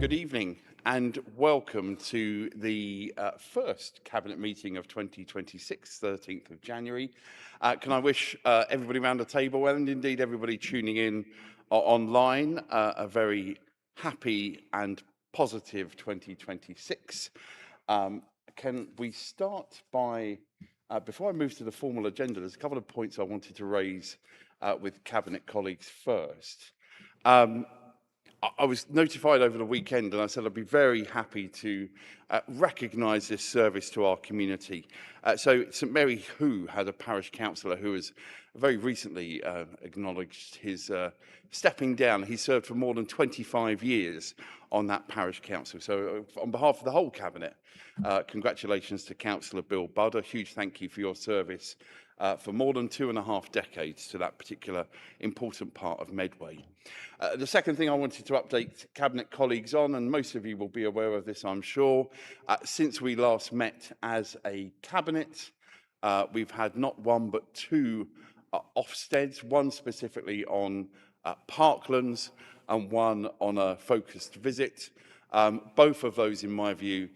Good evening and welcome to the first Cabinet meeting of 2026, 13th of January. Can I wish everybody around the table and indeed everybody tuning in online a very happy and positive 2026. Can we start by, before I move to the formal agenda, there's a couple of points I wanted to raise with Cabinet colleagues first. I was notified over the weekend and I said I'd be very happy to recognise this service to our community. So St Mary Who had a parish councillor who has very recently acknowledged his stepping down. He served for more than 25 years on that parish council. So on behalf of the whole Cabinet, congratulations to Councillor Bill Budd. A huge thank you for your service for more than 2.5 decades to that particular important part of Medway. The second thing I wanted to update Cabinet colleagues on, and most of you will be aware of this, I'm sure, since we last met as a Cabinet, we've had not one but two Ofsteds, one specifically on Parklands and one on a focused visit. Both of those, in my view,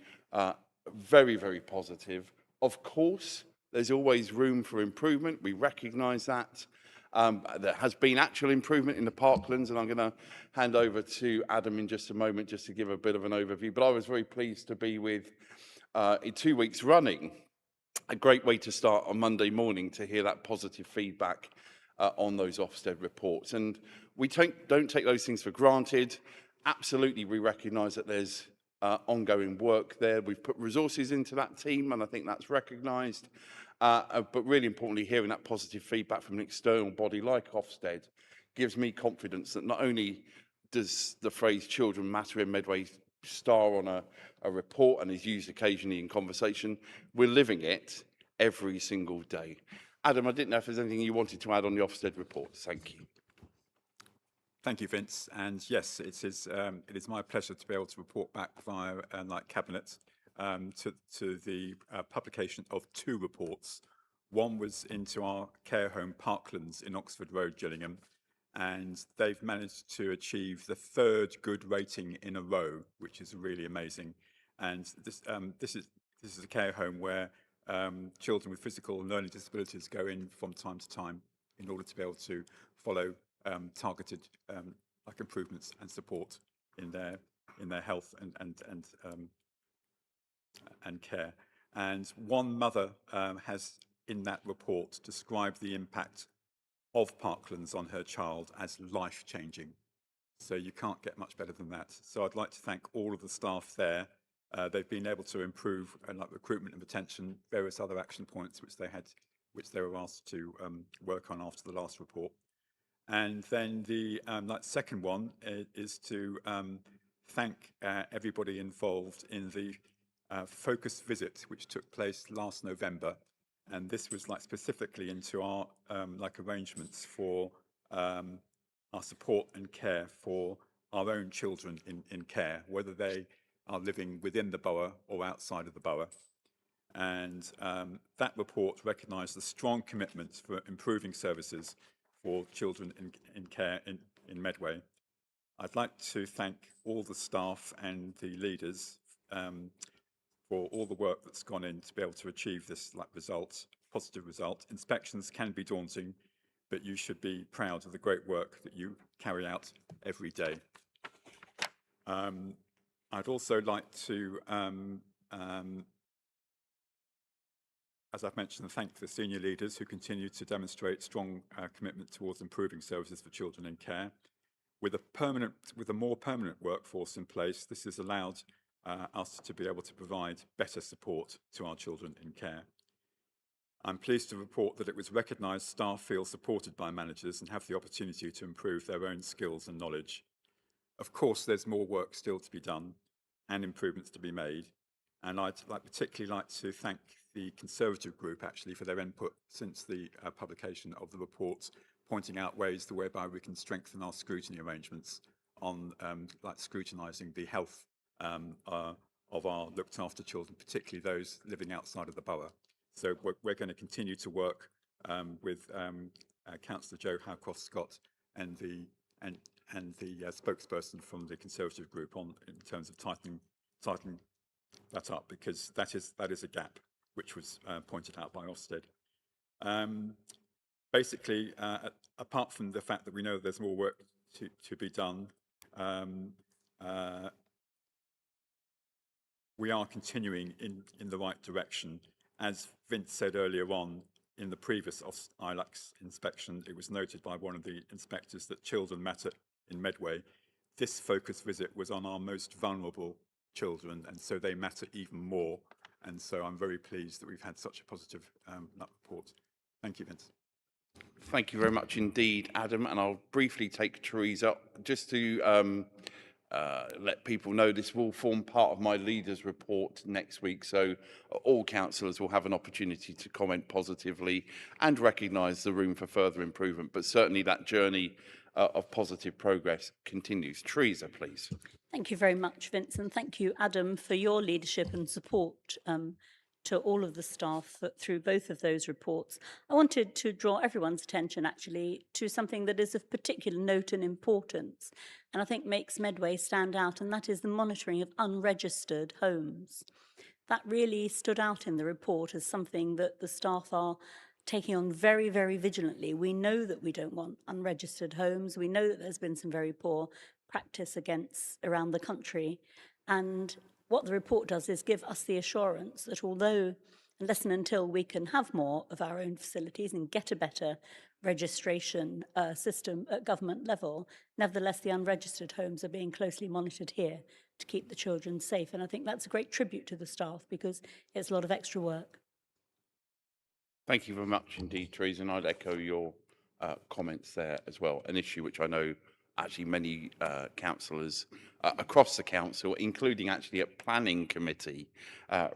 very, very positive. Of course, there's always room for improvement. We recognise that. There has been actual improvement in the Parklands, and I'm going to hand over to Adam in just a moment just to give a bit of an overview. But I was very pleased to be with, in 2 weeks running, a great way to start on Monday morning to hear that positive feedback on those Ofsted reports. And we don't take those things for granted. Absolutely, we recognise that there's ongoing work there. We've put resources into that team, and I think that's recognised. But really importantly, hearing that positive feedback from an external body like Ofsted gives me confidence that not only does the phrase children matter in Medway star on a report and is used occasionally in conversation, we're living it every single day. Adam, I didn't know if there's anything you wanted to add on the Ofsted report. Thank you. Thank you, Vince. And yes, it is my pleasure to be able to report back via Cabinet to the publication of two reports. One was into our care home Parklands in Oxford Road, Gillingham, and they've managed to achieve the third good rating in a row, which is really amazing. And this is a care home where children with physical and learning disabilities go in from time to time in order to be able to follow targeted improvements and support in their health and care. And one mother has in that report described the impact of Parklands on her child as life-changing. So you can't get much better than that. So I'd like to thank all of the staff there. They've been able to improve recruitment and retention, various other action points which they were asked to work on after the last report. And then the second one is to thank everybody involved in the focus visit which took place last November, and this was specifically into our arrangements for our support and care for our own children in care, whether they are living within the borough or outside of the borough. And that report recognised the strong commitment for improving services for children in care in Medway. I'd like to thank all the staff and the leaders for all the work that's gone in to be able to achieve this positive result. Inspections can be daunting, but you should be proud of the great work that you carry out every day. I'd also like to, as I've mentioned, thank the senior leaders who continue to demonstrate strong commitment towards improving services for children in care. With a more permanent workforce in place, this has allowed us to be able to provide better support to our children in care. I'm pleased to report that it was recognised staff feel supported by managers and have the opportunity to improve their own skills and knowledge. Of course, there's more work still to be done and improvements to be made. And I'd particularly like to thank the Conservative group actually for their input since the publication of the report, pointing out ways whereby we can strengthen our scrutiny arrangements on scrutinising the health of our looked after children, particularly those living outside of the borough. So we're going to continue to work with Councillor Jo Howcroft-Scott and and the spokesperson from the Conservative group on in terms of tightening that up, because that is a gap which was pointed out by Ofsted. Basically, apart from the fact that we know there's more work to be done, we are continuing in the right direction. As Vince said earlier on, in the previous ILACS inspection, it was noted by one of the inspectors that children matter in Medway. This focus visit was on our most vulnerable children, and so they matter even more. And so I'm very pleased that we've had such a positive report. Thank you, Vince. Thank you very much indeed, Adam. And I'll briefly take Teresa just to let people know this will form part of my leaders report next week. So all councillors will have an opportunity to comment positively and recognise the room for further improvement. But certainly that journey of positive progress continues. Teresa, please. Thank you very much, Vince, and thank you, Adam, for your leadership and support to all of the staff through both of those reports. I wanted to draw everyone's attention, actually, to something that is of particular note and importance, and I think makes Medway stand out, and that is the monitoring of unregistered homes. That really stood out in the report as something that the staff are taking on very, very vigilantly. We know that we don't want unregistered homes. We know that there's been some very poor practice around the country. And what the report does is give us the assurance that although, unless and until we can have more of our own facilities and get a better registration system at government level, nevertheless, the unregistered homes are being closely monitored here to keep the children safe. And I think that's a great tribute to the staff because it's a lot of extra work. Thank you very much indeed, Teresa, and I'd echo your comments there as well. An issue which I know actually many councillors across the council, including actually at planning committee,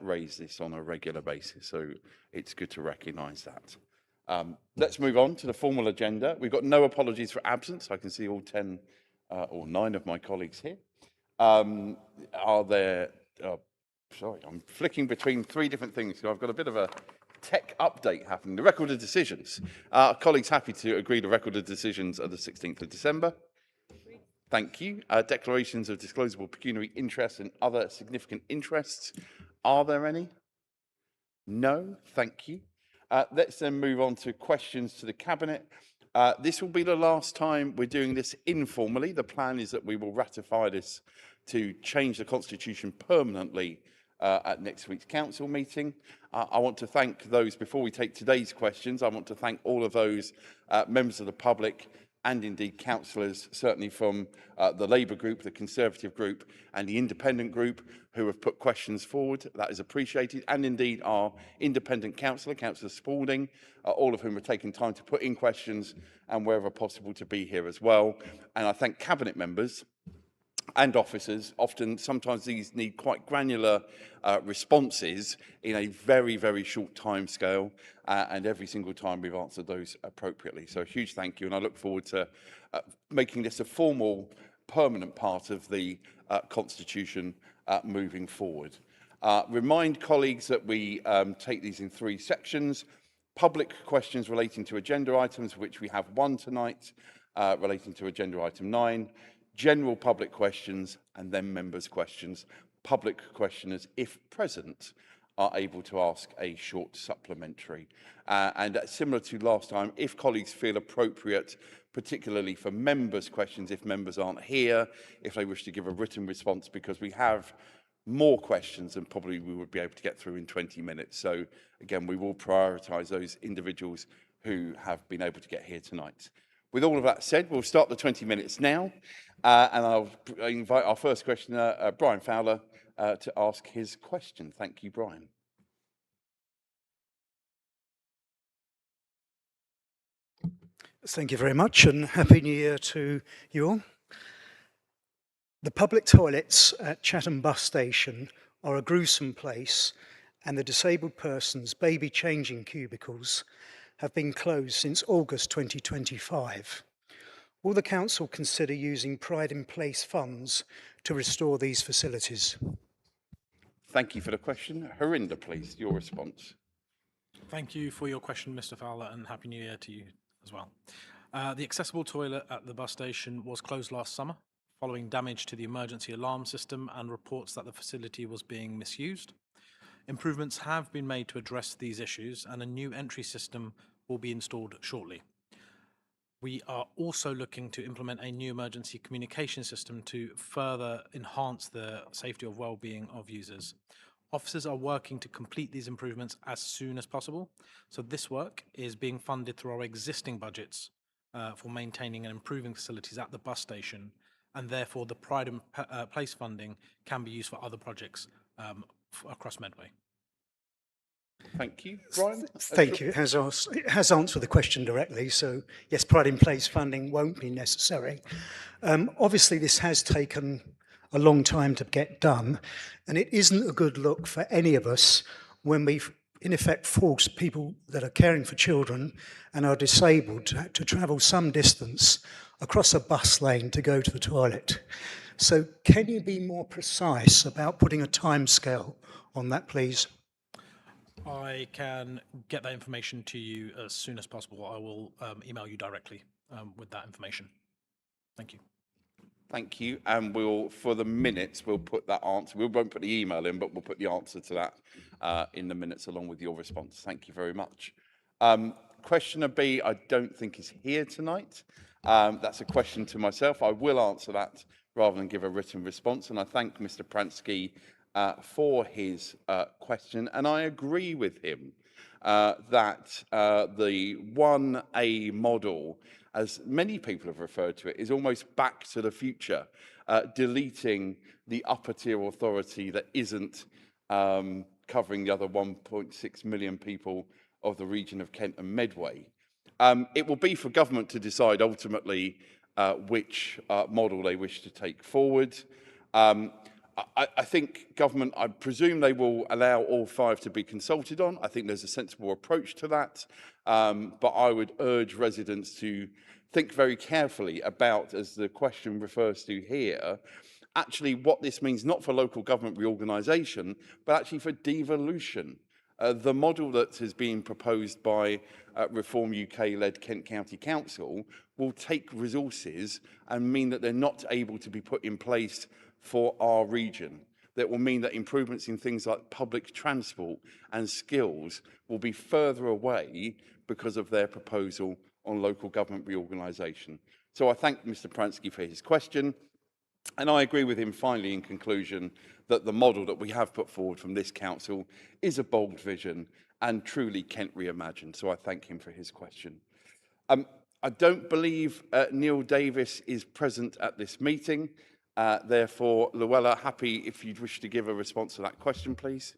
raise this on a regular basis. So it's good to recognise that. Let's move on to the formal agenda. We've got no apologies for absence. I can see all 10 or 9 of my colleagues here. Are there, sorry, I'm flicking between 3 different things. So I've got a bit of a tech update happening. The record of decisions. Colleagues happy to agree the record of decisions of the 16th of December. Thank you. Declarations of disclosable pecuniary interests and other significant interests. Are there any? No. Thank you. Let's then move on to questions to the Cabinet. This will be the last time we're doing this informally. The plan is that we will ratify this to change the Constitution permanently at next week's council meeting. I want to thank those, before we take today's questions, I want to thank all of those members of the public and indeed councillors, certainly from the Labour group, the Conservative group and the Independent group, who have put questions forward. That is appreciated. And indeed our independent councillor, Councillor Spalding, all of whom have taken time to put in questions and wherever possible to be here as well. And I thank Cabinet members and officers. Sometimes these need quite granular responses in a very, very short time scale, and every single time we've answered those appropriately. So a huge thank you, and I look forward to making this a formal, permanent part of the Constitution moving forward. Remind colleagues that we take these in 3 sections. Public questions relating to agenda items, which we have 1 tonight, relating to agenda item 9. General public questions, and then members' questions. Public questioners, if present, are able to ask a short supplementary. And similar to last time, if colleagues feel appropriate, particularly for members' questions, if members aren't here, if they wish to give a written response, because we have more questions than probably we would be able to get through in 20 minutes. So again, we will prioritise those individuals who have been able to get here tonight. With all of that said, we'll start the 20 minutes now, and I'll invite our first questioner, Brian Fowler, to ask his question. Thank you, Brian. Thank you very much, and Happy New Year to you all. The public toilets at Chatham bus station are a gruesome place, and the disabled persons' baby changing cubicles have been closed since August 2025. Will the council consider using Pride in Place funds to restore these facilities? Thank you for the question. Harinder, please, your response. Thank you for your question, Mr. Fowler, and Happy New Year to you as well. The accessible toilet at the bus station was closed last summer following damage to the emergency alarm system and reports that the facility was being misused. Improvements have been made to address these issues, and a new entry system will be installed shortly. We are also looking to implement a new emergency communication system to further enhance the safety of well-being of users. Officers are working to complete these improvements as soon as possible. So this work is being funded through our existing budgets for maintaining and improving facilities at the bus station, and therefore the Pride and Place funding can be used for other projects across Medway. Thank you. Brian? Thank you. It has answered the question directly. So yes, Pride in Place funding won't be necessary. Obviously, this has taken a long time to get done, and it isn't a good look for any of us when we've in effect forced people that are caring for children and are disabled to travel some distance across a bus lane to go to the toilet. So can you be more precise about putting a timescale on that, please? I can get that information to you as soon as possible. I will email you directly with that information. Thank you. Thank you. And we'll, for the minutes, we'll put that answer. We won't put the email in, but we'll put the answer to that in the minutes along with your response. Thank you very much. Questioner B, I don't think is here tonight. That's a question to myself. I will answer that rather than give a written response. And I thank Mr. Pransky for his question. And I agree with him that the 1A model, as many people have referred to it, is almost back to the future, deleting the upper tier authority that isn't covering the other 1.6 million people of the region of Kent and Medway. It will be for government to decide ultimately which model they wish to take forward. I think government, I presume they will allow all 5 to be consulted on. I think there's a sensible approach to that. But I would urge residents to think very carefully about, as the question refers to here, actually what this means, not for local government reorganisation, but actually for devolution. The model that has been proposed by Reform UK-led Kent County Council will take resources and mean that they're not able to be put in place for our region. That will mean that improvements in things like public transport and skills will be further away because of their proposal on local government reorganisation. So I thank Mr. Pransky for his question, and I agree with him finally in conclusion that the model that we have put forward from this council is a bold vision and truly Kent reimagined. So I thank him for his question. I don't believe Neil Davis is present at this meeting. Therefore, Luella, happy if you'd wish to give a response to that question, please.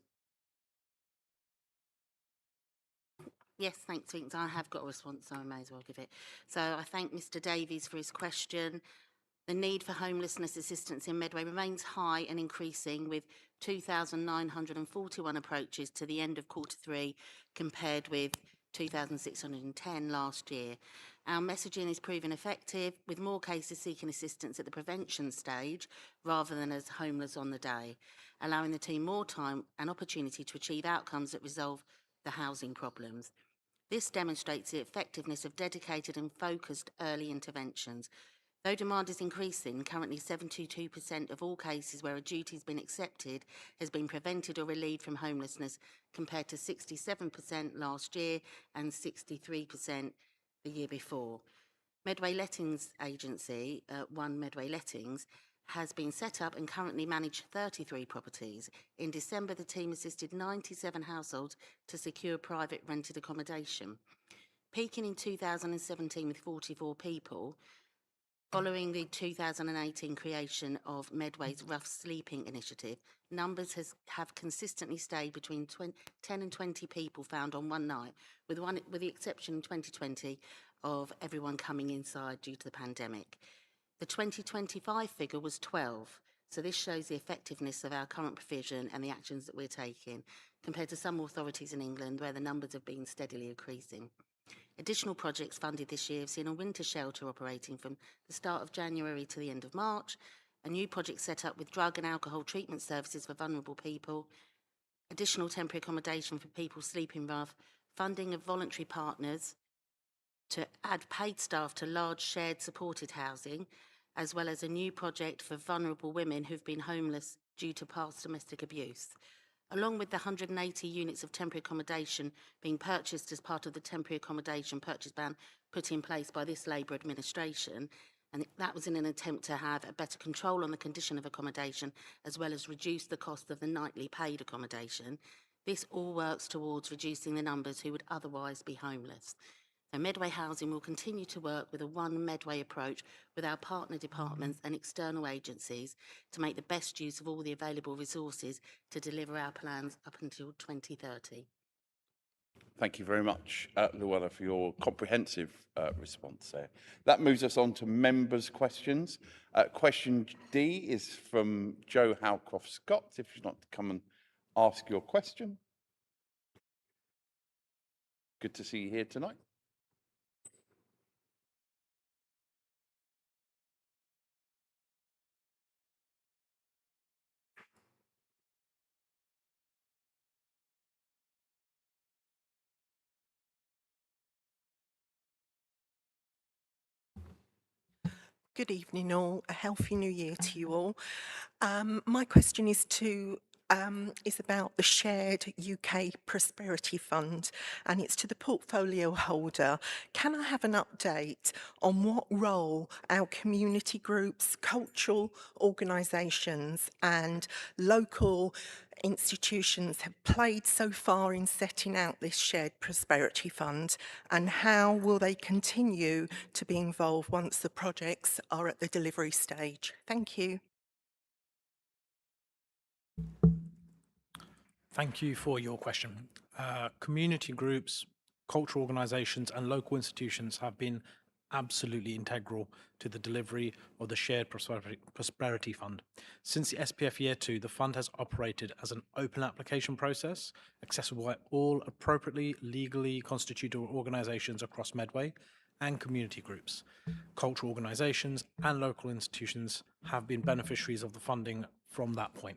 Yes, thanks, Vince. I have got a response, so I may as well give it. So I thank Mr. Davies for his question. The need for homelessness assistance in Medway remains high and increasing, with 2,941 approaches to the end of Q3 compared with 2,610 last year. Our messaging is proving effective, with more cases seeking assistance at the prevention stage rather than as homeless on the day, allowing the team more time and opportunity to achieve outcomes that resolve the housing problems. This demonstrates the effectiveness of dedicated and focused early interventions. Though demand is increasing, currently 72% of all cases where a duty has been accepted has been prevented or relieved from homelessness, compared to 67% last year and 63% the year before. Medway Lettings Agency, One Medway Lettings, has been set up and currently manage 33 properties. In December, the team assisted 97 households to secure private rented accommodation. Peaking in 2017 with 44 people, following the 2018 creation of Medway's Rough Sleeping Initiative, numbers have consistently stayed between 10 and 20 people found on one night, with the exception in 2020 of everyone coming inside due to the pandemic. The 2025 figure was 12, so this shows the effectiveness of our current provision and the actions that we're taking, compared to some authorities in England where the numbers have been steadily increasing. Additional projects funded this year have seen a winter shelter operating from the start of January to the end of March, a new project set up with drug and alcohol treatment services for vulnerable people, additional temporary accommodation for people sleeping rough, funding of voluntary partners, to add paid staff to large shared supported housing, as well as a new project for vulnerable women who've been homeless due to past domestic abuse. Along with the 180 units of temporary accommodation being purchased as part of the temporary accommodation purchase ban put in place by this Labour administration, and that was in an attempt to have a better control on the condition of accommodation, as well as reduce the cost of the nightly paid accommodation. This all works towards reducing the numbers who would otherwise be homeless. So Medway Housing will continue to work with a one Medway approach with our partner departments and external agencies to make the best use of all the available resources to deliver our plans up until 2030. Thank you very much, Luella, for your comprehensive response there. That moves us on to members' questions. Question D is from Joe Howcroft-Scott. If you'd like to come and ask your question. Good to see you here tonight. Good evening all, a healthy new year to you all. My question is about the shared UK Prosperity Fund, and it's to the portfolio holder. Can I have an update on what role our community groups, cultural organisations and local institutions have played so far in setting out this shared prosperity fund, and how will they continue to be involved once the projects are at the delivery stage? Thank you. Thank you for your question. Community groups, cultural organisations and local institutions have been absolutely integral to the delivery of the Shared Prosperity Fund. Since the SPF Year 2, the fund has operated as an open application process, accessible by all appropriately legally constituted organisations across Medway and community groups. Cultural organisations and local institutions have been beneficiaries of the funding from that point.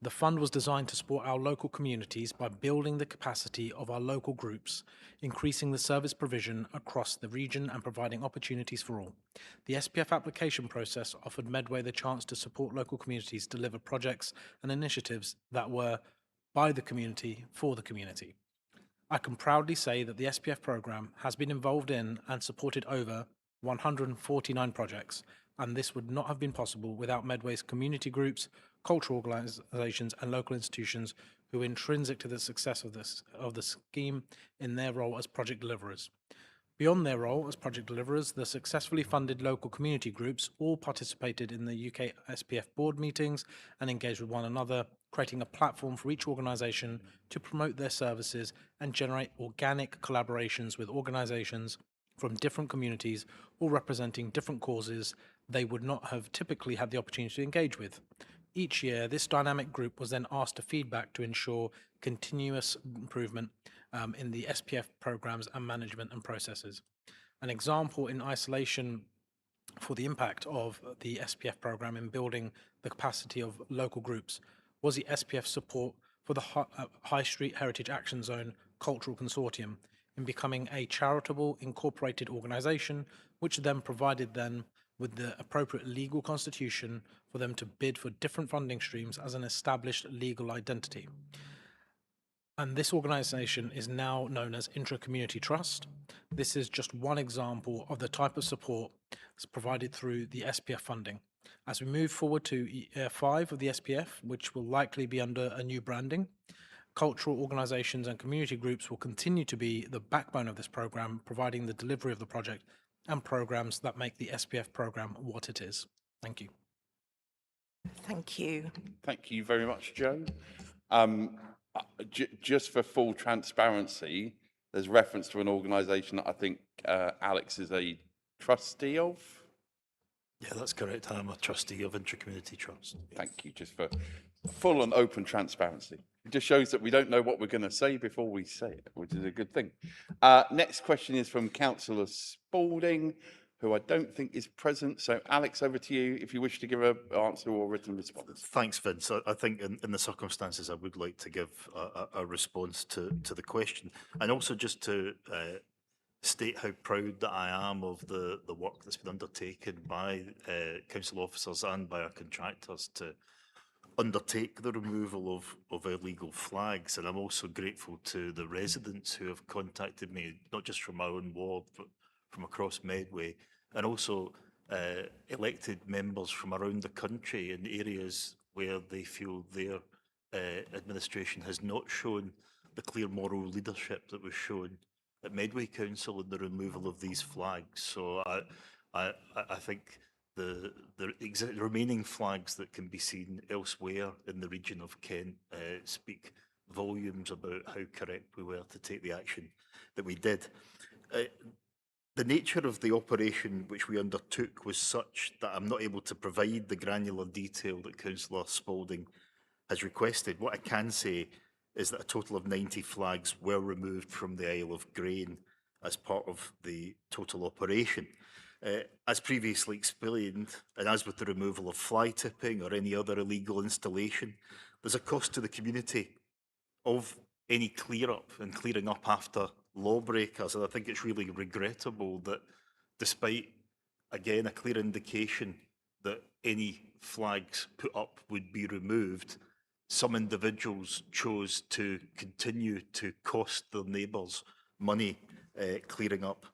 The fund was designed to support our local communities by building the capacity of our local groups, increasing the service provision across the region and providing opportunities for all. The SPF application process offered Medway the chance to support local communities deliver projects and initiatives that were by the community for the community. I can proudly say that the SPF programme has been involved in and supported over 149 projects, and this would not have been possible without Medway's community groups, cultural organisations and local institutions who are intrinsic to the success of the scheme in their role as project deliverers. Beyond their role as project deliverers, the successfully funded local community groups all participated in the UK SPF board meetings and engaged with one another, creating a platform for each organisation to promote their services and generate organic collaborations with organisations from different communities, all representing different causes they would not have typically had the opportunity to engage with. Each year, this dynamic group was then asked to feedback to ensure continuous improvement in the SPF programs and management and processes. An example in isolation for the impact of the SPF program in building the capacity of local groups was the SPF support for the High Street Heritage Action Zone Cultural Consortium in becoming a charitable incorporated organisation, which then provided them with the appropriate legal constitution for them to bid for different funding streams as an established legal identity. And this organisation is now known as Intra-Community Trust. This is just one example of the type of support that's provided through the SPF funding. As we move forward to Year 5 of the SPF, which will likely be under a new branding, cultural organisations and community groups will continue to be the backbone of this programme, providing the delivery of the project and programmes that make the SPF programme what it is. Thank you. Thank you. Thank you very much, Joe. Just for full transparency, there's reference to an organisation that I think Alex is a trustee of. Yeah, that's correct. I'm a trustee of Intra-Community Trust. Thank you, just for full and open transparency. It just shows that we don't know what we're going to say before we say it, which is a good thing. Next question is from Councillor Spalding, who I don't think is present. So, Alex, over to you if you wish to give an answer or written response. Thanks, Vince. I think in the circumstances, I would like to give a response to the question, and also just to state how proud that I am of the work that's been undertaken by council officers and by our contractors to undertake the removal of illegal flags. And I'm also grateful to the residents who have contacted me, not just from my own ward, but from across Medway, and also elected members from around the country in areas where they feel their administration has not shown the clear moral leadership that was shown at Medway Council in the removal of these flags. So I think the remaining flags that can be seen elsewhere in the region of Kent speak volumes about how correct we were to take the action that we did. The nature of the operation which we undertook was such that I'm not able to provide the granular detail that Councillor Spalding has requested. What I can say is that a total of 90 flags were removed from the Isle of Grain as part of the total operation. As previously explained, and as with the removal of fly tipping or any other illegal installation, there's a cost to the community of any clear up and clearing up after lawbreakers. And I think it's really regrettable that despite, again, a clear indication that any flags put up would be removed, some individuals chose to continue to cost their neighbours money clearing up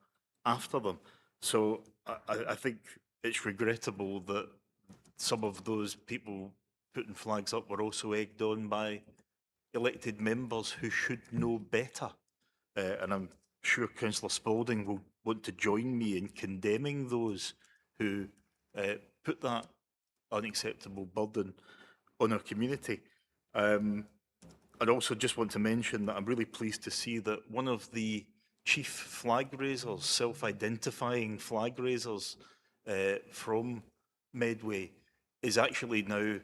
after them. So I think it's regrettable that some of those people putting flags up were also egged on by elected members who should know better. And I'm sure Councillor Spalding will want to join me in condemning those who put that unacceptable burden on our community. I'd also just want to mention that I'm really pleased to see that one of the chief flag raisers, self-identifying flag raisers from Medway is actually now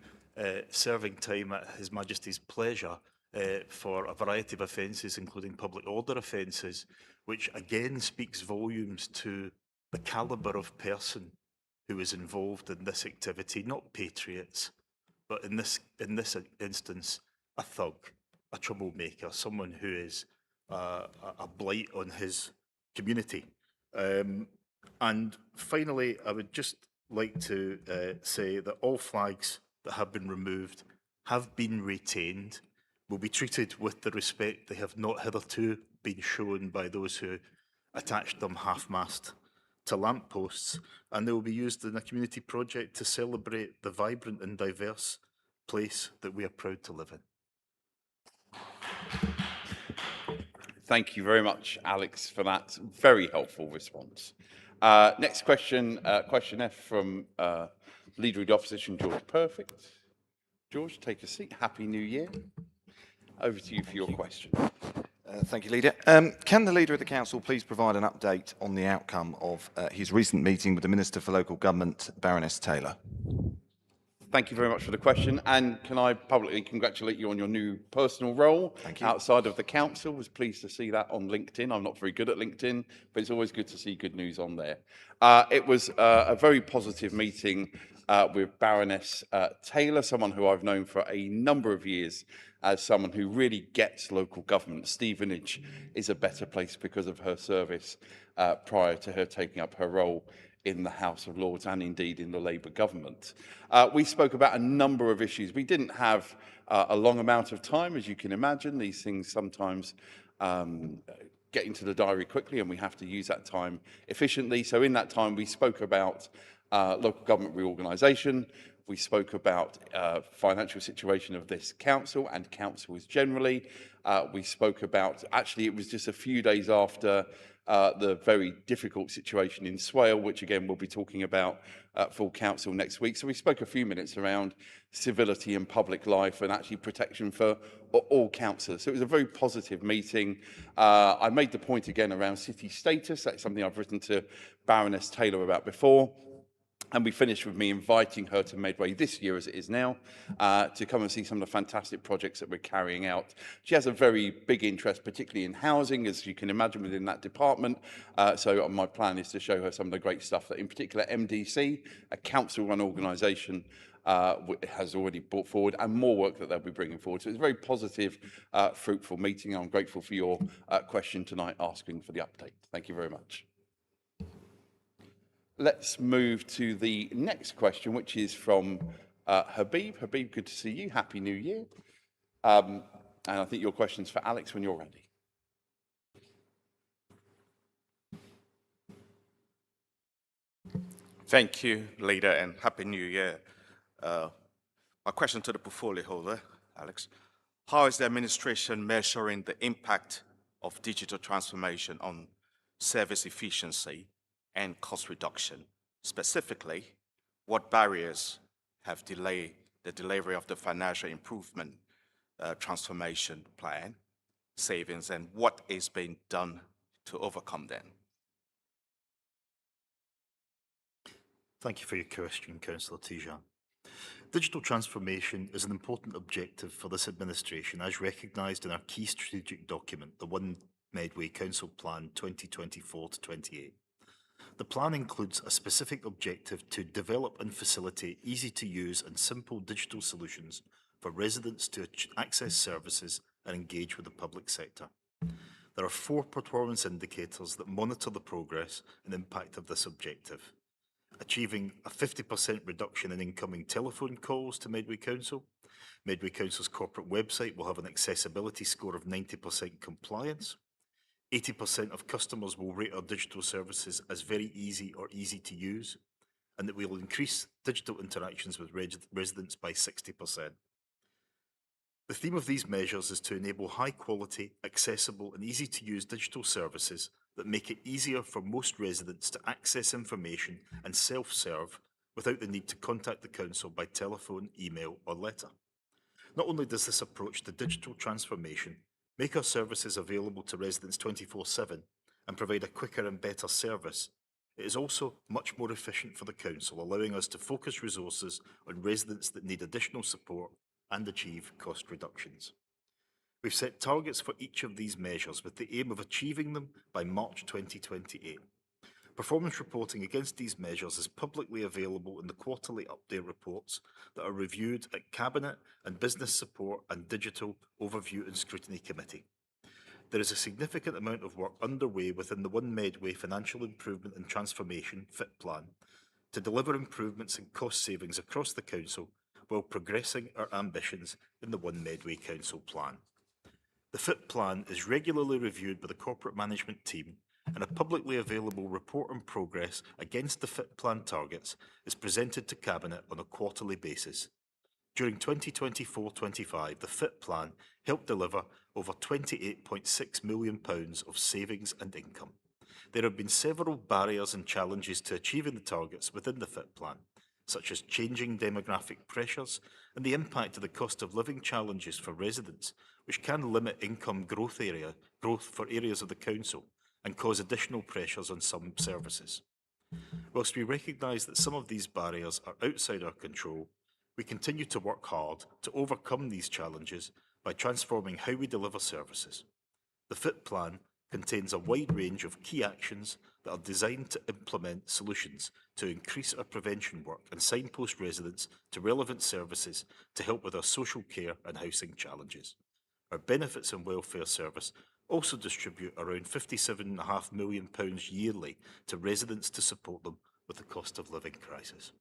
serving time at His Majesty's pleasure for a variety of offences, including public order offences, which again speaks volumes to the calibre of person who is involved in this activity, not patriots, but in this instance, a thug, a troublemaker, someone who is a blight on his community. And finally, I would just like to say that all flags that have been removed have been retained, will be treated with the respect they have not hitherto been shown by those who attached them half-mast to lampposts, and they will be used in a community project to celebrate the vibrant and diverse place that we are proud to live in. Thank you very much, Alex, for that very helpful response. Next question, question F from Leader of the Opposition, George Perfect. George, take a seat. Happy New Year. Over to you for your question. Thank you, Leader. Can the Leader of the Council please provide an update on the outcome of his recent meeting with the Minister for Local Government, Baroness Taylor? Thank you very much for the question. And can I publicly congratulate you on your new personal role outside of the council? Was pleased to see that on LinkedIn. I'm not very good at LinkedIn, but it's always good to see good news on there. It was a very positive meeting with Baroness Taylor, someone who I've known for a number of years as someone who really gets local government. Stevenage is a better place because of her service prior to her taking up her role in the House of Lords and indeed in the Labour government. We spoke about a number of issues. We didn't have a long amount of time, as you can imagine. These things sometimes get into the diary quickly and we have to use that time efficiently. So in that time, we spoke about local government reorganisation. We spoke about financial situation of this council and councils generally. We spoke about, actually, it was just a few days after the very difficult situation in Swale, which again we'll be talking about for council next week. So we spoke a few minutes around civility and public life and actually protection for all councillors. So it was a very positive meeting. I made the point again around city status. That's something I've written to Baroness Taylor about before. And we finished with me inviting her to Medway this year, as it is now, to come and see some of the fantastic projects that we're carrying out. She has a very big interest, particularly in housing, as you can imagine, within that department. So my plan is to show her some of the great stuff that, in particular, MDC, a council-run organisation, has already brought forward, and more work that they'll be bringing forward. So it's a very positive, fruitful meeting. I'm grateful for your question tonight, asking for the update. Thank you very much. Let's move to the next question, which is from Habib. Habib, good to see you. Happy New Year. And I think your question's for Alex when you're ready. Thank you, Leader, and Happy New Year. My question to the portfolio holder, Alex. How is the administration measuring the impact of digital transformation on service efficiency and cost reduction? Specifically, what barriers have delayed the delivery of the financial improvement transformation plan savings, and what is being done to overcome them? Thank you for your question, Councillor Tijan. Digital transformation is an important objective for this administration, as recognised in our key strategic document, the One Medway Council Plan 2024 to 28. The plan includes a specific objective to develop and facilitate easy-to-use and simple digital solutions for residents to access services and engage with the public sector. There are 4 performance indicators that monitor the progress and impact of this objective. Achieving a 50% reduction in incoming telephone calls to Medway Council. Medway Council's corporate website will have an accessibility score of 90% compliance. 80% of customers will rate our digital services as very easy or easy to use, and that we will increase digital interactions with residents by 60%. The theme of these measures is to enable high quality, accessible and easy to use digital services that make it easier for most residents to access information and self-serve without the need to contact the council by telephone, email or letter. Not only does this approach to digital transformation make our services available to residents 24/7 and provide a quicker and better service, it is also much more efficient for the council, allowing us to focus resources on residents that need additional support and achieve cost reductions. We've set targets for each of these measures with the aim of achieving them by March 2028. Performance reporting against these measures is publicly available in the quarterly update reports that are reviewed at Cabinet and Business Support and Digital Overview and Scrutiny Committee. There is a significant amount of work underway within the One Medway Financial Improvement and Transformation FIT plan to deliver improvements and cost savings across the council while progressing our ambitions in the One Medway Council plan. The FIT plan is regularly reviewed by the corporate management team, and a publicly available report on progress against the FIT plan targets is presented to Cabinet on a quarterly basis. During 2024-25, the FIT plan helped deliver over £28.6 million of savings and income. There have been several barriers and challenges to achieving the targets within the FIT plan, such as changing demographic pressures and the impact of the cost of living challenges for residents, which can limit income growth for areas of the council and cause additional pressures on some services. Whilst we recognise that some of these barriers are outside our control, we continue to work hard to overcome these challenges by transforming how we deliver services. The FIT plan contains a wide range of key actions that are designed to implement solutions to increase our prevention work and signpost residents to relevant services to help with our social care and housing challenges. Our Benefits and Welfare Service also distribute around £57.5 million yearly to residents to support them with the cost of living crisis.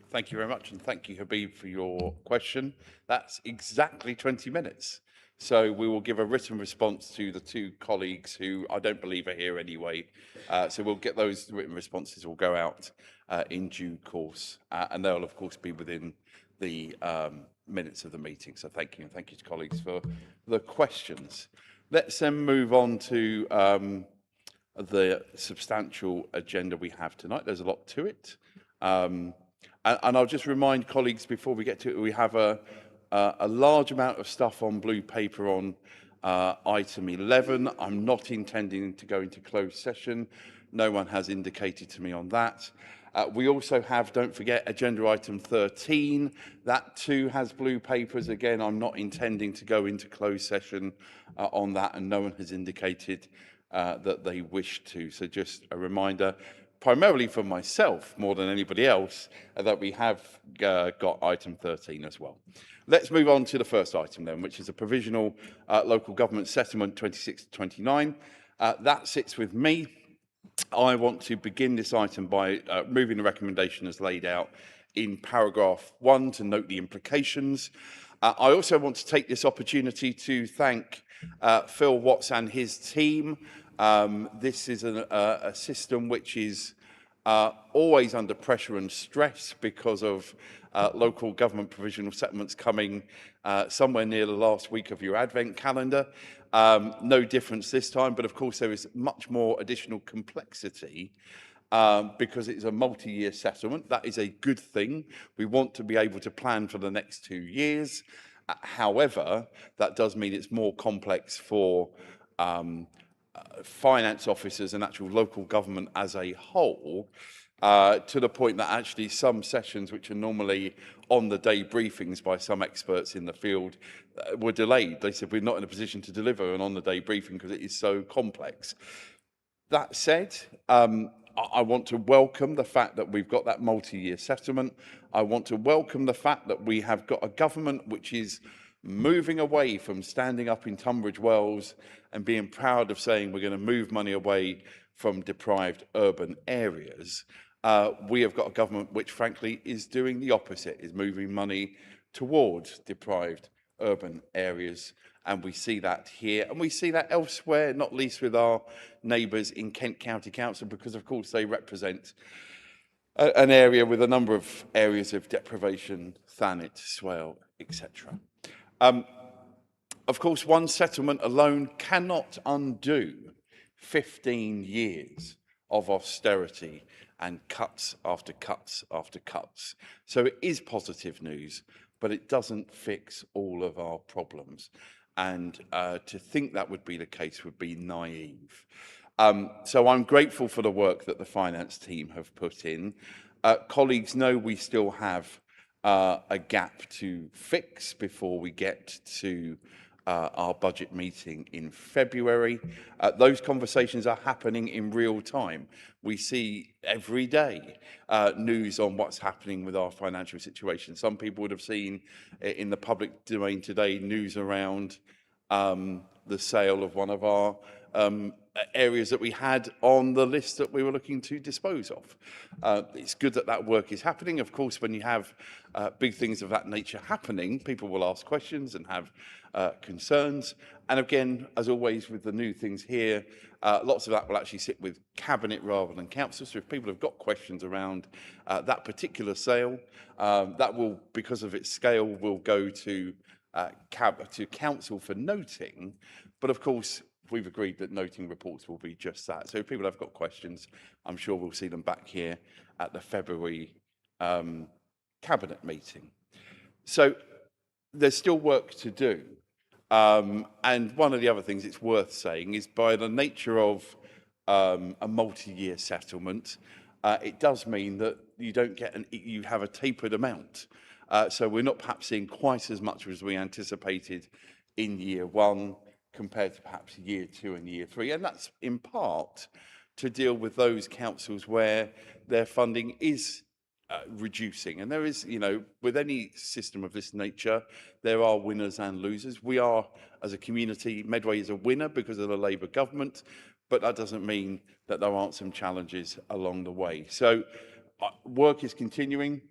Thank you very much, and thank you, Habib, for your question. That's exactly 20 minutes. So we will give a written response to the 2 colleagues who I don't believe are here anyway. So we'll get those written responses will go out in due course, and they'll of course be within the minutes of the meeting. So thank you, and thank you to colleagues for the questions. Let's then move on to the substantial agenda we have tonight. There's a lot to it. And I'll just remind colleagues before we get to it, we have a large amount of stuff on blue paper on item 11. I'm not intending to go into closed session. No one has indicated to me on that. We also have, don't forget, agenda item 13. That too has blue papers. Again, I'm not intending to go into closed session on that, and no one has indicated that they wish to. So just a reminder, primarily for myself more than anybody else, that we have got item 13 as well. Let's move on to the first item then, which is a provisional local government settlement 26 to 29. That sits with me. I want to begin this item by moving the recommendation as laid out in paragraph 1 to note the implications. I also want to take this opportunity to thank Phil Watts and his team. This is a system which is always under pressure and stress because of local government provisional settlements coming somewhere near the last week of your advent calendar. No difference this time, but of course there is much more additional complexity because it's a multi-year settlement. That is a good thing. We want to be able to plan for the next 2 years. However, that does mean it's more complex for finance officers and actual local government as a whole, to the point that actually some sessions which are normally on the day briefings by some experts in the field were delayed. They said we're not in a position to deliver an on the day briefing because it is so complex. That said, I want to welcome the fact that we've got that multi-year settlement. I want to welcome the fact that we have got a government which is moving away from standing up in Tunbridge Wells and being proud of saying we're going to move money away from deprived urban areas. We have got a government which frankly is doing the opposite, is moving money towards deprived urban areas. And we see that here, and we see that elsewhere, not least with our neighbours in Kent County Council, because of course they represent an area with a number of areas of deprivation, Thanet, Swale, etc. Of course, one settlement alone cannot undo 15 years of austerity and cuts after cuts after cuts. So it is positive news, but it doesn't fix all of our problems. And to think that would be the case would be naive. So I'm grateful for the work that the finance team have put in. Colleagues know we still have a gap to fix before we get to our budget meeting in February. Those conversations are happening in real time. We see every day news on what's happening with our financial situation. Some people would have seen in the public domain today news around the sale of one of our areas that we had on the list that we were looking to dispose of. It's good that that work is happening. Of course, when you have big things of that nature happening, people will ask questions and have concerns. And again, as always with the new things here, lots of that will actually sit with Cabinet rather than Council. So if people have got questions around that particular sale, that will, because of its scale, will go to Council for noting. But of course, we've agreed that noting reports will be just that. So if people have got questions, I'm sure we'll see them back here at the February Cabinet meeting. So there's still work to do. And one of the other things it's worth saying is by the nature of a multi-year settlement, it does mean that you don't get you have a tapered amount. So we're not perhaps seeing quite as much as we anticipated in year one compared to perhaps year 2 and year 3. And that's in part to deal with those councils where their funding is reducing. And there is, you know, with any system of this nature, there are winners and losers. We are, as a community, Medway is a winner because of the Labour government, but that doesn't mean that there aren't some challenges along the way. So work is continuing.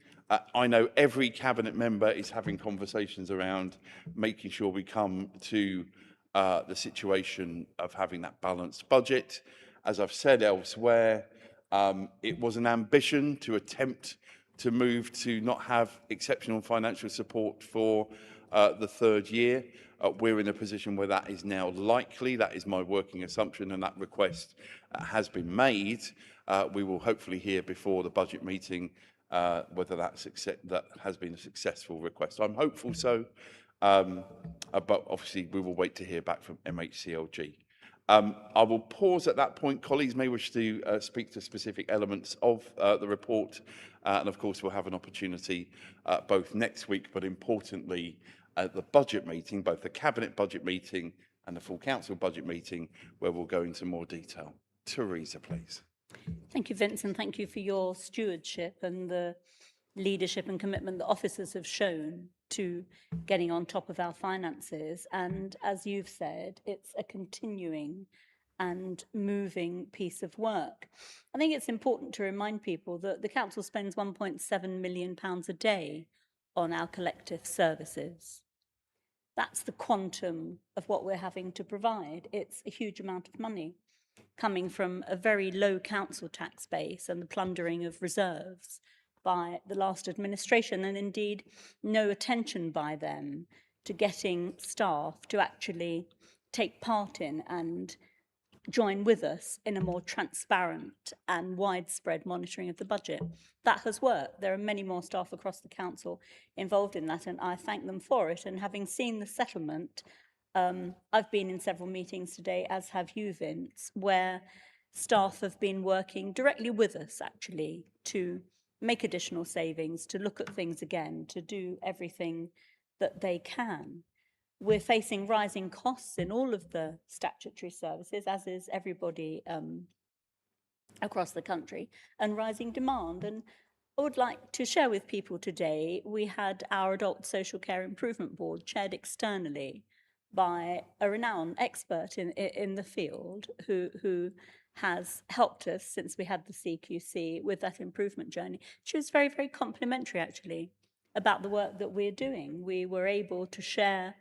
I know every cabinet member is having conversations around making sure we come to the situation of having that balanced budget. As I've said elsewhere, it was an ambition to attempt to move to not have exceptional financial support for the 3rd year. We're in a position where that is now likely. That is my working assumption, and that request has been made. We will hopefully hear before the budget meeting whether that has been a successful request. I'm hopeful so, but obviously we will wait to hear back from MHCLG. I will pause at that point. Colleagues may wish to speak to specific elements of the report, and of course we'll have an opportunity both next week, but importantly at the budget meeting, both the Cabinet budget meeting and the full Council budget meeting, where we'll go into more detail. Teresa, please. Thank you, Vince, and thank you for your stewardship and the leadership and commitment that officers have shown to getting on top of our finances. And as you've said, it's a continuing and moving piece of work. I think it's important to remind people that the council spends £1.7 million a day on our collective services. That's the quantum of what we're having to provide. It's a huge amount of money coming from a very low council tax base and the plundering of reserves by the last administration, and indeed no attention by them to getting staff to actually take part in and join with us in a more transparent and widespread monitoring of the budget. That has worked. There are many more staff across the council involved in that, and I thank them for it. And having seen the settlement, I've been in several meetings today, as have you, Vince, where staff have been working directly with us, actually, to make additional savings, to look at things again, to do everything that they can. We're facing rising costs in all of the statutory services, as is everybody across the country, and rising demand. And I would like to share with people today, we had our Adult Social Care Improvement Board chaired externally by a renowned expert in the field who has helped us since we had the CQC with that improvement journey. She was very, very complimentary, actually, about the work that we're doing. We were able to share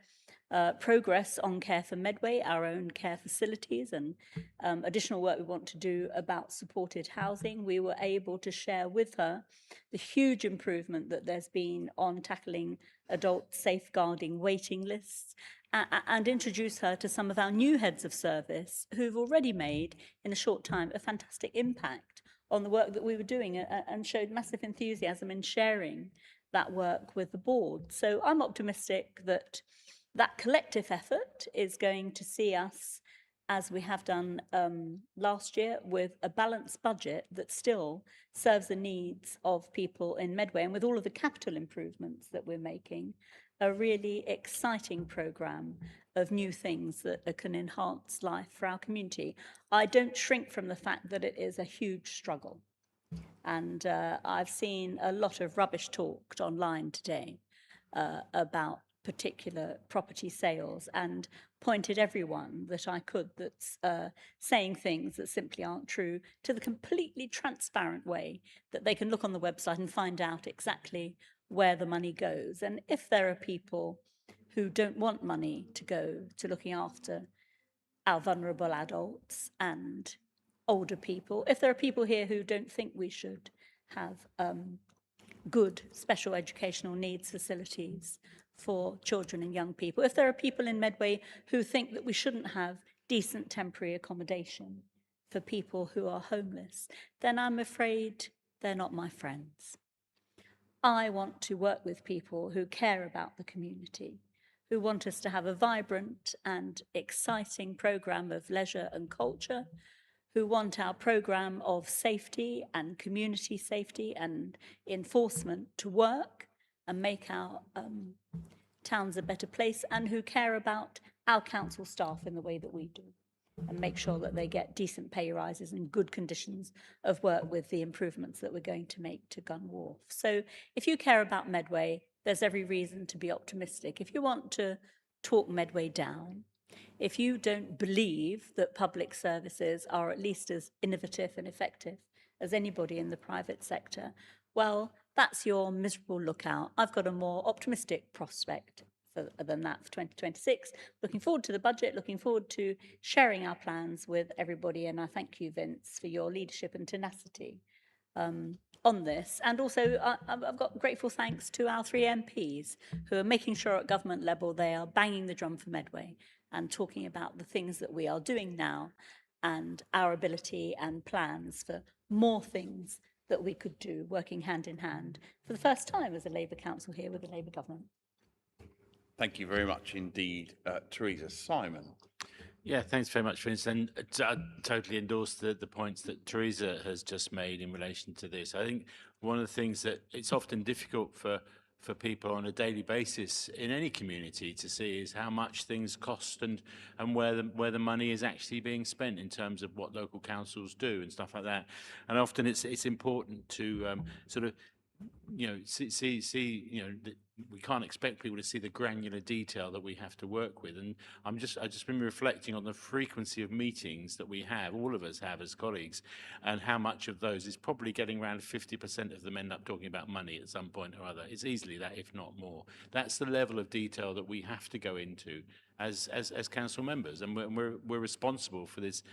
progress on Care for Medway, our own care facilities, and additional work we want to do about supported housing. We were able to share with her the huge improvement that there's been on tackling adult safeguarding waiting lists, and introduce her to some of our new heads of service who've already made, in a short time, a fantastic impact on the work that we were doing, and showed massive enthusiasm in sharing that work with the board. So I'm optimistic that that collective effort is going to see us, as we have done last year, with a balanced budget that still serves the needs of people in Medway, and with all of the capital improvements that we're making, a really exciting programme of new things that can enhance life for our community. I don't shrink from the fact that it is a huge struggle. And I've seen a lot of rubbish talked online today about particular property sales, and pointed everyone that I could that's saying things that simply aren't true to the completely transparent way that they can look on the website and find out exactly where the money goes. And if there are people who don't want money to go to looking after our vulnerable adults and older people, if there are people here who don't think we should have good special educational needs facilities for children and young people, if there are people in Medway who think that we shouldn't have decent temporary accommodation for people who are homeless, then I'm afraid they're not my friends. I want to work with people who care about the community, who want us to have a vibrant and exciting programme of leisure and culture, who want our programme of safety and community safety and enforcement to work and make our towns a better place, and who care about our council staff in the way that we do, and make sure that they get decent pay rises and good conditions of work with the improvements that we're going to make to Gun Wharf. So if you care about Medway, there's every reason to be optimistic. If you want to talk Medway down, if you don't believe that public services are at least as innovative and effective as anybody in the private sector, well, that's your miserable lookout. I've got a more optimistic prospect than that for 2026. Looking forward to the budget, looking forward to sharing our plans with everybody. And I thank you, Vince, for your leadership and tenacity on this. And also, I've got grateful thanks to our 3 MPs who are making sure at government level they are banging the drum for Medway and talking about the things that we are doing now and our ability and plans for more things that we could do, working hand in hand for the first time as a Labour council here with a Labour government. Thank you very much indeed, Teresa. Simon. Yeah, thanks very much, Vince. And I totally endorse the points that Teresa has just made in relation to this. I think one of the things that it's often difficult for for people on a daily basis in any community to see is how much things cost and where the money is actually being spent in terms of what local councils do and stuff like that. And often it's important to sort of see we can't expect people to see the granular detail that we have to work with. And I've just been reflecting on the frequency of meetings that we have, all of us have as colleagues, and how much of those is probably getting around 50% of them end up talking about money at some point or other. It's easily that, if not more. That's the level of detail that we have to go into as council members, and we're responsible for this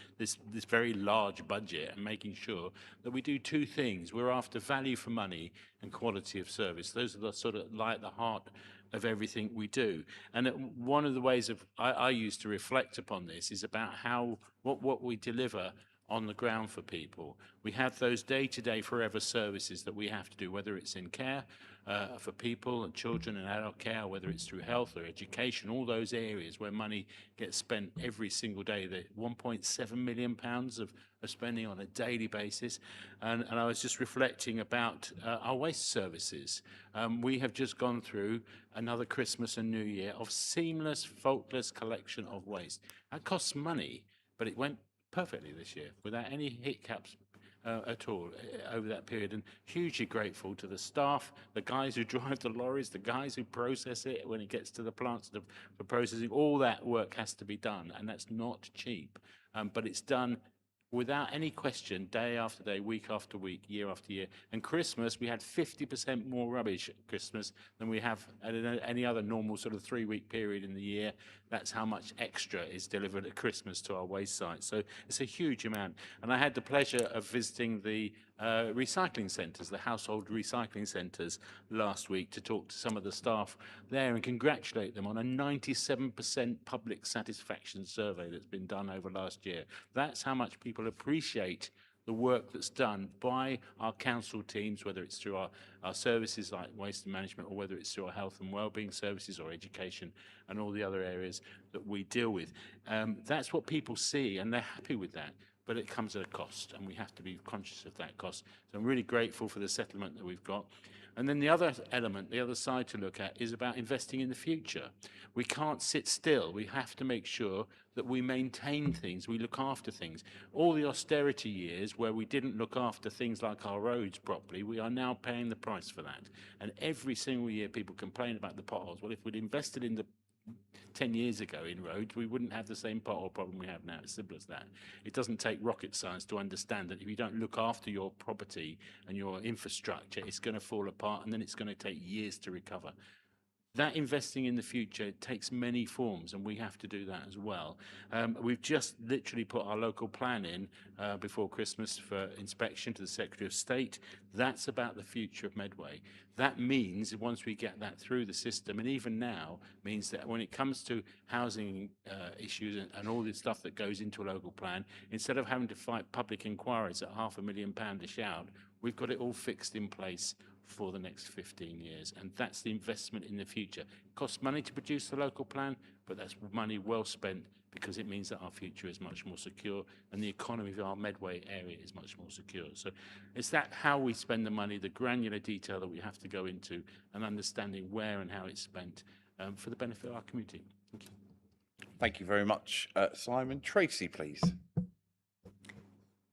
very large budget and making sure that we do two things. We're after value for money and quality of service. Those are the sort of like the heart of everything we do. And one of the ways I use to reflect upon this is about what we deliver on the ground for people. We have those day-to-day forever services that we have to do, whether it's in care for people and children and adult care, whether it's through health or education, all those areas where money gets spent every single day. The £1.7 million of spending on a daily basis. And I was just reflecting about our waste services. We have just gone through another Christmas and New Year of seamless, faultless collection of waste. That costs money, but it went perfectly this year without any hiccups at all over that period, and hugely grateful to the staff, the guys who drive the lorries, the guys who process it when it gets to the plants for processing. All that work has to be done, and that's not cheap, but it's done without any question, day after day, week after week, year after year. And Christmas, we had 50% more rubbish at Christmas than we have at any other normal sort of 3-week period in the year. That's how much extra is delivered at Christmas to our waste sites. So it's a huge amount. And I had the pleasure of visiting the recycling centres, the household recycling centres last week, to talk to some of the staff there and congratulate them on a 97% public satisfaction survey that's been done over last year. That's how much people appreciate the work that's done by our council teams, whether it's through our services like waste management, or whether it's through our health and wellbeing services or education and all the other areas that we deal with. That's what people see, and they're happy with that. But it comes at a cost, and we have to be conscious of that cost. So I'm really grateful for the settlement that we've got. And then the other element, the other side to look at, is about investing in the future. We can't sit still. We have to make sure that we maintain things, we look after things. All the austerity years where we didn't look after things like our roads properly, we are now paying the price for that. And every single year people complain about the potholes. Well, if we'd invested in the 10 years ago in roads, we wouldn't have the same pothole problem we have now. It's simple as that. It doesn't take rocket science to understand that if you don't look after your property and your infrastructure, it's going to fall apart, and then it's going to take years to recover. That investing in the future takes many forms, and we have to do that as well. We've just literally put our local plan in before Christmas for inspection to the Secretary of State. That's about the future of Medway. That means once we get that through the system, and even now, means that when it comes to housing issues and all this stuff that goes into a local plan, instead of having to fight public inquiries at £500,000 a shout, we've got it all fixed in place for the next 15 years. And that's the investment in the future. It costs money to produce the local plan, but that's money well spent, because it means that our future is much more secure and the economy of our Medway area is much more secure. So it's that how we spend the money, the granular detail that we have to go into, and understanding where and how it's spent for the benefit of our community. Thank you. Thank you very much, Simon. Tracy, please.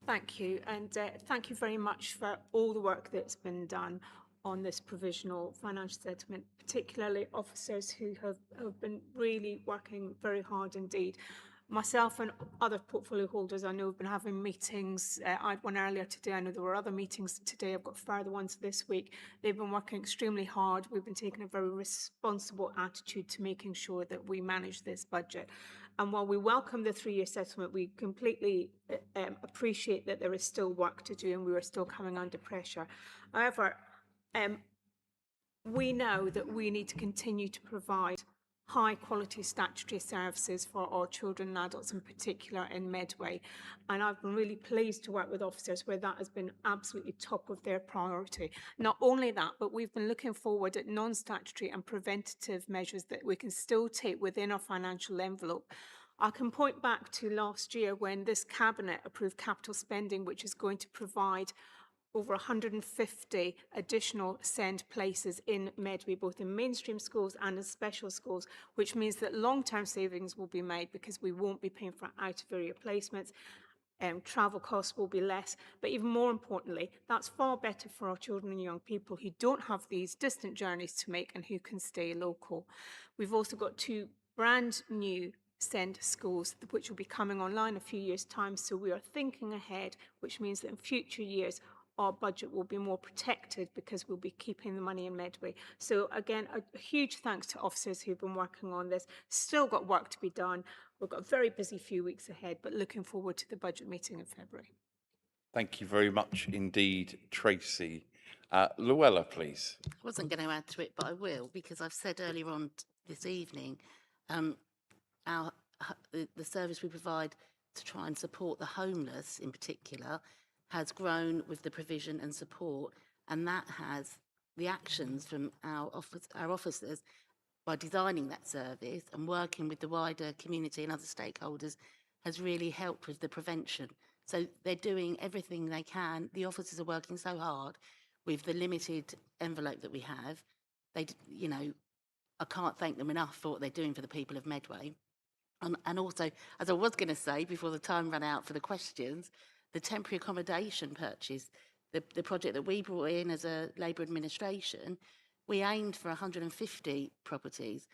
Thank you, and thank you very much for all the work that's been done on this provisional financial settlement, particularly officers who have been really working very hard indeed. Myself and other portfolio holders I know have been having meetings. I had one earlier today. I know there were other meetings today. I've got further ones this week. They've been working extremely hard. We've been taking a very responsible attitude to making sure that we manage this budget. And while we welcome the 3-year settlement, we completely appreciate that there is still work to do and we are still coming under pressure. However, we know that we need to continue to provide high quality statutory services for our children and adults, in particular in Medway. And I've been really pleased to work with officers where that has been absolutely top of their priority. Not only that, but we've been looking forward at non-statutory and preventative measures that we can still take within our financial envelope. I can point back to last year when this cabinet approved capital spending, which is going to provide over 150 additional SEND places in Medway, both in mainstream schools and in special schools, which means that long-term savings will be made because we won't be paying for out-of-area placements. Travel costs will be less, but even more importantly, that's far better for our children and young people who don't have these distant journeys to make and who can stay local. We've also got 2 brand new SEND schools, which will be coming online in a few years' time. So we are thinking ahead, which means that in future years, our budget will be more protected because we'll be keeping the money in Medway. So again, a huge thanks to officers who've been working on this. Still got work to be done. We've got a very busy few weeks ahead, but looking forward to the budget meeting in February. Thank you very much indeed, Tracy. Luella, please. I wasn't going to add to it, but I will, because I've said earlier on this evening, the service we provide to try and support the homeless in particular has grown with the provision and support, and that has the actions from our officers by designing that service and working with the wider community and other stakeholders has really helped with the prevention. So they're doing everything they can. The officers are working so hard with the limited envelope that we have. They, you know, I can't thank them enough for what they're doing for the people of Medway. And also, as I was going to say before the time ran out for the questions, the temporary accommodation purchase, the project that we brought in as a Labour administration, we aimed for 150 properties.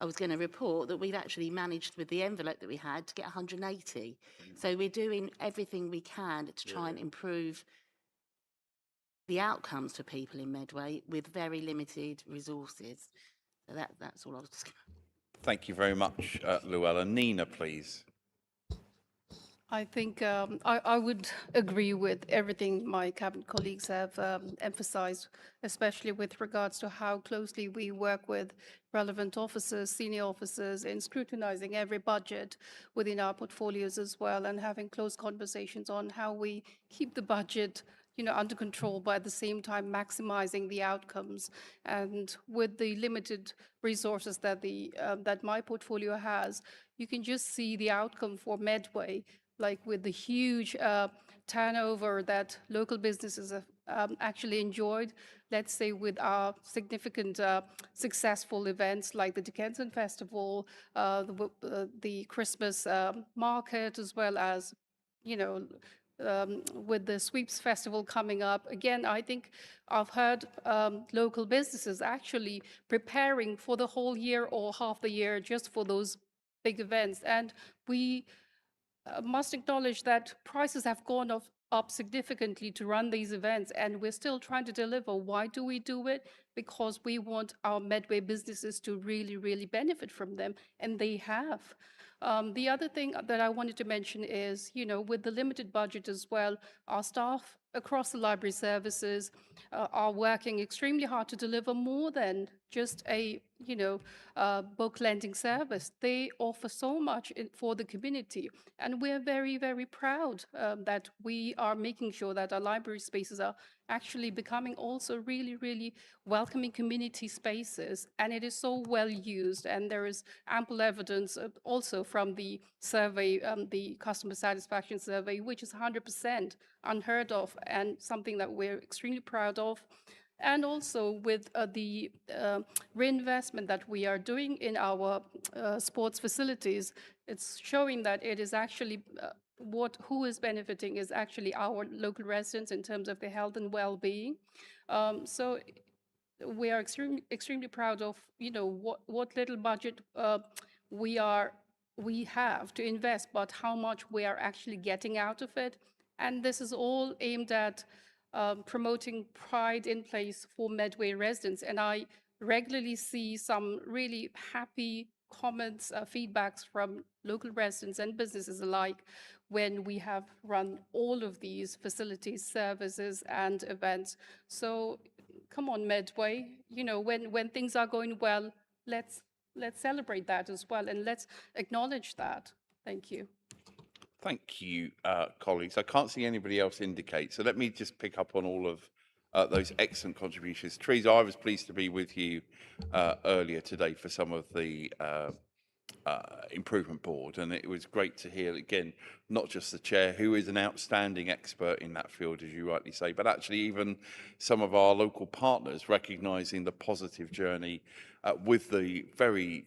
I was going to report that we've actually managed with the envelope that we had to get 180. So we're doing everything we can to try and improve the outcomes for people in Medway with very limited resources. So that's all I was just going to... Thank you very much, Luella. Nina, please. I think I would agree with everything my cabinet colleagues have emphasized, especially with regards to how closely we work with relevant officers, senior officers, in scrutinizing every budget within our portfolios as well, and having close conversations on how we keep the budget under control, but at the same time maximizing the outcomes. And with the limited resources that that my portfolio has, you can just see the outcome for Medway, like with the huge turnover that local businesses have actually enjoyed. Let's say with our significant successful events like the Dickenson Festival, the Christmas market, as well as, with the Sweeps Festival coming up. Again, I think I've heard local businesses actually preparing for the whole year or half the year just for those big events. And we must acknowledge that prices have gone up significantly to run these events, and we're still trying to deliver. Why do we do it? Because we want our Medway businesses to really, really benefit from them, and they have. The other thing that I wanted to mention is, with the limited budget as well, our staff across the library services are working extremely hard to deliver more than just a, book lending service. They offer so much for the community, and we're very, very proud that we are making sure that our library spaces are actually becoming also really, really welcoming community spaces, and it is so well used. And there is ample evidence also from the survey, the customer satisfaction survey, which is 100% unheard of and something that we're extremely proud of. And also with the reinvestment that we are doing in our sports facilities, it's showing that it is actually who is benefiting is actually our local residents in terms of their health and well-being. So we are extremely proud of what little budget we have to invest, but how much we are actually getting out of it. And this is all aimed at promoting pride in place for Medway residents. And I regularly see some really happy comments, feedbacks from local residents and businesses alike when we have run all of these facilities, services, and events. So come on, Medway, when things are going well, let's celebrate that as well, and let's acknowledge that. Thank you. Thank you, colleagues. I can't see anybody else indicate, so let me just pick up on all of those excellent contributions. Teresa, I was pleased to be with you earlier today for some of the Improvement Board, and it was great to hear, again, not just the chair, who is an outstanding expert in that field, as you rightly say, but actually even some of our local partners recognising the positive journey with the very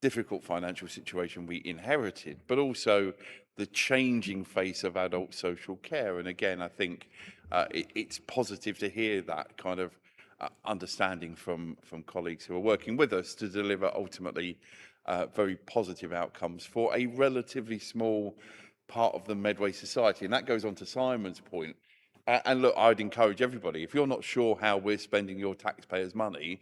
difficult financial situation we inherited, but also the changing face of adult social care. And again, I think it's positive to hear that kind of understanding from colleagues who are working with us to deliver ultimately very positive outcomes for a relatively small part of the Medway society. And that goes on to Simon's point. And look, I'd encourage everybody, if you're not sure how we're spending your taxpayers' money,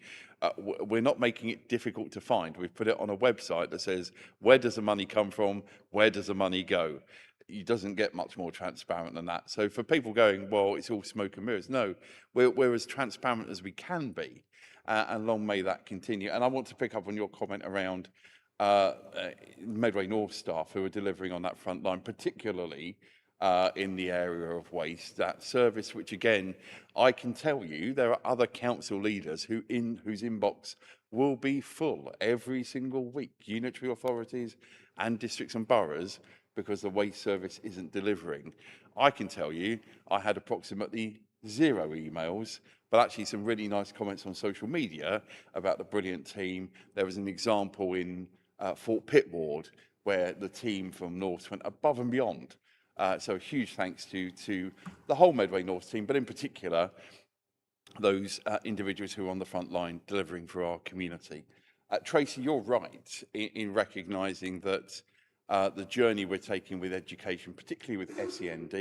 we're not making it difficult to find. We've put it on a website that says, where does the money come from? Where does the money go? It doesn't get much more transparent than that. So for people going, well, it's all smoke and mirrors. No, we're as transparent as we can be. And long may that continue. And I want to pick up on your comment around Medway North staff who are delivering on that front line, particularly in the area of waste, that service which, again, I can tell you there are other council leaders whose inbox will be full every single week, unitary authorities and districts and boroughs, because the waste service isn't delivering. I can tell you I had approximately 0 emails, but actually some really nice comments on social media about the brilliant team. There was an example in Fort Pitt ward where the team from North went above and beyond. So a huge thanks to the whole Medway North team, but in particular, those individuals who are on the front line delivering for our community. Tracy, you're right in recognising that the journey we're taking with education, particularly with SEND,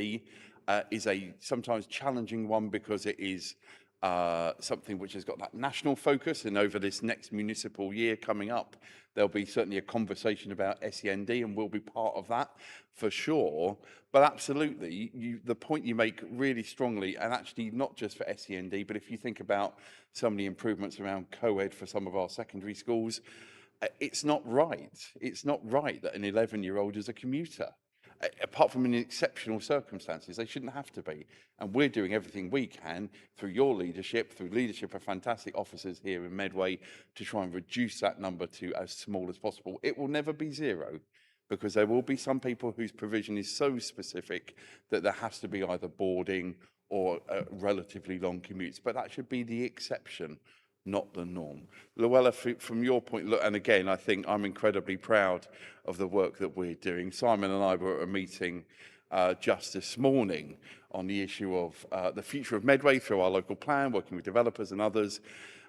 is a sometimes challenging one because it is something which has got that national focus, and over this next municipal year coming up, there'll be certainly a conversation about SEND, and we'll be part of that for sure. But absolutely, the point you make really strongly, and actually not just for SEND, but if you think about some of the improvements around co-ed for some of our secondary schools, it's not right. It's not right that an 11-year-old is a commuter. Apart from in exceptional circumstances, they shouldn't have to be. And we're doing everything we can through your leadership, through leadership of fantastic officers here in Medway, to try and reduce that number to as small as possible. It will never be 0, because there will be some people whose provision is so specific that there has to be either boarding or relatively long commutes. But that should be the exception, not the norm. Luella, from your point, look, and again, I think I'm incredibly proud of the work that we're doing. Simon and I were at a meeting just this morning on the issue of the future of Medway through our local plan, working with developers and others.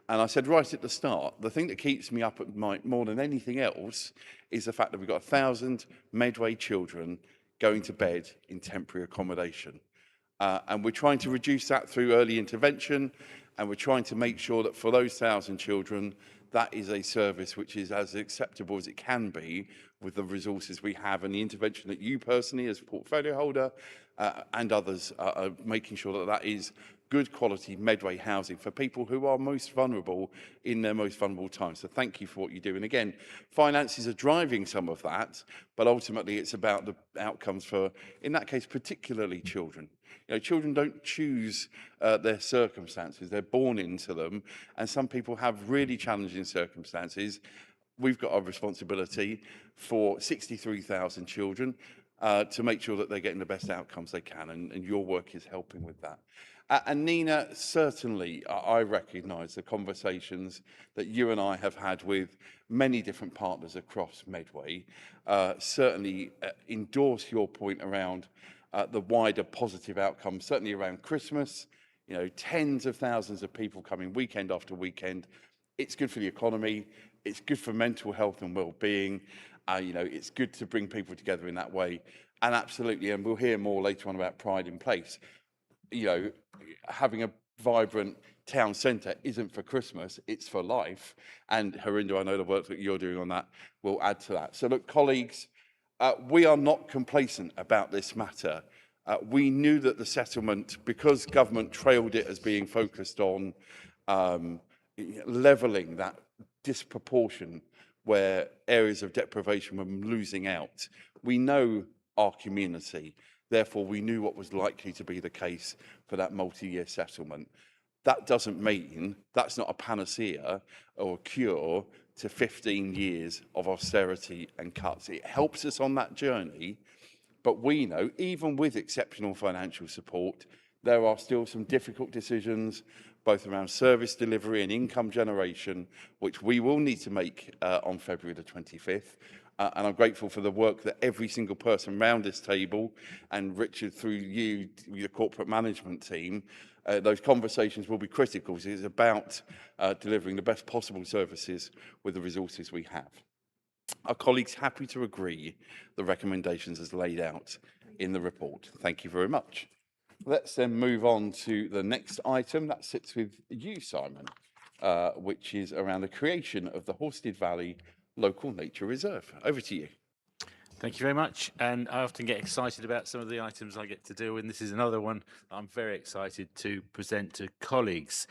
And I said right at the start, the thing that keeps me up at night more than anything else is the fact that we've got 1,000 Medway children going to bed in temporary accommodation. And we're trying to reduce that through early intervention, and we're trying to make sure that for those 1,000 children, that is a service which is as acceptable as it can be with the resources we have and the intervention that you personally as portfolio holder and others are making sure that that is good quality Medway housing for people who are most vulnerable in their most vulnerable times. So thank you for what you do. And again, finances are driving some of that, but ultimately it's about the outcomes for, in that case, particularly children. You know, children don't choose their circumstances, they're born into them, and some people have really challenging circumstances. We've got a responsibility for 63,000 children to make sure that they're getting the best outcomes they can, and your work is helping with that. And Nina, certainly I recognise the conversations that you and I have had with many different partners across Medway, certainly endorse your point around the wider positive outcomes, certainly around Christmas. You know, tens of thousands of people coming weekend after weekend. It's good for the economy. It's good for mental health and well-being. You know, it's good to bring people together in that way. And absolutely, and we'll hear more later on about Pride in Place. You know, having a vibrant town centre isn't for Christmas, it's for life. And Harinder, I know the work that you're doing on that will add to that. So look, colleagues, we are not complacent about this matter. We knew that the settlement, because government trailed it as being focused on levelling that disproportion where areas of deprivation were losing out. We know our community, therefore we knew what was likely to be the case for that multi-year settlement. That doesn't mean, that's not a panacea or a cure to 15 years of austerity and cuts. It helps us on that journey, but we know, even with exceptional financial support, there are still some difficult decisions, both around service delivery and income generation, which we will need to make on February the 25th. And I'm grateful for the work that every single person around this table, and Richard, through you, the corporate management team, those conversations will be critical. It's about delivering the best possible services with the resources we have. Are colleagues happy to agree the recommendations as laid out in the report? Thank you very much. Let's then move on to the next item that sits with you, Simon, which is around the creation of the Horsted Valley Local Nature Reserve. Over to you. Thank you very much. And I often get excited about some of the items I get to deal with. And this is another one I'm very excited to present to colleagues.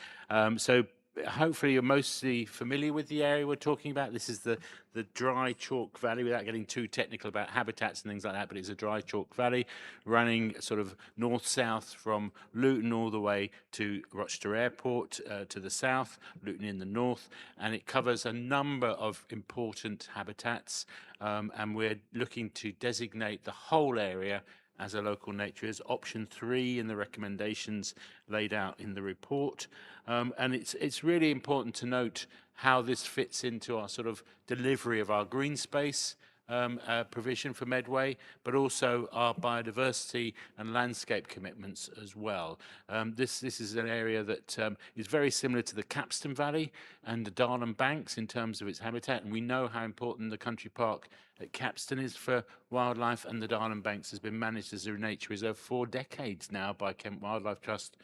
So hopefully you're mostly familiar with the area we're talking about. This is the dry chalk valley, without getting too technical about habitats and things like that, but it's a dry chalk valley running sort of north-south from Luton all the way to Rochester Airport to the south, Luton in the north, and it covers a number of important habitats, and we're looking to designate the whole area as a local nature is option 3 in the recommendations laid out in the report. And it's really important to note how this fits into our sort of delivery of our green space provision for Medway, but also our biodiversity and landscape commitments as well. This is an area that is very similar to the Capstan Valley and the Darlham Banks in terms of its habitat, and we know how important the country park at Capstan is for wildlife, and the Darlham Banks has been managed as a nature reserve for decades now by Kent Wildlife Trust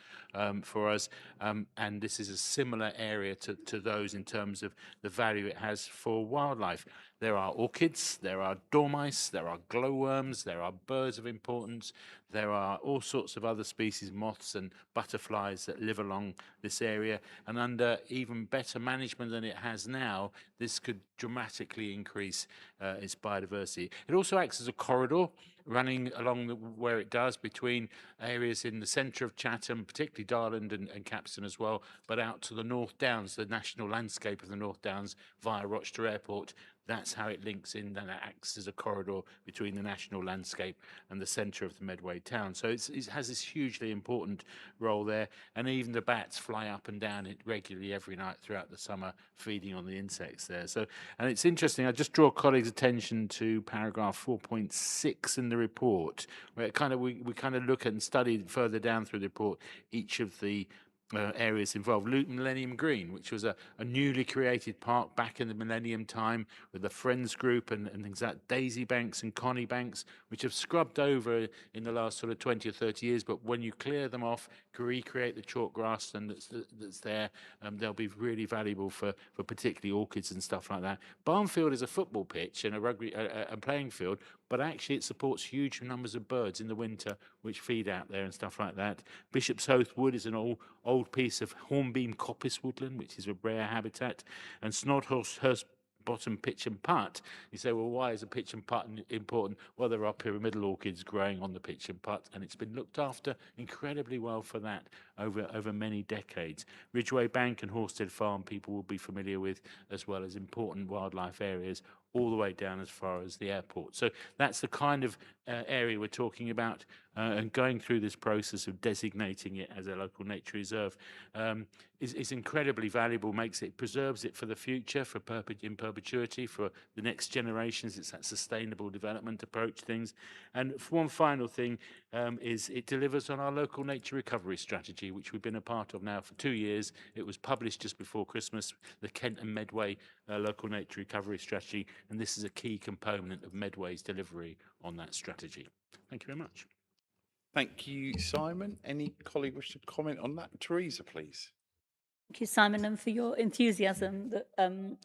for us, and this is a similar area to those in terms of the value it has for wildlife. There are orchids, there are dormice, there are glowworms, there are birds of importance, there are all sorts of other species, moths and butterflies that live along this area, and under even better management than it has now, this could dramatically increase its biodiversity. It also acts as a corridor running along where it does between areas in the centre of Chatham, particularly Darland and Capstan as well, but out to the North Downs, the national landscape of the North Downs via Rochester Airport. That's how it links in and acts as a corridor between the national landscape and the centre of the Medway town. So it has this hugely important role there. And even the bats fly up and down it regularly every night throughout the summer, feeding on the insects there. So, and it's interesting, I just draw colleagues' attention to paragraph 4.6 in the report, where it we kind of look at and study further down through the report each of the areas involved. Luton Millennium Green, which was a newly created park back in the Millennium time with a Friends group and things like Daisy Banks and Connie Banks, which have scrubbed over in the last sort of 20 or 30 years, but when you clear them off, recreate the chalk grass that's there, they'll be really valuable for particularly orchids and stuff like that. Barnfield is a football pitch and a rugby a playing field, but actually it supports huge numbers of birds in the winter which feed out there and stuff like that. Bishop's Oath Wood is an old piece of hornbeam coppice woodland, which is a rare habitat, and Snodhurst Bottom pitch and putt. You say, well, why is a pitch and putt important? Well, there are pyramidal orchids growing on the pitch and putt, and it's been looked after incredibly well for that over many decades. Ridgeway Bank and Horsted Farm people will be familiar with, as well as important wildlife areas all the way down as far as the airport. So that's the kind of area we're talking about, and going through this process of designating it as a local nature reserve is incredibly valuable, preserves it for the future, in perpetuity, for the next generations. It's that sustainable development approach things. And one final thing is it delivers on our local nature recovery strategy, which we've been a part of now for 2 years. It was published just before Christmas, the Kent and Medway local nature recovery strategy, and this is a key component of Medway's delivery on that strategy. Thank you very much. Thank you, Simon. Any colleague wish to comment on that? Teresa, please. Thank you, Simon, and for your enthusiasm that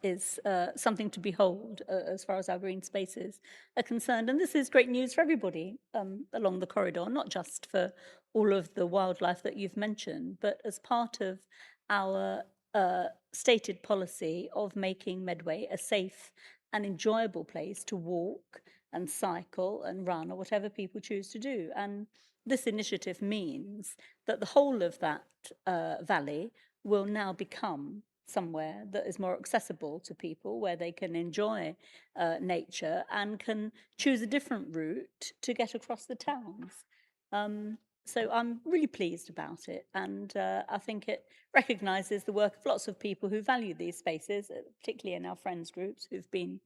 is something to behold as far as our green spaces are concerned. And this is great news for everybody along the corridor, not just for all of the wildlife that you've mentioned, but as part of our stated policy of making Medway a safe and enjoyable place to walk and cycle and run, or whatever people choose to do. And this initiative means that the whole of that valley will now become somewhere that is more accessible to people, where they can enjoy nature and can choose a different route to get across the towns. So I'm really pleased about it, and I think it recognises the work of lots of people who value these spaces, particularly in our friends groups who've been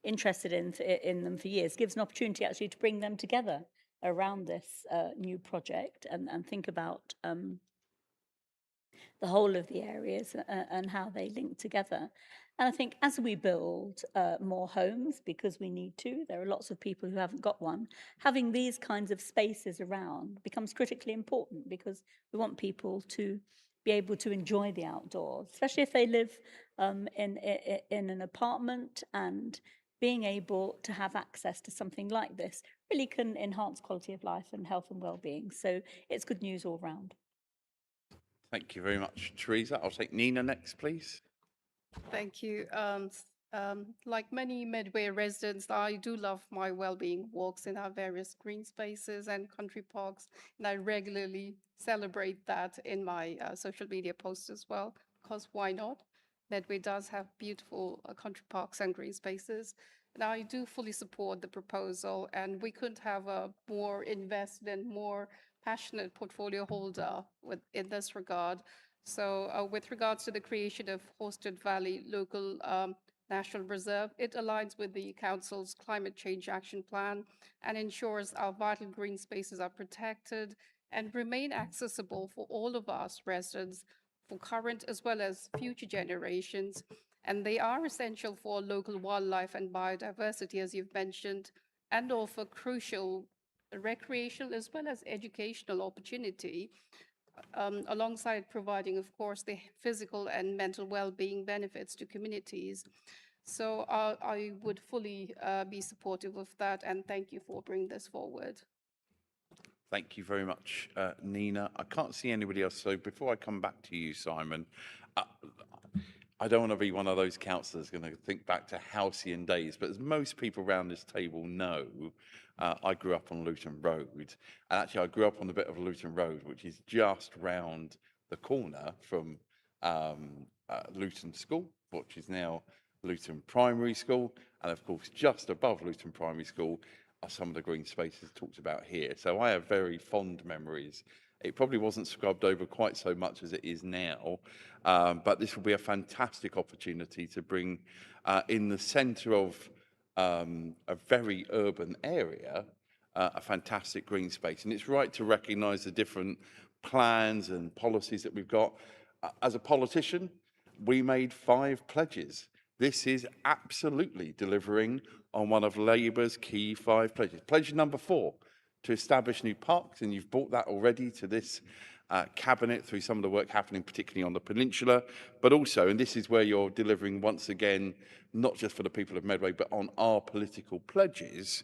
interested in them for years. Gives an opportunity actually to bring them together around this new project and think about the whole of the areas and how they link together. And I think as we build more homes, because we need to, there are lots of people who haven't got one, having these kinds of spaces around becomes critically important, because we want people to be able to enjoy the outdoors, especially if they live in an apartment, and being able to have access to something like this really can enhance quality of life and health and well-being. So it's good news all round. Thank you very much, Teresa. I'll take Nina next, please. Thank you. Like many Medway residents, I do love my well-being walks in our various green spaces and country parks, and I regularly celebrate that in my social media posts as well, because why not? Medway does have beautiful country parks and green spaces, and I do fully support the proposal, and we could have a more invested and more passionate portfolio holder in this regard. So with regards to the creation of Hosted Valley Local National Reserve, it aligns with the Council's Climate Change Action Plan and ensures our vital green spaces are protected and remain accessible for all of us residents, for current as well as future generations. And they are essential for local wildlife and biodiversity, as you've mentioned, and offer crucial recreational as well as educational opportunity, alongside providing, of course, the physical and mental well-being benefits to communities. So I would fully be supportive of that, and thank you for bringing this forward. Thank you very much, Nina. I can't see anybody else, so before I come back to you, Simon, I don't want to be one of those councillors going to think back to halcyon days, but as most people around this table know, I grew up on Luton Road. And actually, I grew up on the bit of Luton Road, which is just round the corner from Luton School, which is now Luton Primary School. And of course, just above Luton Primary School are some of the green spaces talked about here. So I have very fond memories. It probably wasn't scrubbed over quite so much as it is now, but this will be a fantastic opportunity to bring in the centre of a very urban area a fantastic green space. And it's right to recognise the different plans and policies that we've got. As a politician, we made 5 pledges. This is absolutely delivering on one of Labour's key 5 pledges. Pledge number 4, to establish new parks, and you've brought that already to this cabinet through some of the work happening particularly on the peninsula, but also, and this is where you're delivering once again, not just for the people of Medway, but on our political pledges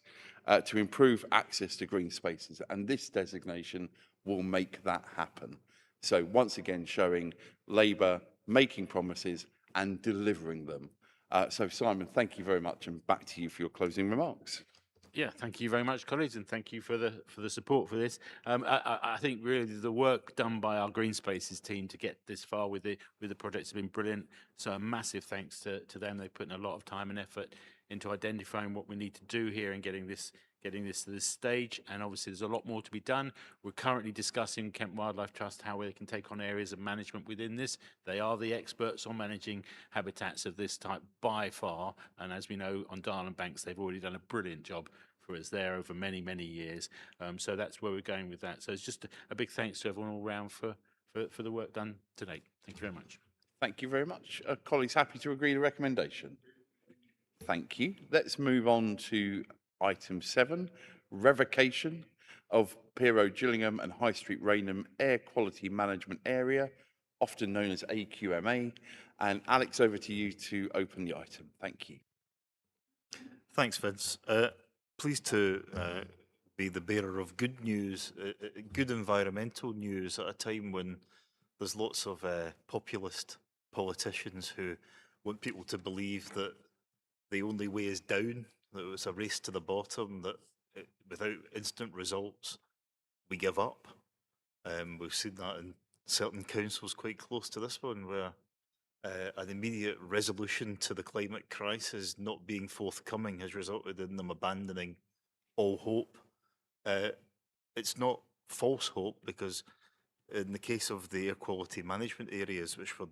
to improve access to green spaces, and this designation will make that happen. So once again, showing Labour making promises and delivering them. So Simon, thank you very much, and back to you for your closing remarks. Yeah, thank you very much, colleagues, and thank you for the support for this. I think really the work done by our Green Spaces team to get this far with the projects has been brilliant. So a massive thanks to them. They've put in a lot of time and effort into identifying what we need to do here and getting this to this stage. And obviously there's a lot more to be done. We're currently discussing Kent Wildlife Trust, how they can take on areas of management within this. They are the experts on managing habitats of this type by far. And as we know, on Darling Banks, they've already done a brilliant job for us there over many, many years. So that's where we're going with that. So it's just a big thanks to everyone all round for the work done today. Thank you very much. Thank you very much. Colleagues, happy to agree the recommendation? Thank you. Let's move on to item 7, revocation of Piero Gillingham and High Street Raynham Air Quality Management Area, often known as AQMA. And Alex, over to you to open the item. Thank you. Thanks, Vince. Pleased to be the bearer of good news, good environmental news at a time when there's lots of populist politicians who want people to believe that the only way is down, that it's a race to the bottom, that without instant results, we give up. We've seen that in certain councils quite close to this one, where an immediate resolution to the climate crisis not being forthcoming has resulted in them abandoning all hope. It's not false hope, because in the case of the air quality management areas, which were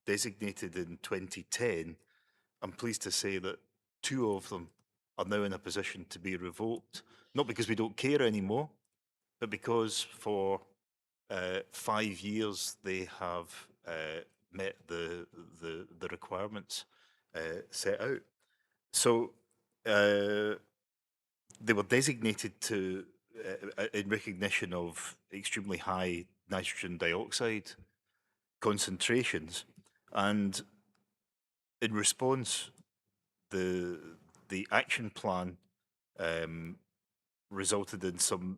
designated in 2010, I'm pleased to say that 2 of them are now in a position to be revoked, not because we don't care anymore, but because for 5 years they have met the requirements set out. So they were designated to in recognition of extremely high nitrogen dioxide concentrations, and in response, the action plan resulted in some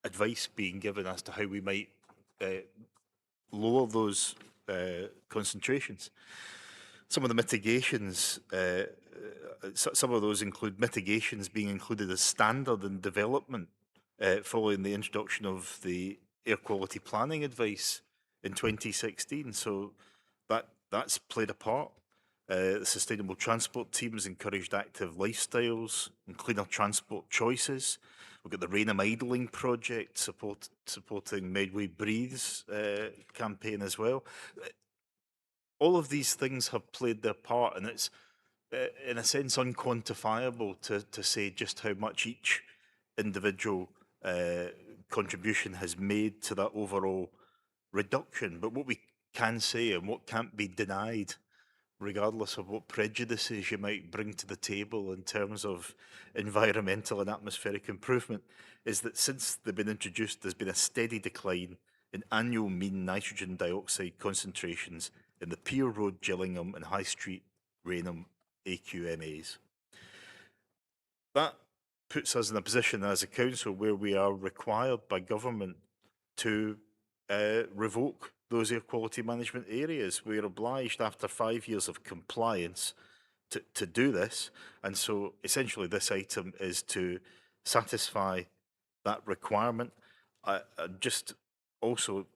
advice being given as to how we might lower those concentrations. Some of the mitigations, some of those include mitigations being included as standard in development following the introduction of the air quality planning advice in 2016. So that's played a part. The sustainable transport teams encouraged active lifestyles and cleaner transport choices. We've got the Rainham Idling project supporting Medway Breathes campaign as well. All of these things have played their part, and it's in a sense unquantifiable to say just how much each individual contribution has made to that overall reduction. But what we can say, and what can't be denied, regardless of what prejudices you might bring to the table in terms of environmental and atmospheric improvement, is that since they've been introduced, there's been a steady decline in annual mean nitrogen dioxide concentrations in the Pier Road, Gillingham and High Street, Rainham AQMAs. That puts us in a position as a council where we are required by government to revoke those air quality management areas. We're obliged after 5 years of compliance to do this. And so essentially this item is to satisfy that requirement. I just also,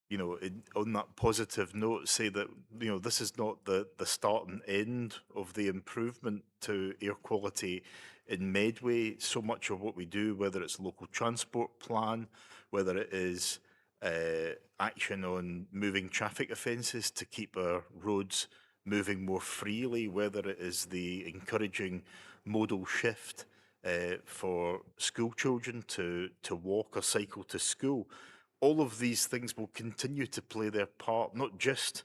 you know, on that positive note, say that, you know, this is not the start and end of the improvement to air quality in Medway. So much of what we do, whether it's local transport plan, whether it is action on moving traffic offences to keep our roads moving more freely, whether it is the encouraging modal shift for school children to walk or cycle to school, all of these things will continue to play their part, not just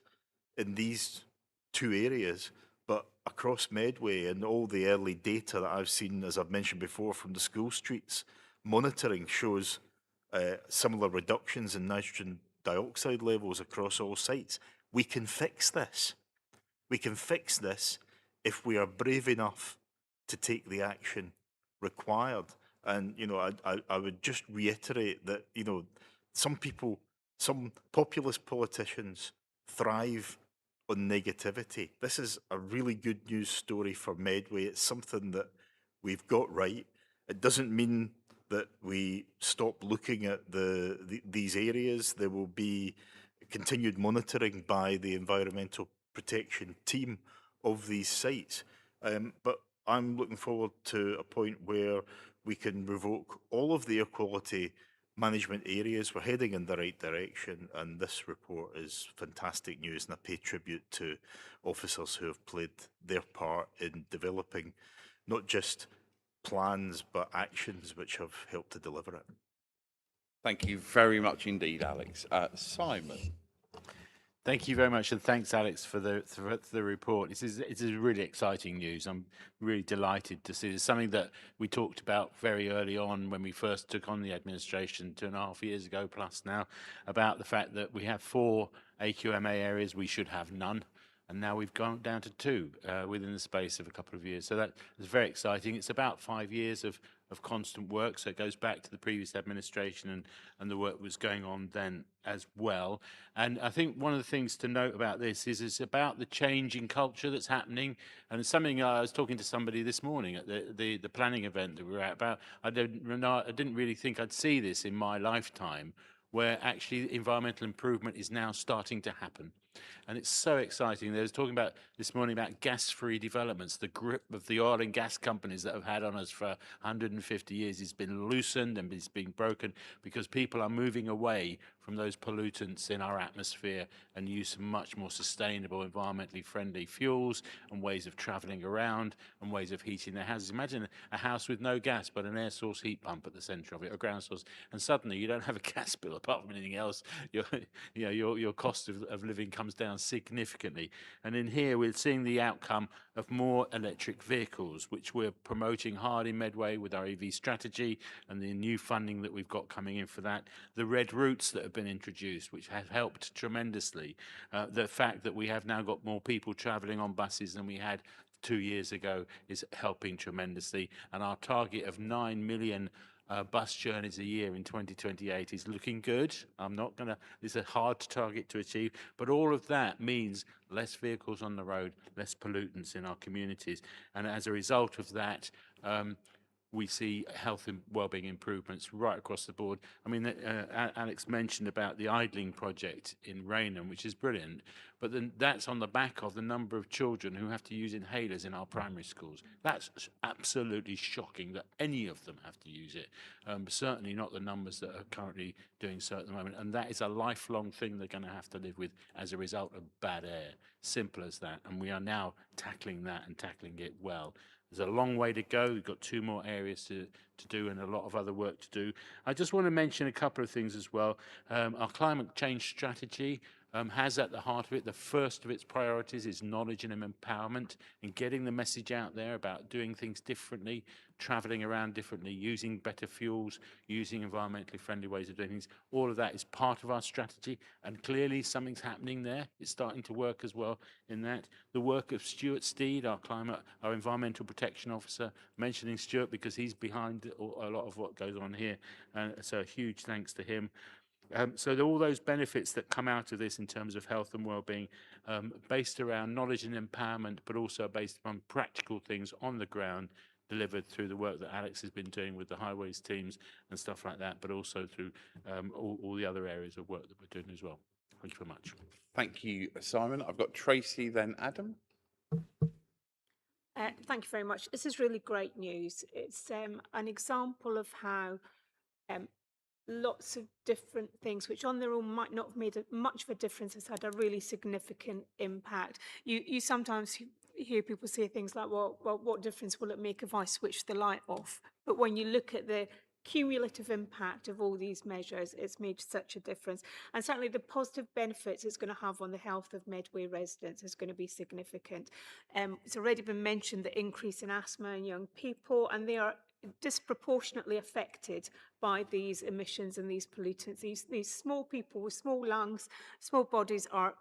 in these 2 areas, but across Medway. And all the early data that I've seen, as I've mentioned before, from the school streets monitoring shows similar reductions in nitrogen dioxide levels across all sites. We can fix this. We can fix this if we are brave enough to take the action required. And, you know, I would just reiterate that, you know, some people, some populist politicians thrive on negativity. This is a really good news story for Medway. It's something that we've got right. It doesn't mean that we stop looking at these areas. There will be continued monitoring by the environmental protection team of these sites. But I'm looking forward to a point where we can revoke all of the air quality management areas. We're heading in the right direction, and this report is fantastic news, and I pay tribute to officers who have played their part in developing not just plans but actions which have helped to deliver it. Thank you very much indeed, Alex. Simon. Thank you very much, and thanks, Alex, for the report. It is really exciting news. I'm really delighted to see. It's something that we talked about very early on when we first took on the administration 2.5 years ago plus now, about the fact that we have 4 AQMA areas. We should have none. And now we've gone down to 2 within the space of a couple of years. So that is very exciting. It's about 5 years of constant work. So it goes back to the previous administration and the work was going on then as well. And I think one of the things to note about this is it's about the change in culture that's happening. And it's something I was talking to somebody this morning at the planning event that we were at about. I didn't really think I'd see this in my lifetime, where actually environmental improvement is now starting to happen. And it's so exciting. They was talking about this morning about gas-free developments. The grip of the oil and gas companies that have had on us for 150 years has been loosened and it's been broken because people are moving away from those pollutants in our atmosphere and use much more sustainable, environmentally friendly fuels and ways of traveling around and ways of heating their houses. Imagine a house with no gas but an air source heat pump at the centre of it, or ground source, and suddenly you don't have a gas bill apart from anything else. Your cost of living comes down significantly. And in here, we're seeing the outcome of more electric vehicles, which we're promoting hard in Medway with our EV strategy and the new funding that we've got coming in for that. The red routes that have been introduced, which have helped tremendously. The fact that we have now got more people travelling on buses than we had 2 years ago is helping tremendously. And our target of 9 million bus journeys a year in 2028 is looking good. It's a hard target to achieve, but all of that means less vehicles on the road, less pollutants in our communities. And as a result of that, we see health and wellbeing improvements right across the board. I mean, Alex mentioned about the idling project in Raynham, which is brilliant, but then that's on the back of the number of children who have to use inhalers in our primary schools. That's absolutely shocking that any of them have to use it. Certainly not the numbers that are currently doing so at the moment. And that is a lifelong thing they're going to have to live with as a result of bad air. Simple as that. And we are now tackling that and tackling it well. There's a long way to go. We've got 2 more areas to do and a lot of other work to do. I just want to mention a couple of things as well. Our climate change strategy has at the heart of it, the first of its priorities is knowledge and empowerment and getting the message out there about doing things differently, travelling around differently, using better fuels, using environmentally friendly ways of doing things. All of that is part of our strategy, and clearly something's happening there. It's starting to work as well in that. The work of Stuart Steed, our environmental protection officer, mentioning Stuart because he's behind a lot of what goes on here, and so a huge thanks to him. So all those benefits that come out of this in terms of health and well-being, based around knowledge and empowerment, but also based upon practical things on the ground, delivered through the work that Alex has been doing with the highways teams and stuff like that, but also through all the other areas of work that we're doing as well. Thank you very much. Thank you, Simon. I've got Tracy, then Adam. Thank you very much. This is really great news. It's an example of how lots of different things, which on their own might not have made much of a difference, has had a really significant impact. You sometimes hear people say things like, well, what difference will it make if I switch the light off? But when you look at the cumulative impact of all these measures, it's made such a difference. And certainly the positive benefits it's going to have on the health of Medway residents is going to be significant. It's already been mentioned the increase in asthma in young people, and they are disproportionately affected by these emissions and these pollutants. These small people with small lungs, small bodies are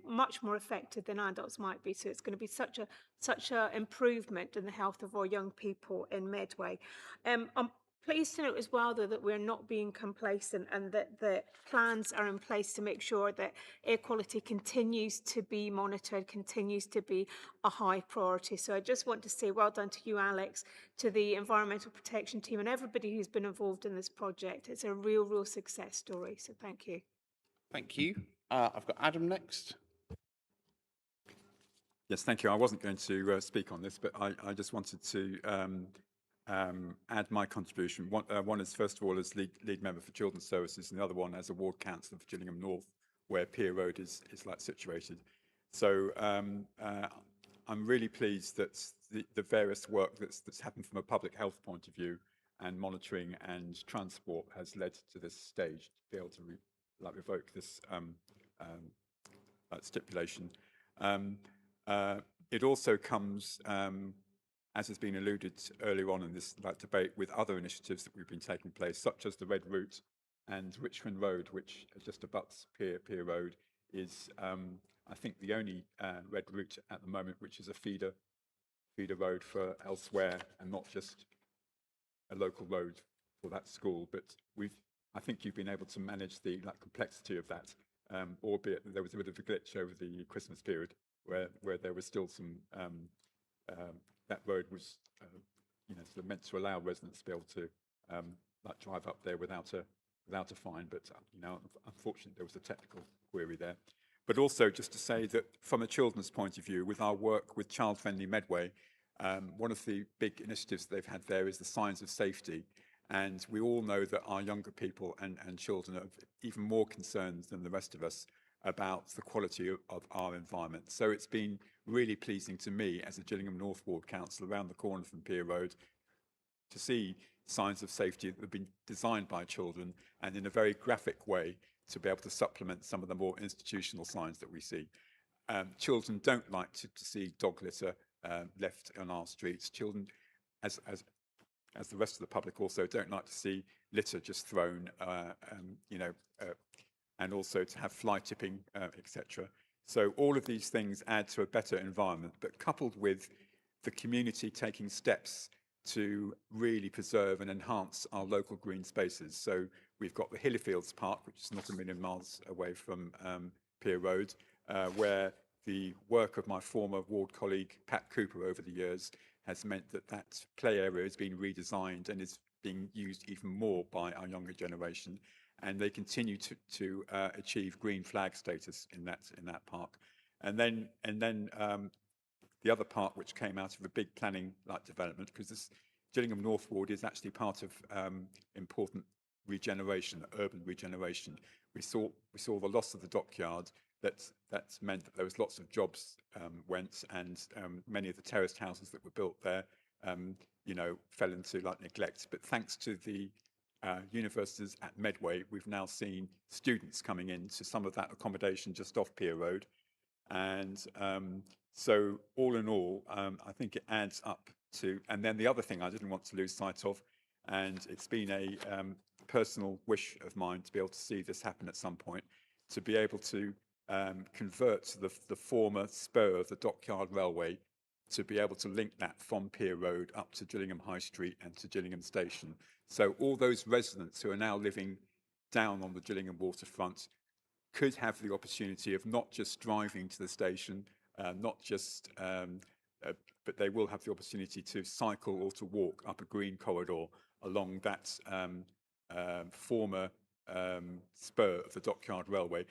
much more affected than adults might be. So it's going to be such a improvement in the health of our young people in Medway. I'm pleased to note as well, though, that we're not being complacent and that the plans are in place to make sure that air quality continues to be monitored, continues to be a high priority. So I just want to say well done to you, Alex, to the environmental protection team and everybody who's been involved in this project. It's a real success story. So thank you. Thank you. I've got Adam next. Yes, thank you. I wasn't going to speak on this, but I just wanted to add my contribution. One is, first of all, as lead member for Children's Services, and the other one as a ward councillor for Gillingham North, where Pier Road is like situated. So I'm really pleased that the various work that's happened from a public health point of view and monitoring and transport has led to this stage to be able to revoke this stipulation. It also comes, as has been alluded earlier on in this debate, with other initiatives that we've been taking place, such as the Red Route and Richmond Road, which just abuts Pier Road, is I think the only red route at the moment which is a feeder road for elsewhere and not just a local road for that school. But I think you've been able to manage the complexity of that, albeit that there was a bit of a glitch over the Christmas period where there was still some that road was sort of meant to allow residents to be able to drive up there without a without a fine, but unfortunately there was a technical query there. But also just to say that from a children's point of view, with our work with Child Friendly Medway, one of the big initiatives they've had there is the signs of safety. And we all know that our younger people and children are even more concerned than the rest of us about the quality of our environment. So it's been really pleasing to me as a Gillingham North Ward Council around the corner from Pier Road to see signs of safety that have been designed by children and in a very graphic way to be able to supplement some of the more institutional signs that we see. Children don't like to see dog litter left on our streets. Children, as the rest of the public, also don't like to see litter just thrown, and also to have fly tipping, etc. So all of these things add to a better environment, but coupled with the community taking steps to really preserve and enhance our local green spaces. So we've got the Hillyfields Park, which is not a million miles away from Pier Road, where the work of my former ward colleague Pat Cooper over the years has meant that that play area has been redesigned and is being used even more by our younger generation, and they continue to achieve green flag status in that park. And then the other part which came out of a big planning like development, because this Gillingham North Ward is actually part of important regeneration, urban regeneration. We saw the loss of the dockyard. That's meant that there was lots of jobs went, and many of the terraced houses that were built there, fell into like neglect. But thanks to the universities at Medway, we've now seen students coming into some of that accommodation just off Pier Road. And so all in all, I think it adds up to, and then the other thing I didn't want to lose sight of, and it's been a personal wish of mine to be able to see this happen at some point, to be able to convert the former spur of the Dockyard Railway to be able to link that from Pier Road up to Gillingham High Street and to Gillingham Station. So all those residents who are now living down on the Gillingham waterfront could have the opportunity of not just driving to the station, but they will have the opportunity to cycle or to walk up a green corridor along that former spur of the Dockyard Railway.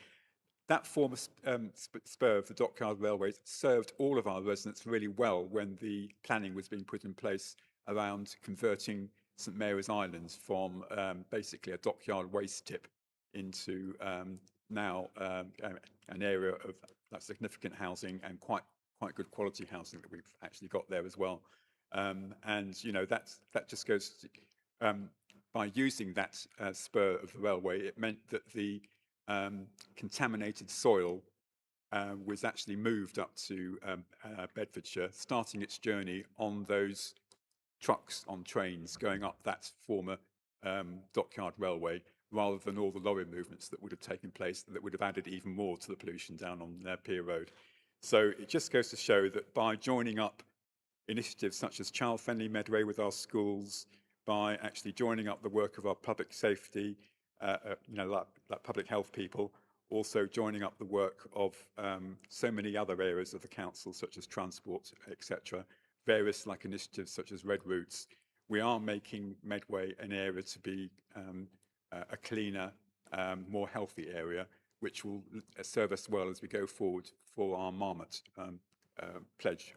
That former spur of the Dockyard Railway served all of our residents really well when the planning was being put in place around converting St Mary's Islands from basically a dockyard waste tip into now an area of significant housing and quite good quality housing that we've actually got there as well. And that just goes to, by using that spur of the railway, it meant that the contaminated soil was actually moved up to Bedfordshire, starting its journey on those trucks on trains going up that former Dockyard Railway, rather than all the lorry movements that would have taken place that would have added even more to the pollution down on Pier Road. So it just goes to show that by joining up initiatives such as Child Friendly Medway with our schools, by actually joining up the work of our public safety, like public health people, also joining up the work of so many other areas of the council, such as transport, etc., various like initiatives such as Red Routes, we are making Medway an area to be a cleaner, more healthy area, which will serve us well as we go forward for our Marmot pledge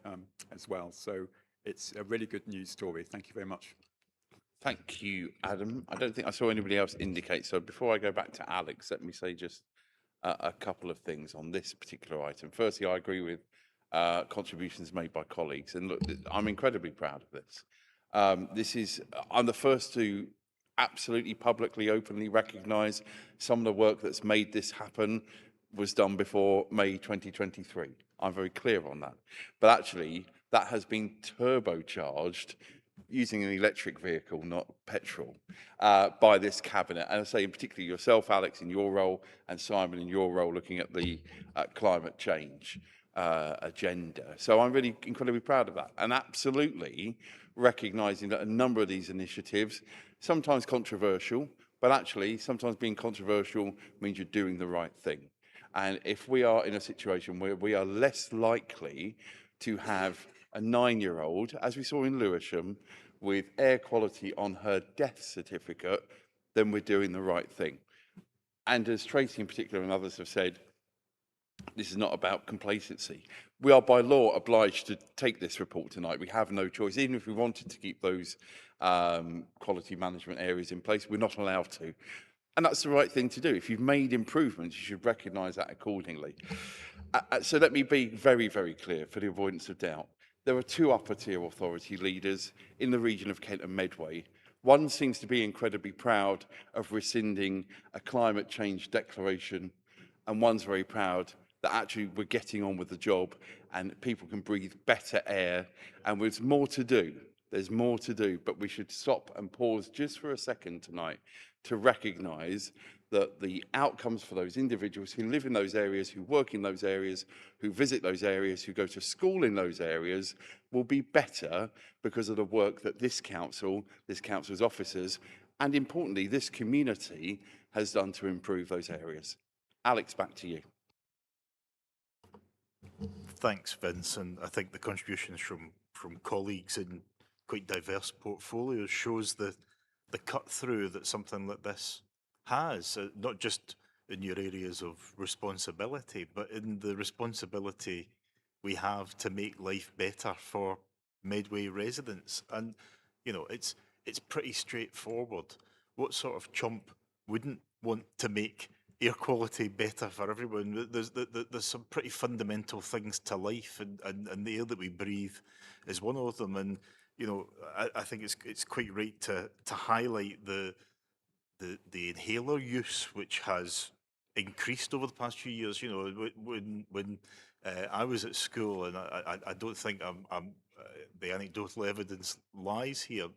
as well. So it's a really good news story. Thank you very much. Thank you, Adam. I don't think I saw anybody else indicate. So before I go back to Alex, let me say just a couple of things on this particular item. Firstly, I agree with contributions made by colleagues. And look, I'm incredibly proud of this. I'm the first to absolutely publicly, openly recognise some of the work that's made this happen was done before May 2023. I'm very clear on that. But actually, that has been turbocharged using an electric vehicle, not petrol, by this cabinet. And I say, in particular, yourself, Alex, in your role, and Simon, in your role, looking at the climate change agenda. So I'm really incredibly proud of that. And absolutely recognising that a number of these initiatives, sometimes controversial, but actually sometimes being controversial means you're doing the right thing. And if we are in a situation where we are less likely to have a 9-year-old, as we saw in Lewisham, with air quality on her death certificate, then we're doing the right thing. And as Tracy in particular and others have said, this is not about complacency. We are by law obliged to take this report tonight. We have no choice. Even if we wanted to keep those quality management areas in place, we're not allowed to. And that's the right thing to do. If you've made improvements, you should recognise that accordingly. So let me be very, very clear for the avoidance of doubt. There are two upper tier authority leaders in the region of Kent and Medway. One seems to be incredibly proud of rescinding a climate change declaration, and one's very proud that actually we're getting on with the job and people can breathe better air, and there's more to do. There's more to do, but we should stop and pause just for a second tonight to recognise that the outcomes for those individuals who live in those areas, who work in those areas, who visit those areas, who go to school in those areas, will be better because of the work that this council's officers, and importantly, this community has done to improve those areas. Alex, back to you. Thanks, Vince. And I think the contributions from colleagues in quite diverse portfolios shows the cut through that something like this has, not just in your areas of responsibility, but in the responsibility we have to make life better for Medway residents. And, you know, it's pretty straightforward. What sort of chump wouldn't want to make air quality better for everyone? There's some pretty fundamental things to life, and the air that we breathe is one of them. And, you know, I think it's quite right to highlight the inhaler use, which has increased over the past few years. You know, when I was at school, and I don't think the anecdotal evidence lies here.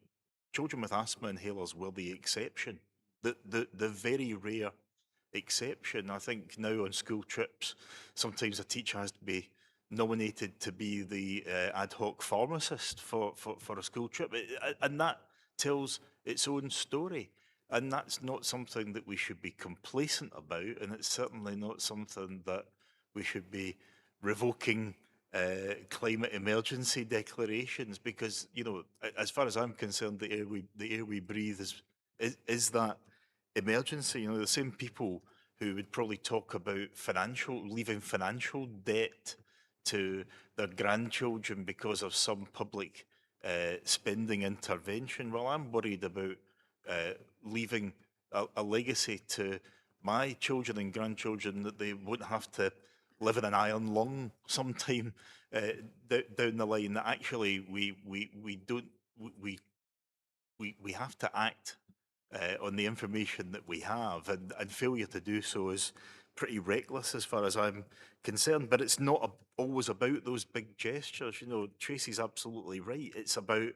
Children with asthma inhalers were the exception, the very rare exception. I think now on school trips, sometimes a teacher has to be nominated to be the ad hoc pharmacist for a school trip, and that tells its own story. And that's not something that we should be complacent about, and it's certainly not something that we should be revoking climate emergency declarations, because, you know, as far as I'm concerned, the air we breathe is that emergency. You know, the same people who would probably talk about leaving financial debt to their grandchildren because of some public spending intervention. Well, I'm worried about leaving a legacy to my children and grandchildren that they won't have to live in an iron lung sometime down the line. That actually we have to act on the information that we have, and failure to do so is pretty reckless as far as I'm concerned. But it's not always about those big gestures. You know, Tracy's absolutely right. It's about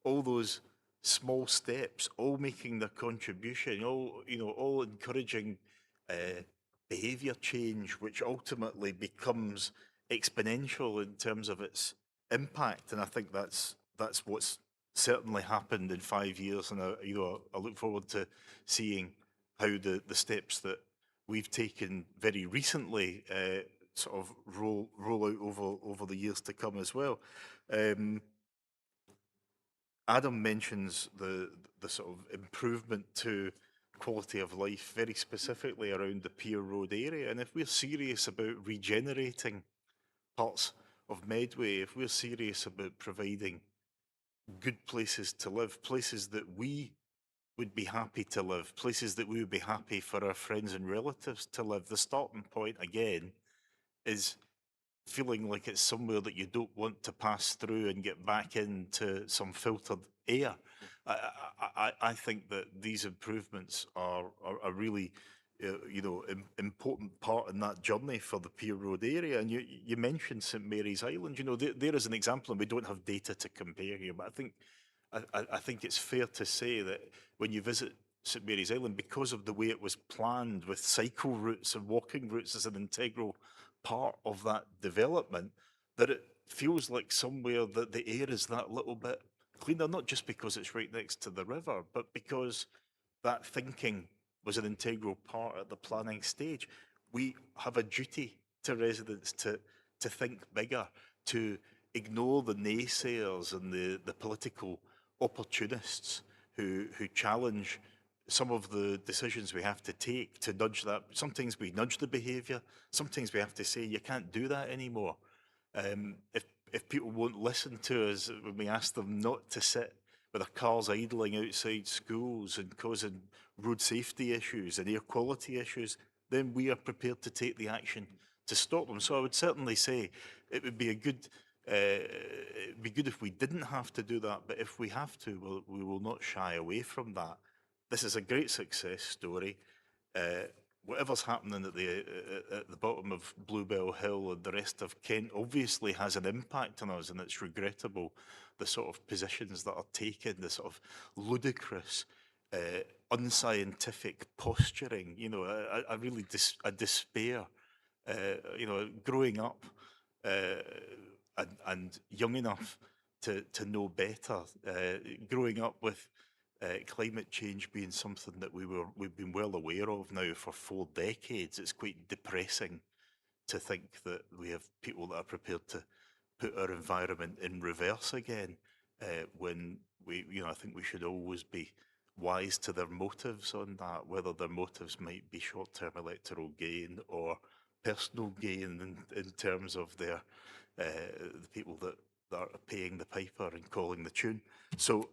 all those small steps, all making their contribution, all encouraging behaviour change, which ultimately becomes exponential in terms of its impact. And I think that's what's certainly happened in 5 years, and I look forward to seeing how the steps that we've taken very recently sort of roll out over the years to come as well. Adam mentions the sort of improvement to quality of life very specifically around the Pier Road area, and if we're serious about regenerating parts of Medway, if we're serious about providing good places to live, places that we would be happy to live, places that we would be happy for our friends and relatives to live, the starting point again is feeling like it's somewhere that you don't want to pass through and get back into some filtered air. I think that these improvements are really important part in that journey for the Pier Road area. And you mentioned St Mary's Island. You know, there is an example, and we don't have data to compare here, but I think it's fair to say that when you visit St Mary's Island, because of the way it was planned with cycle routes and walking routes as an integral part of that development, that it feels like somewhere that the air is that little bit cleaner, not just because it's right next to the river, but because that thinking was an integral part at the planning stage. We have a duty to residents to think bigger, to ignore the naysayers and the political opportunists who challenge some of the decisions we have to take to nudge that. Sometimes we nudge the behaviour. Sometimes we have to say you can't do that anymore. If people won't listen to us when we ask them not to sit with their cars idling outside schools and causing road safety issues and air quality issues, then we are prepared to take the action to stop them. So I would certainly say it would be it'd be good if we didn't have to do that, but if we have to, we will not shy away from that. This is a great success story. Whatever's happening at the bottom of Bluebell Hill and the rest of Kent obviously has an impact on us, and it's regrettable the sort of positions that are taken, the sort of ludicrous, unscientific posturing. You know, I really despair. Growing up and young enough to know better, growing up with climate change being something that we've been well aware of now for 4 decades, it's quite depressing to think that we have people that are prepared to put our environment in reverse again. When I think we should always be wise to their motives on that, whether their motives might be short-term electoral gain or personal gain in terms of their the people that are paying the piper and calling the tune. So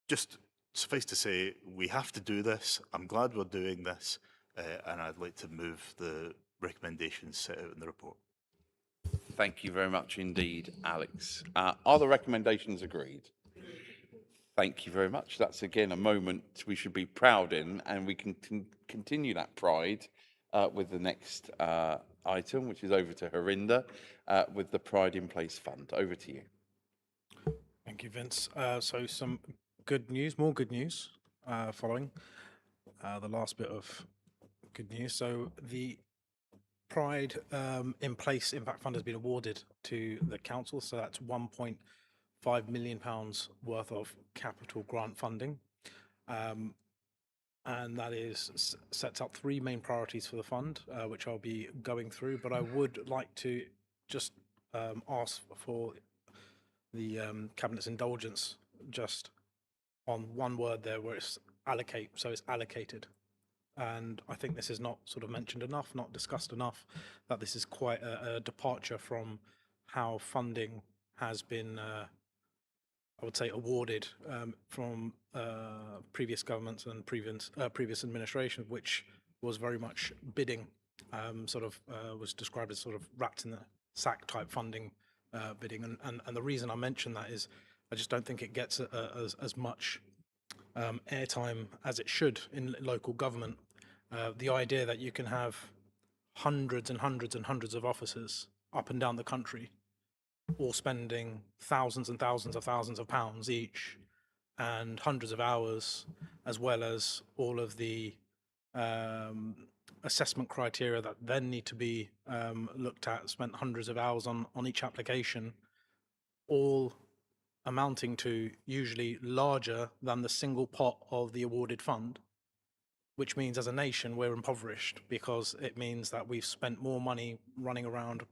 just suffice to say, we have to do this. I'm glad we're doing this, and I'd like to move the recommendations set out in the report. Thank you very much indeed, Alex. Are the recommendations agreed? Thank you very much. That's again a moment we should be proud in, and we can continue that pride with the next item, which is over to Harinder with the Pride in Place Fund. Over to you. Thank you, Vince. So some good news, more good news following the last bit of good news. So the Pride in Place Impact Fund has been awarded to the council. So that's £1.5 million worth of capital grant funding. And that sets up 3 main priorities for the fund, which I'll be going through. But I would like to just ask for the Cabinet's indulgence just on one word there where it's allocate, so it's allocated. And I think this is not sort of mentioned enough, not discussed enough, that this is quite a departure from how funding has been, I would say, awarded from previous governments and previous administration, which was very much bidding, was described as sort of rats in the sack type funding bidding. And the reason I mention that is I just don't think it gets as much airtime as it should in local government. The idea that you can have hundreds and hundreds and hundreds of officers up and down the country all spending thousands and thousands of pounds each and hundreds of hours, as well as all of the assessment criteria that then need to be looked at, spent hundreds of hours on each application, all amounting to usually larger than the single pot of the awarded fund, which means as a nation we're impoverished, because it means that we've spent more money running around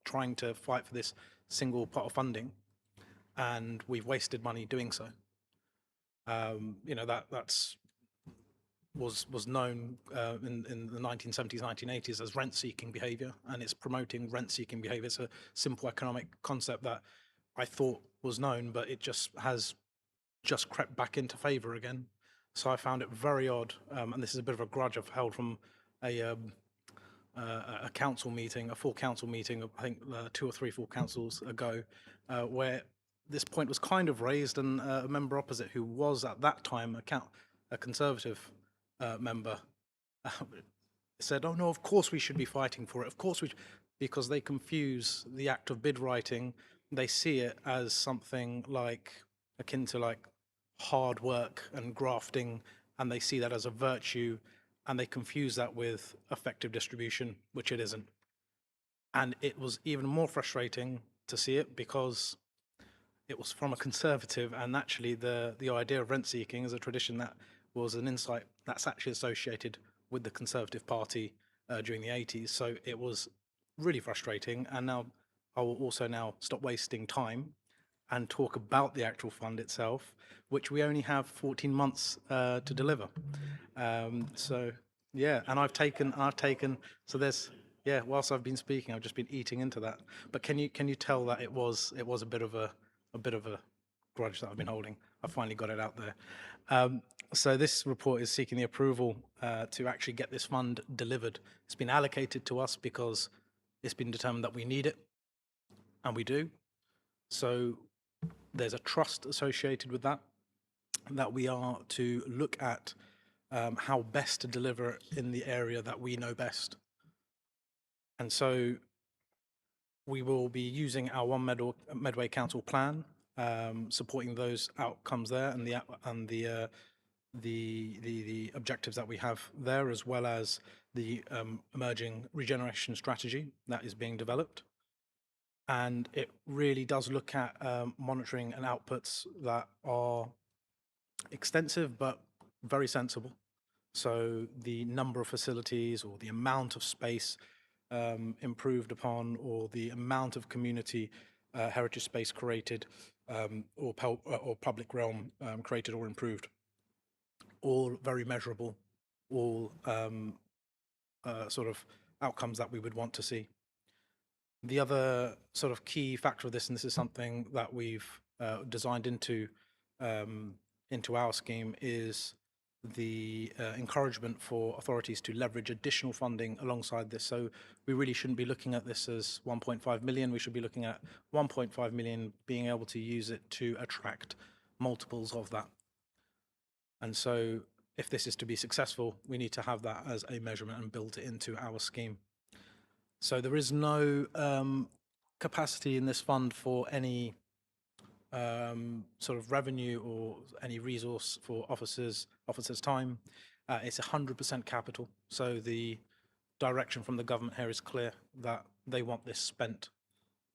trying to fight for this single pot of funding, and we've wasted money doing so. That's was known in the 1970s, 1980s as rent-seeking behaviour, and it's promoting rent-seeking behaviour. It's a simple economic concept that I thought was known, but it has just crept back into favour again. So I found it very odd, and this is a bit of a grudge I've held from a council meeting, a full council meeting, I think 2 or 3 full councils ago, where this point was kind of raised, and a member opposite, who was at that time a Conservative member, said, "Oh no, of course we should be fighting for it. Of course because they confuse the act of bid writing. They see it as something akin to hard work and grafting, and they see that as a virtue, and they confuse that with effective distribution, which it isn't." And it was even more frustrating to see it because it was from a Conservative, and actually the idea of rent-seeking is a tradition that was an insight that's actually associated with the Conservative Party during the 80s. So it was really frustrating, and now I will also now stop wasting time and talk about the actual fund itself, which we only have 14 months to deliver. So yeah, and I've taken, so there's, yeah, whilst I've been speaking, I've just been eating into that. But can you tell that it was a bit of a grudge that I've been holding? I finally got it out there. So this report is seeking the approval to actually get this fund delivered. It's been allocated to us because it's been determined that we need it, and we do. So there's a trust associated with that we are to look at how best to deliver in the area that we know best. And so we will be using our One Medway Council plan, supporting those outcomes there and the objectives that we have there, as well as the emerging regeneration strategy that is being developed. And it really does look at monitoring and outputs that are extensive but very sensible. So the number of facilities or the amount of space improved upon, or the amount of community heritage space created, or public realm created or improved, all very measurable, all sort of outcomes that we would want to see. The other sort of key factor of this, and this is something that we've designed into our scheme, is the encouragement for authorities to leverage additional funding alongside this. So we really shouldn't be looking at this as 1.5 million. We should be looking at 1.5 million, being able to use it to attract multiples of that. And so if this is to be successful, we need to have that as a measurement and build it into our scheme. So there is no capacity in this fund for any sort of revenue or any resource for officers' time. It's 100% capital. So the direction from the government here is clear that they want this spent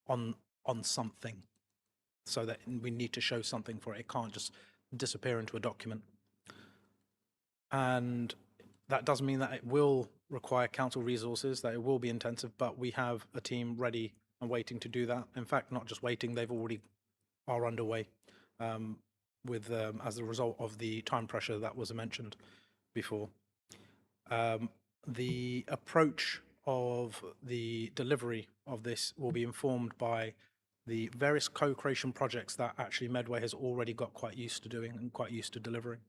on something, so that we need to show something for it. It can't just disappear into a document. And that doesn't mean that it will require council resources, that it will be intensive, but we have a team ready and waiting to do that. In fact, not just waiting, they've already are underway with as a result of the time pressure that was mentioned before. The approach of the delivery of this will be informed by the various co-creation projects that actually Medway has already got quite used to doing and quite used to delivering.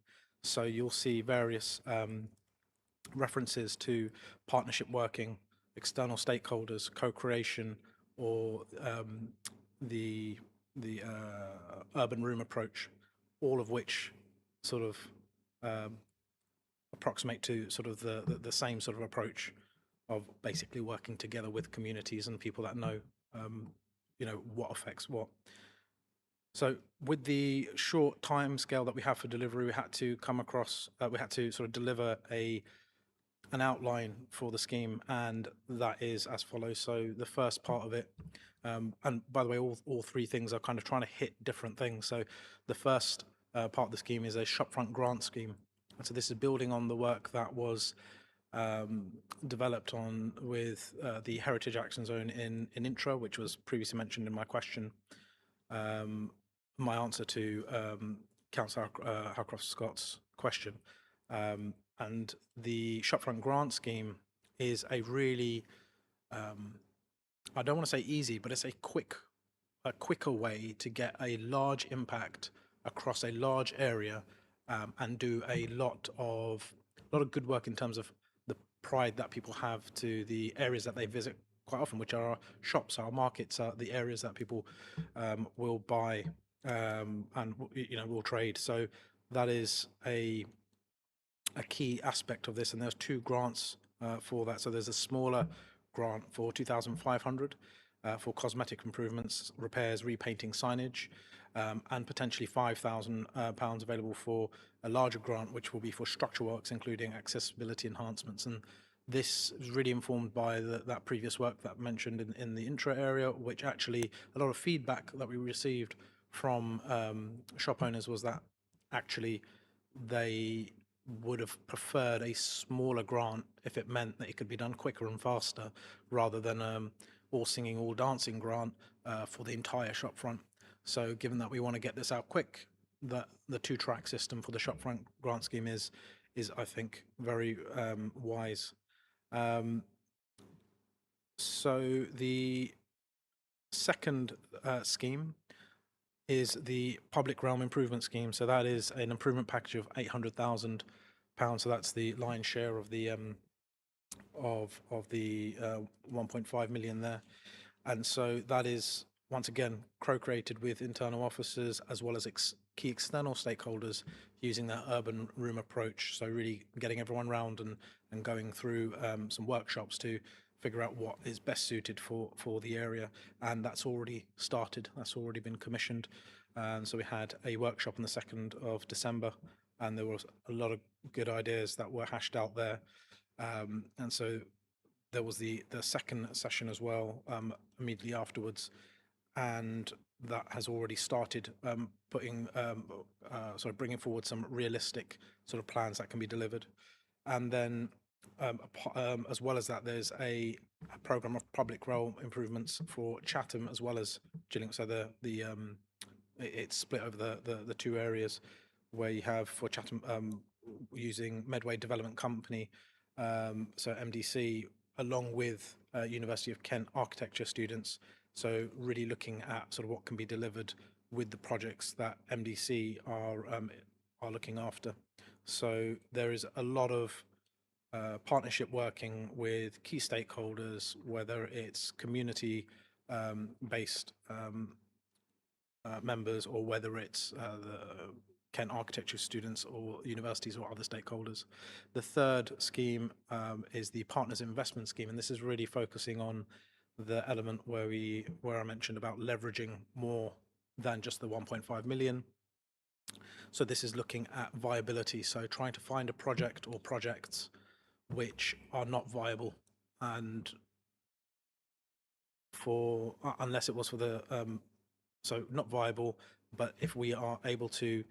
So you'll see various references to partnership working, external stakeholders, co-creation, or the urban room approach, all of which sort of approximate to sort of the same sort of approach of basically working together with communities and people that know, what affects what. So with the short time scale that we have for delivery, we had to sort of deliver an outline for the scheme, and that is as follows. So the first part of it, and by the way, all three things are kind of trying to hit different things. So the first part of the scheme is a shopfront grant scheme. And so this is building on the work that was developed on with the Heritage Action Zone in Intra, which was previously mentioned in my question, my answer to Councillor Harcroft-Scott's question. And the shopfront grant scheme is a really, I don't want to say easy, but it's a quicker way to get a large impact across a large area, and do a lot of good work in terms of the pride that people have to the areas that they visit quite often, which are our shops, our markets, are the areas that people will buy and will trade. So that is a key aspect of this, and there's two grants for that. So there's a smaller grant for 2,500 for cosmetic improvements, repairs, repainting, signage, and potentially £5,000 available for a larger grant, which will be for structural works, including accessibility enhancements. And this is really informed by that previous work that I mentioned in the intra area, which actually a lot of feedback that we received from shop owners was that actually they would have preferred a smaller grant if it meant that it could be done quicker and faster, rather than all singing, all dancing grant for the entire shopfront. So given that we want to get this out quick, that the two-track system for the shopfront grant scheme is I think very wise. So the second scheme is the public realm improvement scheme. So that is an improvement package of £800,000. So that's the lion's share of the 1.5 million there. And so that is once again co-created with internal officers as well as key external stakeholders using that urban room approach. So really getting everyone round and going through some workshops to figure out what is best suited for the area. And that's already started. That's already been commissioned. And so we had a workshop on the 2nd of December, and there was a lot of good ideas that were hashed out there. And so there was the second session as well immediately afterwards, and that has already started bringing forward some realistic sort of plans that can be delivered. And then as well as that, there's a program of public realm improvements for Chatham as well as Gillingham. So it's split over the two areas, where you have for Chatham using Medway Development Company, so MDC, along with University of Kent architecture students. So really looking at sort of what can be delivered with the projects that MDC are looking after. So there is a lot of partnership working with key stakeholders, whether it's community based members or whether it's the Kent architecture students or universities or other stakeholders. The third scheme is the Partners Investment Scheme, and this is really focusing on the element where I mentioned about leveraging more than just the 1.5 million. So this is looking at viability, so trying to find a project or projects which are not viable, and unless it was for the so not viable, but if we are able to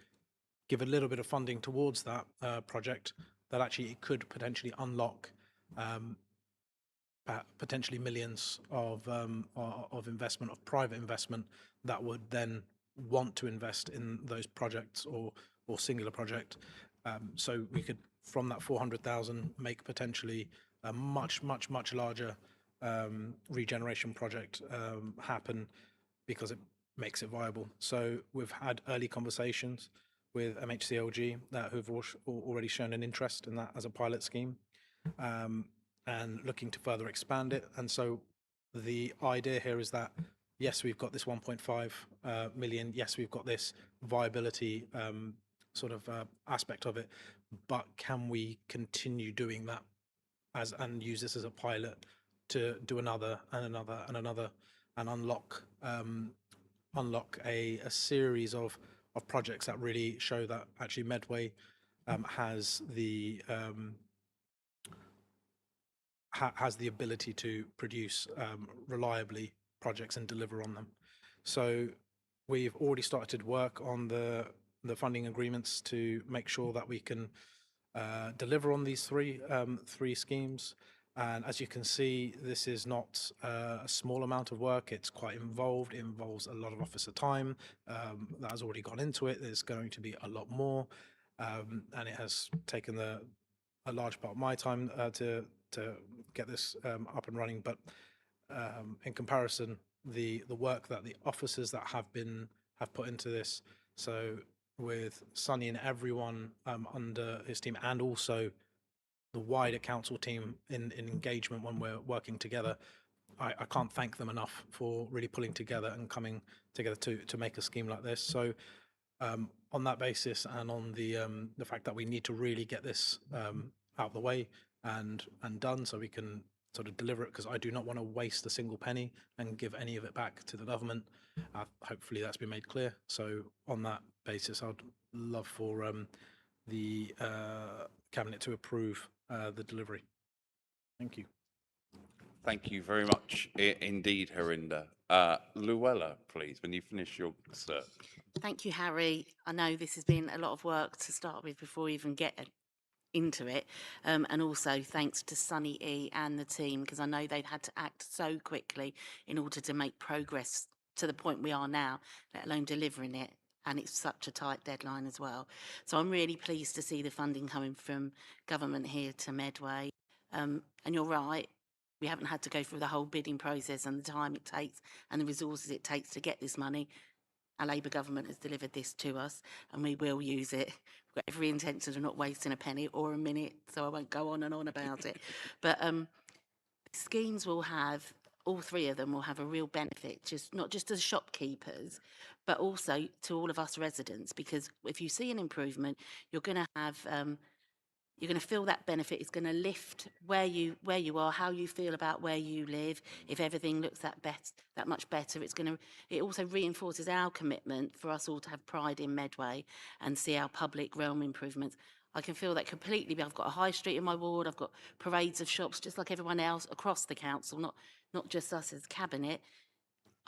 give a little bit of funding towards that project, that actually it could potentially unlock potentially millions of investment, of private investment, that would then want to invest in those projects or singular project. So we could, from that 400,000, make potentially a much larger regeneration project happen, because it makes it viable. So we've had early conversations with MHCLG who've already shown an interest in that as a pilot scheme, and looking to further expand it. And so the idea here is that, yes, we've got this 1.5 million, yes, we've got this viability aspect of it, but can we continue doing that and use this as a pilot to do another and another and another, and unlock a series of projects that really show that actually Medway has the ability to produce reliably projects and deliver on them. So we've already started work on the funding agreements to make sure that we can deliver on these three schemes. And as you can see, this is not a small amount of work. It's quite involved. It involves a lot of officer time that has already gone into it. There's going to be a lot more, and it has taken a large part of my time to get this up and running. But in comparison, the work that the officers that have put into this, so with Sonny and everyone under his team, and also the wider council team in engagement when we're working together, I can't thank them enough for really pulling together and coming together to make a scheme like this. So on that basis, and on the fact that we need to really get this out of the way and done, so we can sort of deliver it, because I do not want to waste a single penny and give any of it back to the government. Hopefully that's been made clear. So on that basis, I'd love for the Cabinet to approve the delivery. Thank you. Thank you very much indeed, Harinder. Luella, please, when you finish your search. Thank you, Harry. I know this has been a lot of work to start with before we even get into it. And also thanks to Sunny E and the team, because I know they've had to act so quickly in order to make progress to the point we are now, let alone delivering it. And it's such a tight deadline as well. So I'm really pleased to see the funding coming from government here to Medway. And you're right, we haven't had to go through the whole bidding process and the time it takes and the resources it takes to get this money. Our Labour government has delivered this to us and we will use it. We've got every intention of not wasting a penny or a minute, so I won't go on and on about it. But schemes will have, all three of them will have a real benefit, not just to the shopkeepers, but also to all of us residents, because if you see an improvement, you're going to have you're going to feel that benefit is going to lift where you are, how you feel about where you live. If everything looks that much better, it also reinforces our commitment for us all to have pride in Medway and see our public realm improvements. I can feel that completely. I've got a high street in my ward. I've got parades of shops, just like everyone else across the council, not just us as cabinet.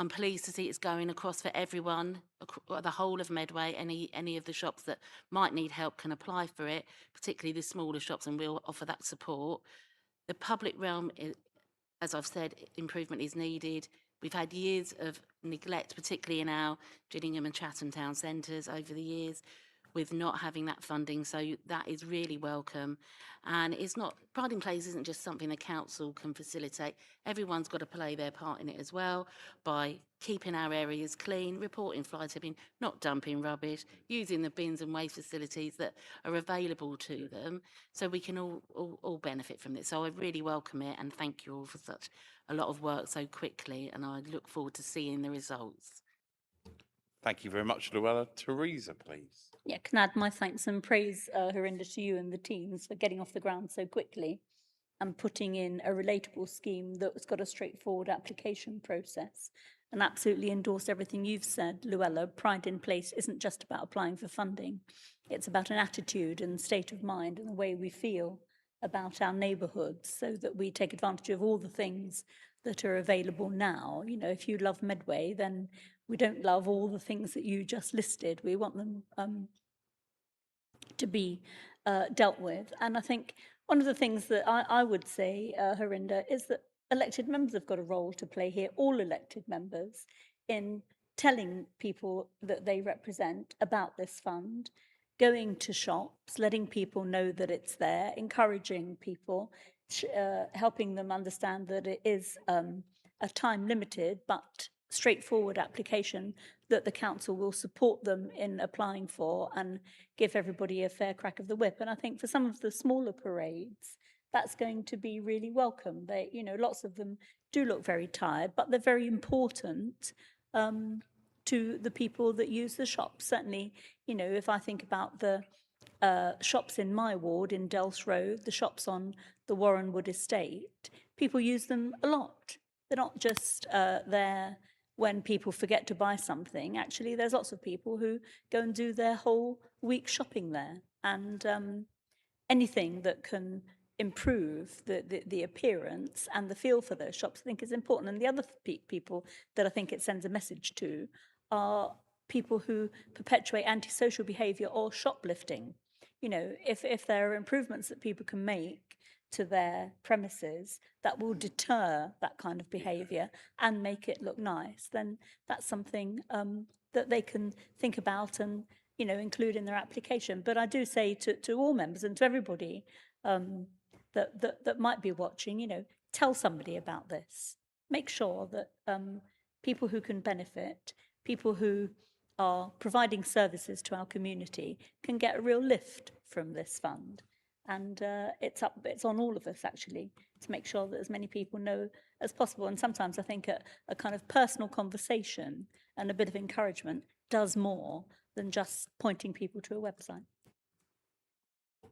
I'm pleased to see it's going across for everyone, the whole of Medway. Any of the shops that might need help can apply for it, particularly the smaller shops, and we'll offer that support. The public realm, as I've said, improvement is needed. We've had years of neglect, particularly in our Gillingham and Chatham town centres over the years, with not having that funding, so that is really welcome. And it's not, Pride in Place isn't just something the council can facilitate. Everyone's got to play their part in it as well, by keeping our areas clean, reporting fly tipping, not dumping rubbish, using the bins and waste facilities that are available to them, so we can all benefit from this. So I really welcome it, and thank you all for such a lot of work so quickly, and I look forward to seeing the results. Thank you very much, Luella. Teresa, please. Yeah, can add my thanks and praise, Harinder, to you and the teams for getting off the ground so quickly and putting in a relatable scheme that's got a straightforward application process, and absolutely endorse everything you've said, Luella. Pride in Place isn't just about applying for funding. It's about an attitude and state of mind and the way we feel about our neighbourhoods, so that we take advantage of all the things that are available now. You know, if you love Medway, then we don't love all the things that you just listed. We want them to be dealt with. And I think one of the things that I would say, Harinder, is that elected members have got a role to play here, all elected members, in telling people that they represent about this fund, going to shops, letting people know that it's there, encouraging people, helping them understand that it is a time limited but straightforward application that the council will support them in applying for and give everybody a fair crack of the whip. And I think for some of the smaller parades, that's going to be really welcome. They, you know, lots of them do look very tired, but they're very important to the people that use the shops. Certainly, you know, if I think about the shops in my ward in Dells Road, the shops on the Warrenwood estate, people use them a lot. They're not just there when people forget to buy something. Actually, there's lots of people who go and do their whole week shopping there. And anything that can improve the appearance and the feel for those shops, I think, is important. And the other people that I think it sends a message to are people who perpetuate antisocial behaviour or shoplifting. You know, if there are improvements that people can make to their premises that will deter that kind of behaviour and make it look nice, then that's something that they can think about and, you know, include in their application. But I do say to all members and to everybody that might be watching, you know, tell somebody about this. Make sure that people who can benefit, people who are providing services to our community, can get a real lift from this fund. And it's on all of us, actually, to make sure that as many people know as possible. And sometimes I think a kind of personal conversation and a bit of encouragement does more than just pointing people to a website.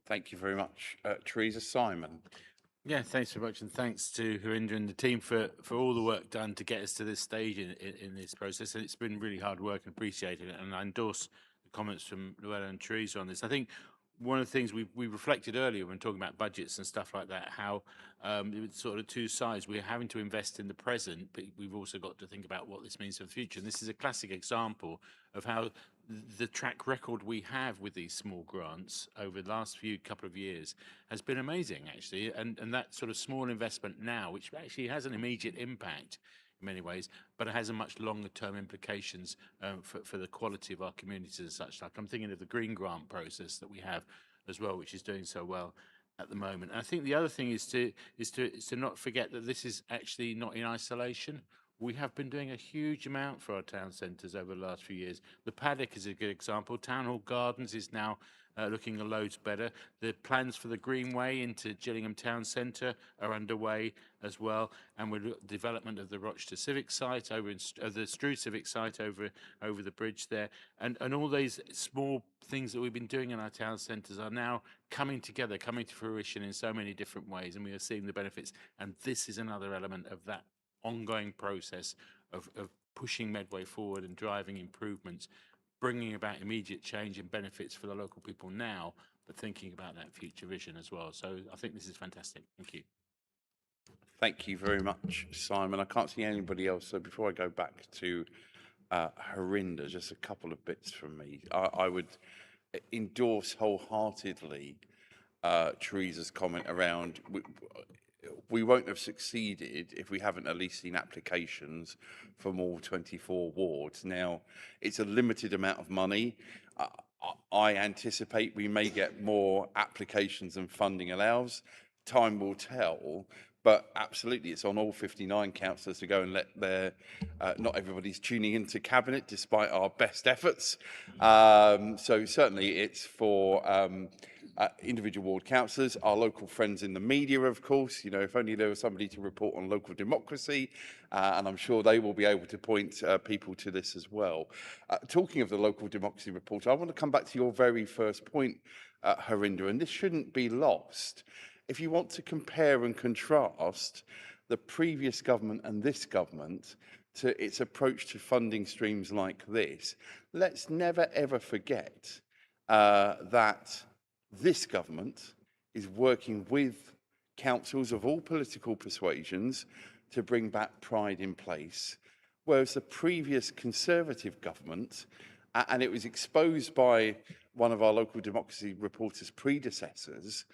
Thank you very much. Teresa, Simon. Yeah, thanks very much, and thanks to Harinder and the team for all the work done to get us to this stage in this process. And it's been really hard work and appreciated it. And I endorse the comments from Luella and Teresa on this. I think one of the things we reflected earlier when talking about budgets and stuff like that, how it was sort of two sides. We're having to invest in the present, but we've also got to think about what this means for the future. And this is a classic example of how the track record we have with these small grants over the last couple of years has been amazing, actually. And that sort of small investment now, which actually has an immediate impact, in many ways, but it has a much longer term implications for the quality of our communities and such. Like I'm thinking of the green grant process that we have as well, which is doing so well at the moment. And I think the other thing is to not forget that this is actually not in isolation. We have been doing a huge amount for our town centres over the last few years. The paddock is a good example. Town Hall Gardens is now looking loads better. The plans for the Greenway into Gillingham Town Centre are underway as well, and we're development of the Rochester Civic Site over in the Strood Civic Site over the bridge there, and all these small things that we've been doing in our town centres are now coming together, coming to fruition in so many different ways, and we are seeing the benefits. And this is another element of that ongoing process of pushing Medway forward and driving improvements, bringing about immediate change and benefits for the local people now, but thinking about that future vision as well. So I think this is fantastic. Thank you. Thank you very much, Simon. I can't see anybody else, so before I go back to Harinder, just a couple of bits from me. I would endorse wholeheartedly Teresa's comment around we won't have succeeded if we haven't at least seen applications from all 24 wards. Now, it's a limited amount of money. I anticipate we may get more applications than funding allows. Time will tell, but absolutely it's on all 59 councillors to go and let their, not everybody's tuning into Cabinet despite our best efforts. So certainly it's for individual ward councillors, our local friends in the media, of course. You know, if only there was somebody to report on local democracy, and I'm sure they will be able to point people to this as well. Talking of the local democracy report, I want to come back to your very first point, Harinder, and this shouldn't be lost. If you want to compare and contrast the previous government and this government to its approach to funding streams like this, let's never ever forget that this government is working with councils of all political persuasions to bring back pride in place, whereas the previous Conservative government, and it was exposed by one of our local democracy reporters' predecessors,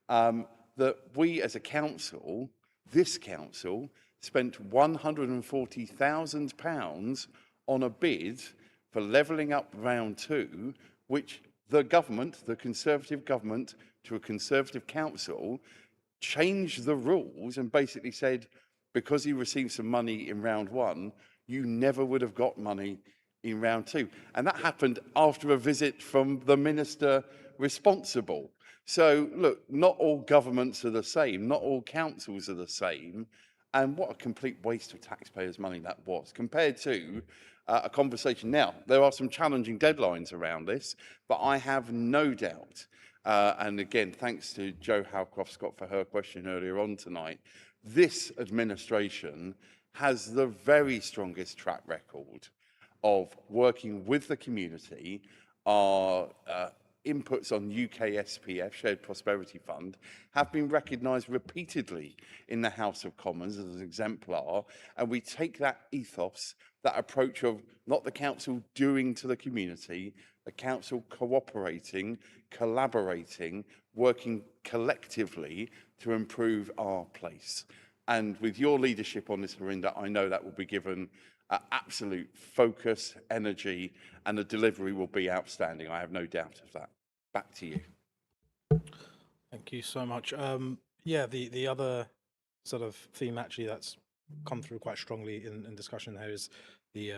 that we as a council, this council, spent £140,000 on a bid for levelling up round 2, which the government, the Conservative government, to a Conservative council, changed the rules and basically said, because you received some money in round 1, you never would have got money in round 2. And that happened after a visit from the minister responsible. So look, not all governments are the same, not all councils are the same, and what a complete waste of taxpayers' money that was, compared to a conversation. Now, there are some challenging deadlines around this, but I have no doubt, and again, thanks to Jo Howcroft-Scott for her question earlier on tonight, this administration has the very strongest track record of working with the community. Our inputs on UK SPF, Shared Prosperity Fund, have been recognised repeatedly in the House of Commons as an exemplar, and we take that ethos, that approach of not the council doing to the community, the council cooperating, collaborating, working collectively to improve our place. And with your leadership on this, Harinder, I know that will be given absolute focus, energy, and the delivery will be outstanding. I have no doubt of that. Back to you. Thank you so much. Yeah, the other sort of theme actually that's come through quite strongly in discussion here is the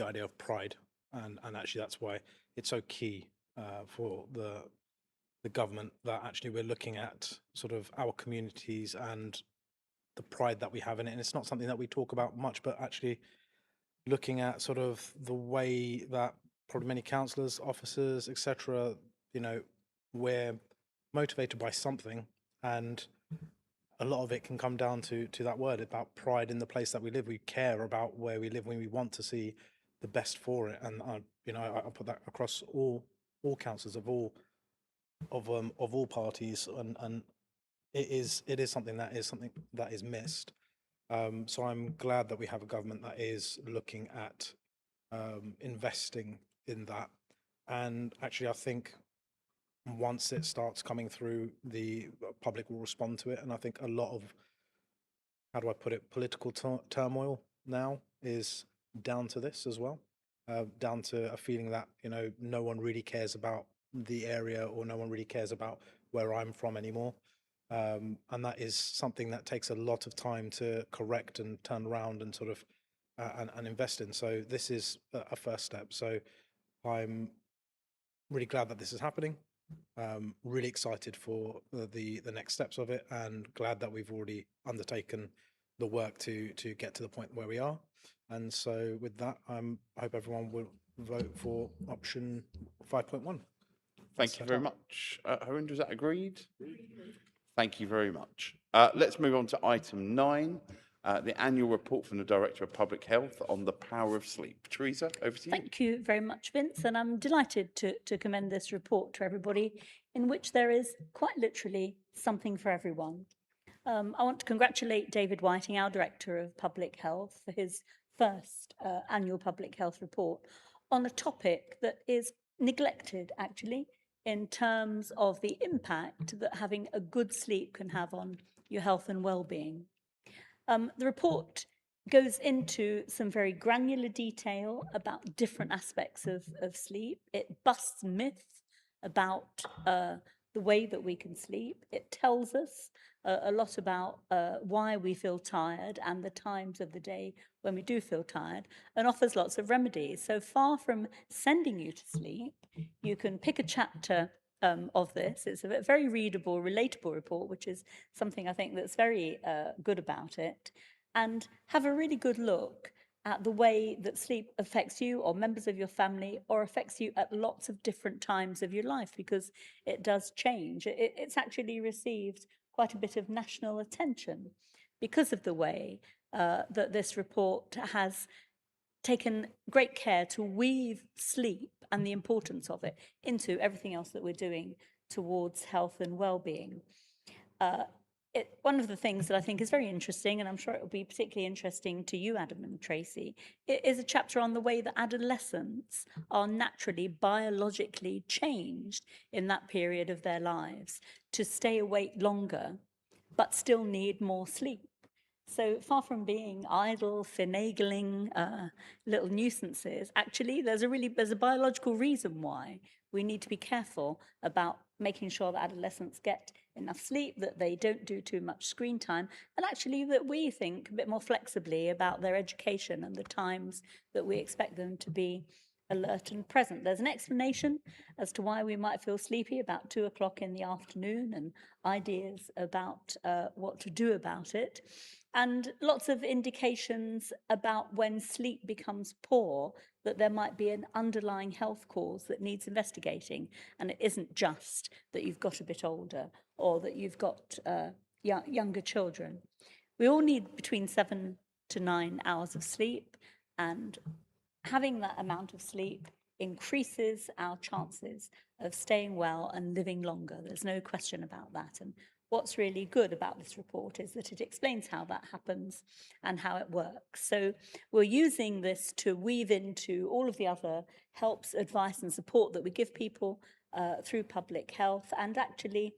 idea of pride, and actually that's why it's so key for the government that actually we're looking at sort of our communities and the pride that we have in it. And it's not something that we talk about much, but actually looking at sort of the way that probably many councillors, officers, etc., you know, we're motivated by something, and a lot of it can come down to that word about pride in the place that we live. We care about where we live when we want to see the best for it, and you know, I put that across all councillors of all parties, and it is something that is missed. So I'm glad that we have a government that is looking at investing in that, and actually I think once it starts coming through, the public will respond to it. And I think a lot of, how do I put it, political turmoil now is down to this as well, down to a feeling that, no one really cares about the area, or no one really cares about where I'm from anymore. And that is something that takes a lot of time to correct and turn around and sort of and invest in. So this is a first step. So I'm really glad that this is happening. Really excited for the next steps of it, and glad that we've already undertaken the work to get to the point where we are. And so with that, I hope everyone will vote for option 5.1. Thank you very much. Harinder, is that agreed? Thank you very much. Let's move on to item 9, the annual report from the Director of Public Health on the power of sleep. Teresa, over to you. Thank you very much, Vince, and I'm delighted to commend this report to everybody, in which there is quite literally something for everyone. I want to congratulate David Whiting, our Director of Public Health, for his first annual public health report on a topic that is neglected, actually, in terms of the impact that having a good sleep can have on your health and well-being. The report goes into some very granular detail about different aspects of sleep. It busts myths about the way that we can sleep. It tells us a lot about why we feel tired and the times of the day when we do feel tired, and offers lots of remedies. So far from sending you to sleep, you can pick a chapter of this. It's a very readable, relatable report, which is something I think that's very good about it, and have a really good look at the way that sleep affects you or members of your family, or affects you at lots of different times of your life, because it does change. It's actually received quite a bit of national attention because of the way that this report has taken great care to weave sleep and the importance of it into everything else that we're doing towards health and well-being. One of the things that I think is very interesting, and I'm sure it will be particularly interesting to you, Adam and Tracy, is a chapter on the way that adolescents are naturally, biologically changed in that period of their lives to stay awake longer, but still need more sleep. So far from being idle, finagling little nuisances, actually there's a biological reason why we need to be careful about making sure that adolescents get enough sleep, that they don't do too much screen time, and actually that we think a bit more flexibly about their education and the times that we expect them to be alert and present. There's an explanation as to why we might feel sleepy about 2 o'clock in the afternoon, and ideas about what to do about it. And lots of indications about when sleep becomes poor, that there might be an underlying health cause that needs investigating. And it isn't just that you've got a bit older, or that you've got younger children. We all need between 7 to 9 hours of sleep, and having that amount of sleep increases our chances of staying well and living longer. There's no question about that. And what's really good about this report is that it explains how that happens and how it works. So we're using this to weave into all of the other helps, advice and support that we give people through public health. And actually,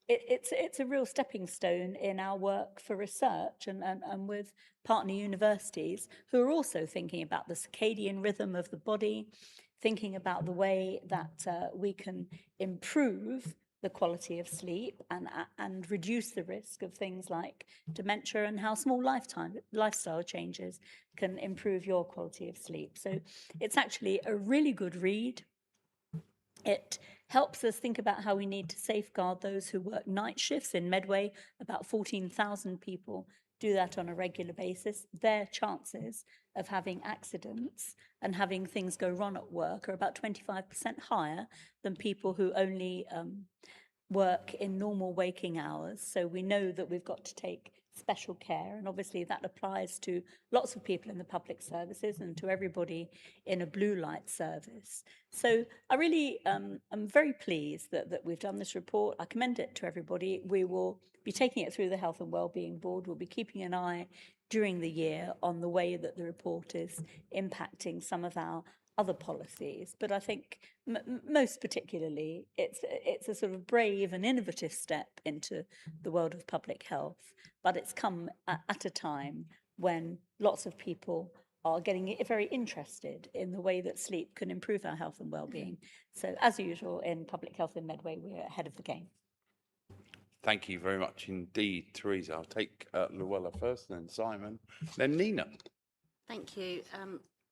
it's a real stepping stone in our work for research and with partner universities, who are also thinking about the circadian rhythm of the body, thinking about the way that we can improve the quality of sleep and reduce the risk of things like dementia, and how small lifestyle changes can improve your quality of sleep. So it's actually a really good read. It helps us think about how we need to safeguard those who work night shifts in Medway. About 14,000 people do that on a regular basis. Their chances of having accidents and having things go wrong at work are about 25% higher than people who only work in normal waking hours. So we know that we've got to take special care, and obviously that applies to lots of people in the public services and to everybody in a blue light service. So I really am very pleased that we've done this report. I commend it to everybody. We will be taking it through the Health and Wellbeing Board. We'll be keeping an eye during the year on the way that the report is impacting some of our other policies, but I think most particularly it's a sort of brave and innovative step into the world of public health, but it's come at a time when lots of people are getting very interested in the way that sleep can improve our health and well-being. So as usual in public health in Medway, we're ahead of the game. Thank you very much indeed, Teresa. I'll take Luella first, then Simon, then Nina. Thank you.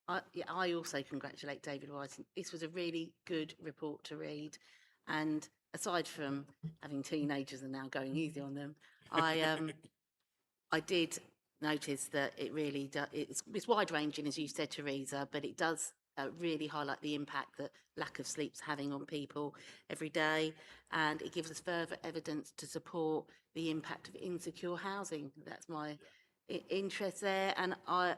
I also congratulate David Wise. This was a really good report to read. And aside from having teenagers and now going easy on them, I did notice that it really does, it's wide ranging, as you said, Teresa, but it does really highlight the impact that lack of sleep's having on people every day. And it gives us further evidence to support the impact of insecure housing. That's my interest there. And I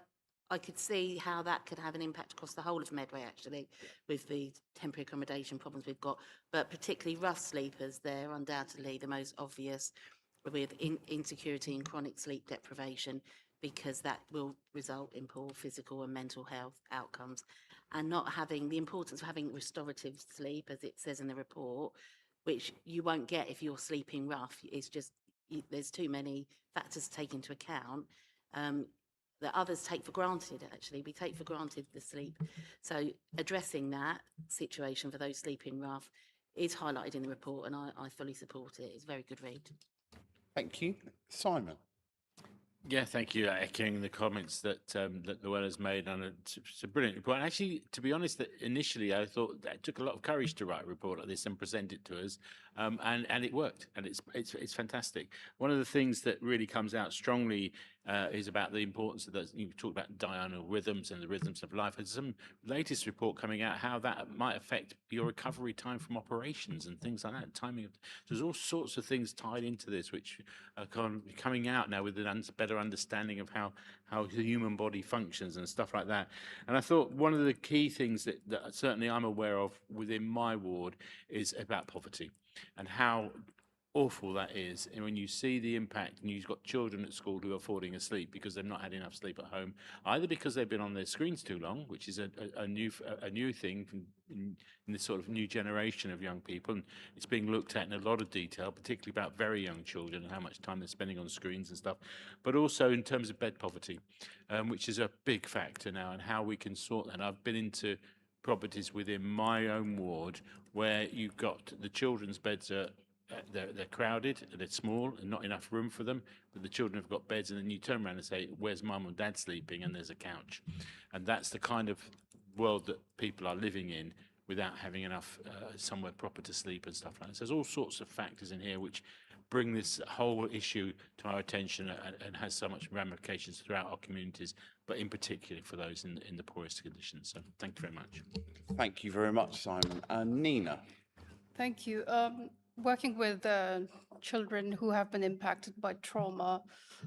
could see how that could have an impact across the whole of Medway, actually, with the temporary accommodation problems we've got, but particularly rough sleepers, they're undoubtedly the most obvious, with insecurity and chronic sleep deprivation, because that will result in poor physical and mental health outcomes. And not having the importance of having restorative sleep, as it says in the report, which you won't get if you're sleeping rough. It's just, there's too many factors to take into account. That others take for granted, actually. We take for granted the sleep. So addressing that situation for those sleeping rough is highlighted in the report, and I fully support it. It's a very good read. Thank you. Simon. Yeah, thank you. Echoing the comments that that Luella's made, and it's a brilliant report. And actually, to be honest, that initially I thought that it took a lot of courage to write a report like this and present it to us, and it worked, and it's fantastic. One of the things that really comes out strongly is about the importance of those. You talked about diurnal rhythms and the rhythms of life. There's some latest report coming out how that might affect your recovery time from operations and things like that. Timing of, so there's all sorts of things tied into this, which are coming out now with a better understanding of how the human body functions and stuff like that. And I thought one of the key things that certainly I'm aware of within my ward is about poverty and how awful that is. And when you see the impact, and you've got children at school who are falling asleep because they've not had enough sleep at home, either because they've been on their screens too long, which is a new thing in this sort of new generation of young people, and it's being looked at in a lot of detail, particularly about very young children and how much time they're spending on screens and stuff, but also in terms of bed poverty, which is a big factor now, and how we can sort that. I've been into properties within my own ward where you've got the children's beds are they're crowded, they're small, and not enough room for them. But the children have got beds, and then you turn around and say, "Where's mum or dad sleeping?" And there's a couch, and that's the kind of world that people are living in without having enough somewhere proper to sleep and stuff like that. So there's all sorts of factors in here which bring this whole issue to our attention and has so much ramifications throughout our communities, but in particular for those in the poorest conditions. So thank you very much. Thank you very much, Simon. Nina. Thank you. Working with children who have been impacted by trauma,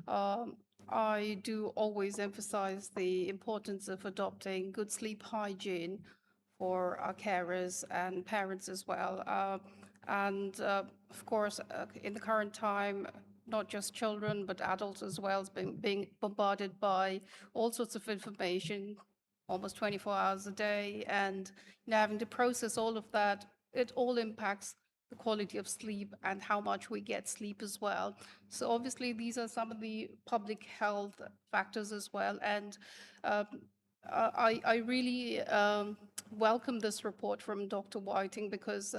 I do always emphasize the importance of adopting good sleep hygiene for our carers and parents as well. Of course, in the current time, not just children, but adults as well, is being bombarded by all sorts of information, almost 24 hours a day, and having to process all of that. It all impacts the quality of sleep and how much we get sleep as well. So obviously these are some of the public health factors as well. And I really welcome this report from Dr. Whiting, because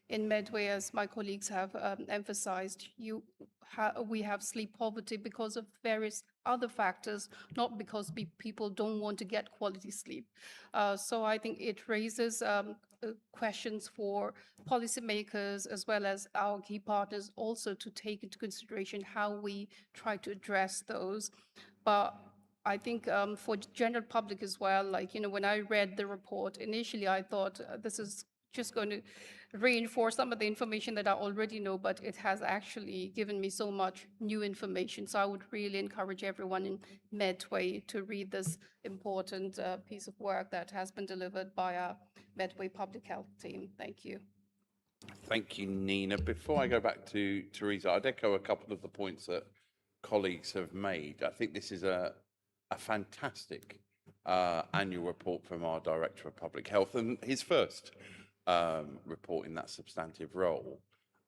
in Medway, as my colleagues have emphasized, we have sleep poverty because of various other factors, not because people don't want to get quality sleep. So I think it raises questions for policymakers as well as our key partners also to take into consideration how we try to address those. But I think for general public as well, like, when I read the report, initially I thought this is just going to reinforce some of the information that I already know, but it has actually given me so much new information. So I would really encourage everyone in Medway to read this important piece of work that has been delivered by our Medway Public Health team. Thank you. Thank you, Nina. Before I go back to Teresa, I'd echo a couple of the points that colleagues have made. I think this is a fantastic annual report from our Director of Public Health, and his first report in that substantive role.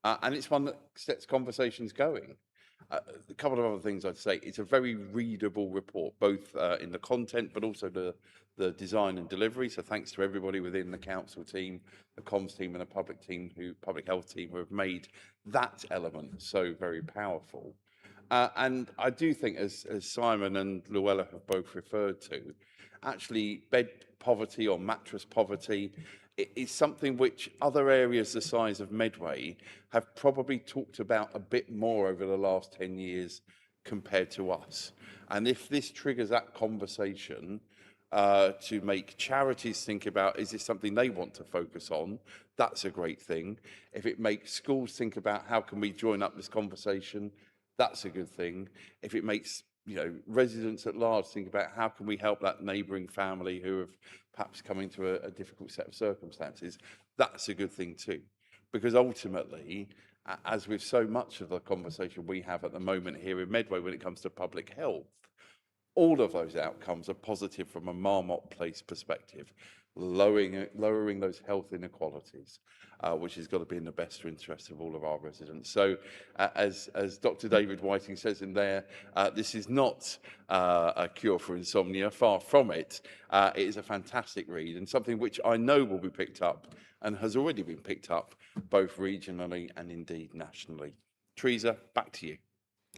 And it's one that sets conversations going. A couple of other things I'd say. It's a very readable report, both in the content, but also the design and delivery. So thanks to everybody within the council team, the comms team and the public health team who have made that element so very powerful. And I do think, as Simon and Luella have both referred to, actually bed poverty or mattress poverty is something which other areas the size of Medway have probably talked about a bit more over the last 10 years compared to us. And if this triggers that conversation to make charities think about, is this something they want to focus on, that's a great thing. If it makes schools think about how can we join up this conversation, that's a good thing. If it makes residents at large think about how can we help that neighbouring family who have perhaps come into a difficult set of circumstances, that's a good thing too. Because ultimately, as with so much of the conversation we have at the moment here in Medway when it comes to public health, all of those outcomes are positive from a Marmot Place perspective, lowering those health inequalities, which has got to be in the best interest of all of our residents. So, as Dr. David Whiting says in there, this is not a cure for insomnia, far from it. It is a fantastic read and something which I know will be picked up and has already been picked up both regionally and indeed nationally. Teresa, back to you.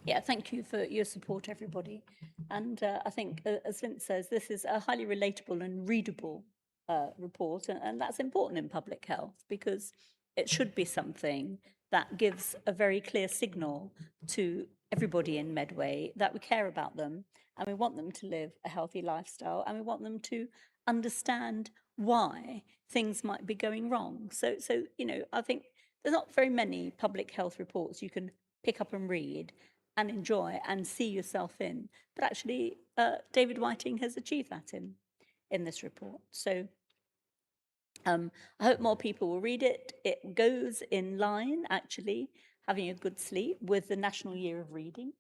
Yeah, thank you for your support, everybody. And I think, as Vince says, this is a highly relatable and readable report, and that's important in public health because it should be something that gives a very clear signal to everybody in Medway that we care about them and we want them to live a healthy lifestyle and we want them to understand why things might be going wrong. So I think there's not very many public health reports you can pick up and read and enjoy and see yourself in. But actually, David Whiting has achieved that in this report. So I hope more people will read it. It goes in line, actually, having a good sleep with the National Year of Reading,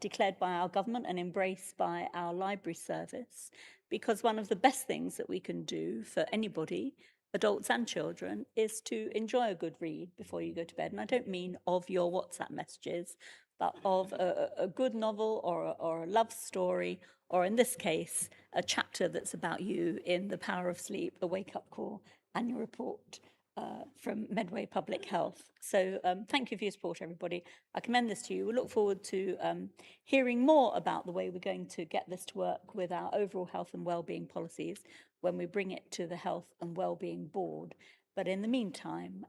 declared by our government and embraced by our library service, because one of the best things that we can do for anybody, adults and children, is to enjoy a good read before you go to bed. And I don't mean of your WhatsApp messages, but of a good novel or a love story, or in this case, a chapter that's about you in The Power of Sleep, a wake-up call annual report from Medway Public Health. So thank you for your support, everybody. I commend this to you. We look forward to hearing more about the way we're going to get this to work with our overall health and wellbeing policies when we bring it to the Health and Wellbeing Board. But in the meantime,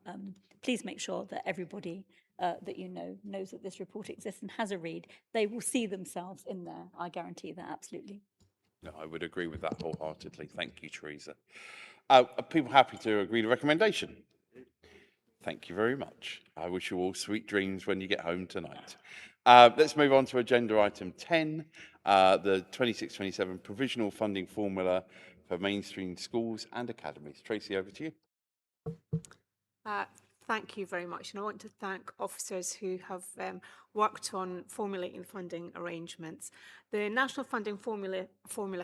please make sure that everybody that you know knows that this report exists and has a read. They will see themselves in there. I guarantee that, absolutely. No, I would agree with that wholeheartedly. Thank you, Teresa. Are people happy to agree to recommendation? Thank you very much. I wish you all sweet dreams when you get home tonight. Let's move on to agenda item 10, the 26-27 provisional funding formula for mainstream schools and academies. Tracy, over to you. Thank you very much. And I want to thank officers who have worked on formulating the funding arrangements. The National Funding Formula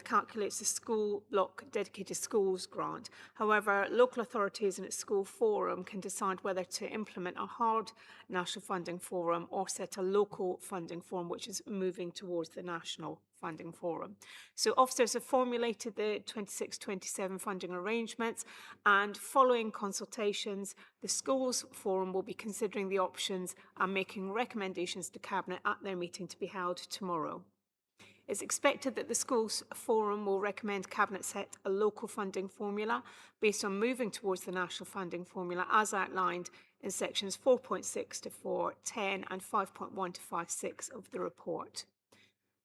calculates the school block dedicated schools grant. However, local authorities and its school forum can decide whether to implement a hard national funding forum or set a local funding forum, which is moving towards the national funding forum. So officers have formulated the 26-27 funding arrangements, and following consultations, the schools forum will be considering the options and making recommendations to Cabinet at their meeting to be held tomorrow. It's expected that the schools forum will recommend Cabinet set a local funding formula based on moving towards the national funding formula as outlined in sections 4.6 to 4.10 and 5.1 to 5.6 of the report.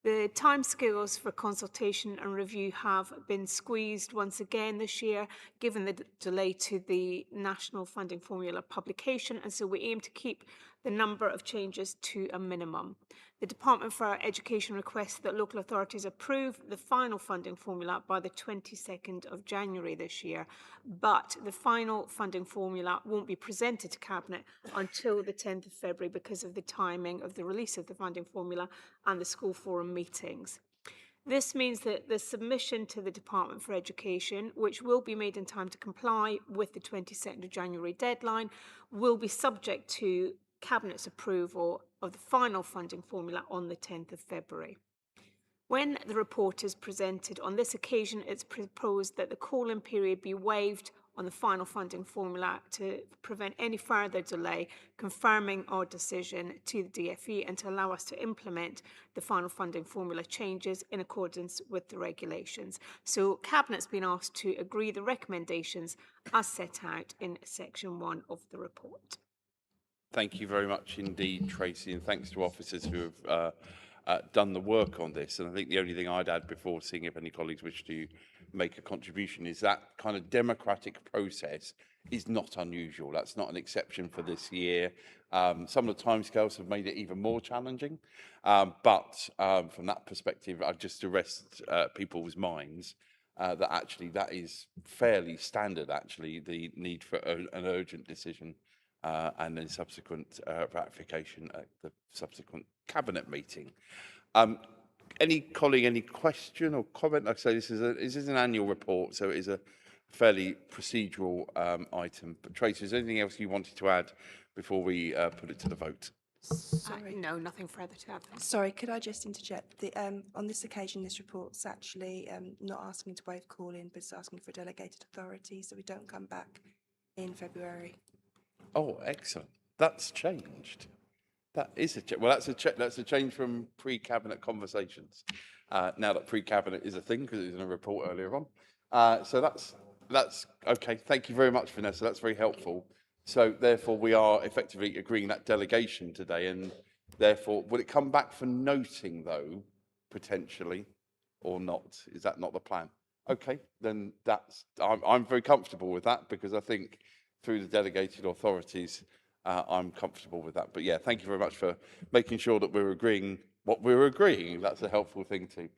The timescales for consultation and review have been squeezed once again this year, given the delay to the National Funding Formula publication, and so we aim to keep the number of changes to a minimum. The Department for Education requests that local authorities approve the final funding formula by the 22nd of January this year, but the final funding formula won't be presented to Cabinet until the 10th of February because of the timing of the release of the funding formula and the school forum meetings. This means that the submission to the Department for Education, which will be made in time to comply with the 22nd of January deadline, will be subject to Cabinet's approval of the final funding formula on the 10th of February. When the report is presented on this occasion, it's proposed that the call-in period be waived on the final funding formula to prevent any further delay, confirming our decision to the DFE and to allow us to implement the final funding formula changes in accordance with the regulations. So Cabinet's been asked to agree the recommendations as set out in section 1 of the report. Thank you very much indeed, Tracy, and thanks to officers who have done the work on this. And I think the only thing I'd add before seeing if any colleagues wish to make a contribution is that kind of democratic process is not unusual. That's not an exception for this year. Some of the timescales have made it even more challenging, but from that perspective, I'd just arrest people's minds that actually that is fairly standard, actually, the need for an urgent decision and then subsequent ratification at the subsequent cabinet meeting. Any colleague, any question or comment? Like I say, this is an annual report, so it is a fairly procedural item. But Tracy, is there anything else you wanted to add before we put it to the vote? Sorry. No, nothing further to add. Sorry, could I just interject? On this occasion, this report's actually not asking to waive call-in, but it's asking for delegated authority, so we don't come back in February. Oh, excellent. That's changed. That is a change. Well, that's a change from pre-cabinet conversations. Now that pre-cabinet is a thing because it was in a report earlier on. So that's okay. Thank you very much, Vanessa. That's very helpful. So therefore, we are effectively agreeing that delegation today, and therefore, will it come back for noting though, potentially, or not? Is that not the plan? Okay, then I'm very comfortable with that because I think through the delegated authorities, I'm comfortable with that. But yeah, thank you very much for making sure that we're agreeing what we're agreeing. That's a helpful thing too.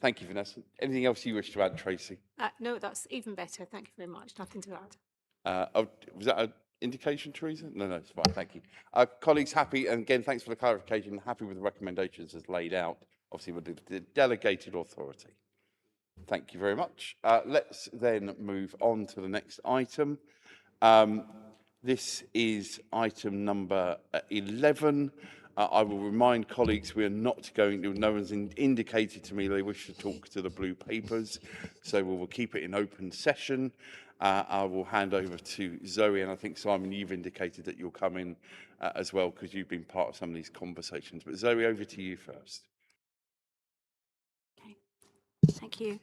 Thank you, Vanessa. Anything else you wish to add, Tracy? No, that's even better. Thank you very much. Nothing to add. Was that an indication, Teresa? No, it's fine. Thank you. Colleagues, happy, and again, thanks for the clarification. Happy with the recommendations as laid out. Obviously, with the delegated authority. Thank you very much. Let's then move on to the next item. This is item number 11. I will remind colleagues we are not going to, no one's indicated to me they wish to talk to the blue papers, so we will keep it in open session. I will hand over to Zoe, and I think, Simon, you've indicated that you'll come in as well because you've been part of some of these conversations. But Zoe, over to you first. Okay. Thank you.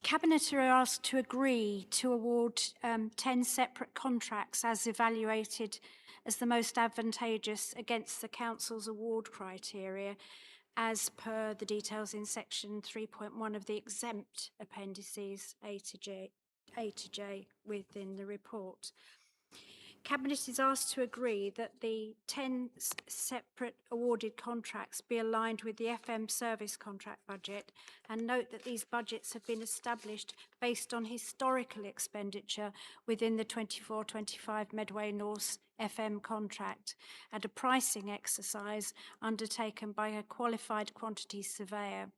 Cabinet are asked to agree to award 10 separate contracts as evaluated as the most advantageous against the Council's award criteria as per the details in section 3.1 of the exempt appendices A to J within the report. Cabinet is asked to agree that the 10 separate awarded contracts be aligned with the FM service contract budget, and note that these budgets have been established based on historical expenditure within the 24-25 Medway North FM contract and a pricing exercise undertaken by a qualified quantity surveyor.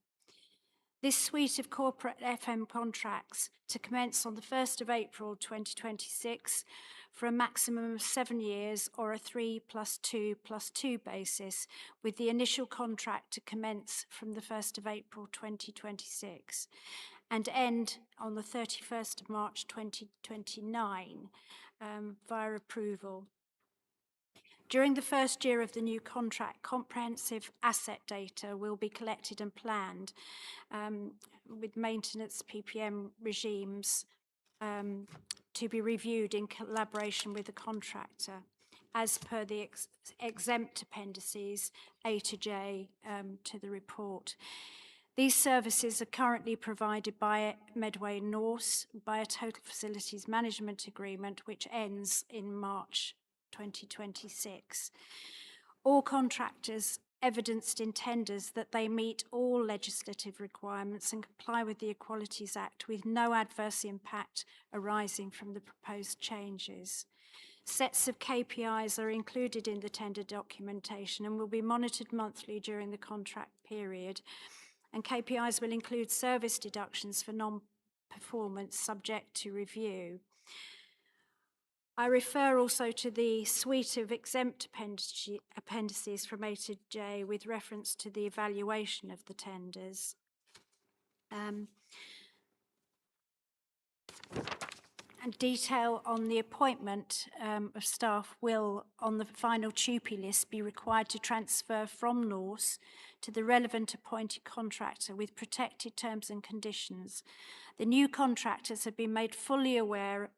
This suite of corporate FM contracts to commence on the 1st of April 2026 for a maximum of 7 years or a 3+2+2 basis, with the initial contract to commence from the 1st of April 2026 and end on the 31st of March 2029 via approval. During the first year of the new contract, comprehensive asset data will be collected and planned with maintenance PPM regimes to be reviewed in collaboration with the contractor as per the exempt appendices A to J to the report. These services are currently provided by Medway North by a total facilities management agreement which ends in March 2026. All contractors evidenced in tenders that they meet all legislative requirements and comply with the Equalities Act with no adverse impact arising from the proposed changes. Sets of KPIs are included in the tender documentation and will be monitored monthly during the contract period. And KPIs will include service deductions for non-performance subject to review. I refer also to the suite of exempt appendices from A to J with reference to the evaluation of the tenders. And detail on the appointment of staff will, on the final TUPE list, be required to transfer from Norse to the relevant appointed contractor with protected terms and conditions. The new contractors have been made fully aware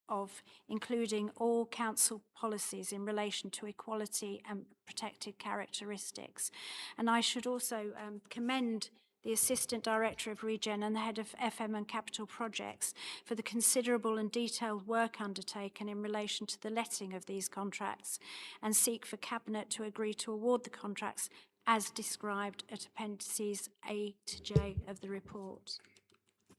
of including all council policies in relation to equality and protected characteristics. And I should also commend the Assistant Director of Regen and the Head of FM and Capital Projects for the considerable and detailed work undertaken in relation to the letting of these contracts, and seek for Cabinet to agree to award the contracts as described at appendices A to J of the report.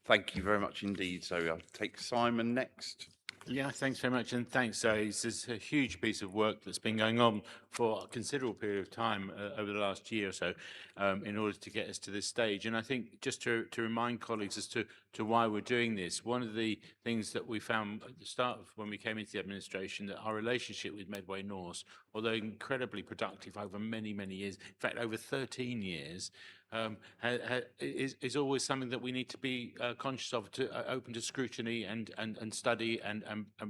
Thank you very much indeed. So I'll take Simon next. Yeah, thanks very much, and thanks, Zoe. This is a huge piece of work that's been going on for a considerable period of time over the last year or so in order to get us to this stage. And I think just to remind colleagues as to why we're doing this, one of the things that we found at the start of when we came into the administration, that our relationship with Medway Norse, although incredibly productive over many, many years, in fact, over 13 years, is always something that we need to be conscious of, open to scrutiny and study, and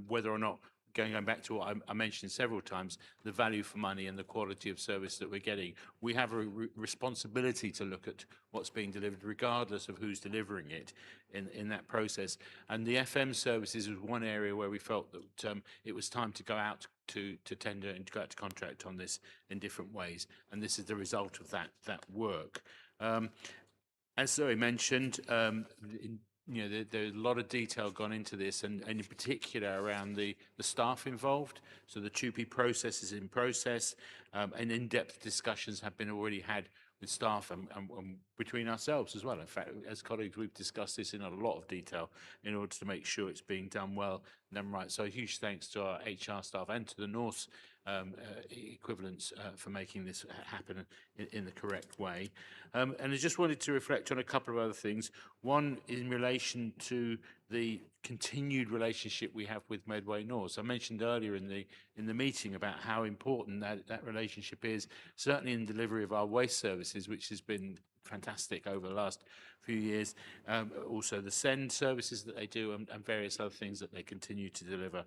whether or not, going back to what I mentioned several times, the value for money and the quality of service that we're getting. We have a responsibility to look at what's being delivered, regardless of who's delivering it in that process. And the FM services was one area where we felt that it was time to go out to tender and to go out to contract on this in different ways. And this is the result of that work. As Zoe mentioned, there's a lot of detail gone into this, and in particular around the staff involved. So the TUPE process is in process, and in-depth discussions have been already had with staff and between ourselves as well. In fact, as colleagues, we've discussed this in a lot of detail in order to make sure it's being done well and done right. So a huge thanks to our HR staff and to the Norse equivalents for making this happen in the correct way. And I just wanted to reflect on a couple of other things. One, in relation to the continued relationship we have with Medway Norse. I mentioned earlier in the meeting about how important that relationship is, certainly in delivery of our waste services, which has been fantastic over the last few years. Also the send services that they do, and various other things that they continue to deliver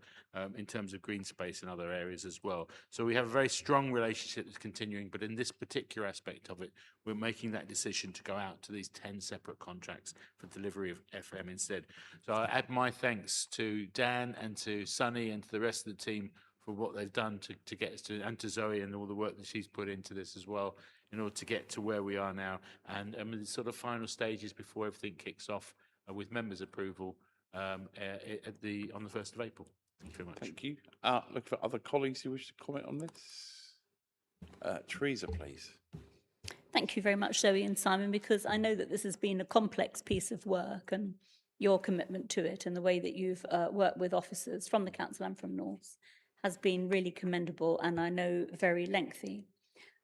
in terms of green space and other areas as well. So we have a very strong relationship that's continuing, but in this particular aspect of it, we're making that decision to go out to these 10 separate contracts for delivery of FM instead. So I add my thanks to Dan and to Sunny and to the rest of the team for what they've done to get us to, and to Zoe and all the work that she's put into this as well, in order to get to where we are now, and the sort of final stages before everything kicks off with members' approval on the 1st of April. Thank you very much. Thank you. Look for other colleagues who wish to comment on this. Teresa, please. Thank you very much, Zoe and Simon, because I know that this has been a complex piece of work, and your commitment to it and the way that you've worked with officers from the council and from Norse has been really commendable, and I know very lengthy.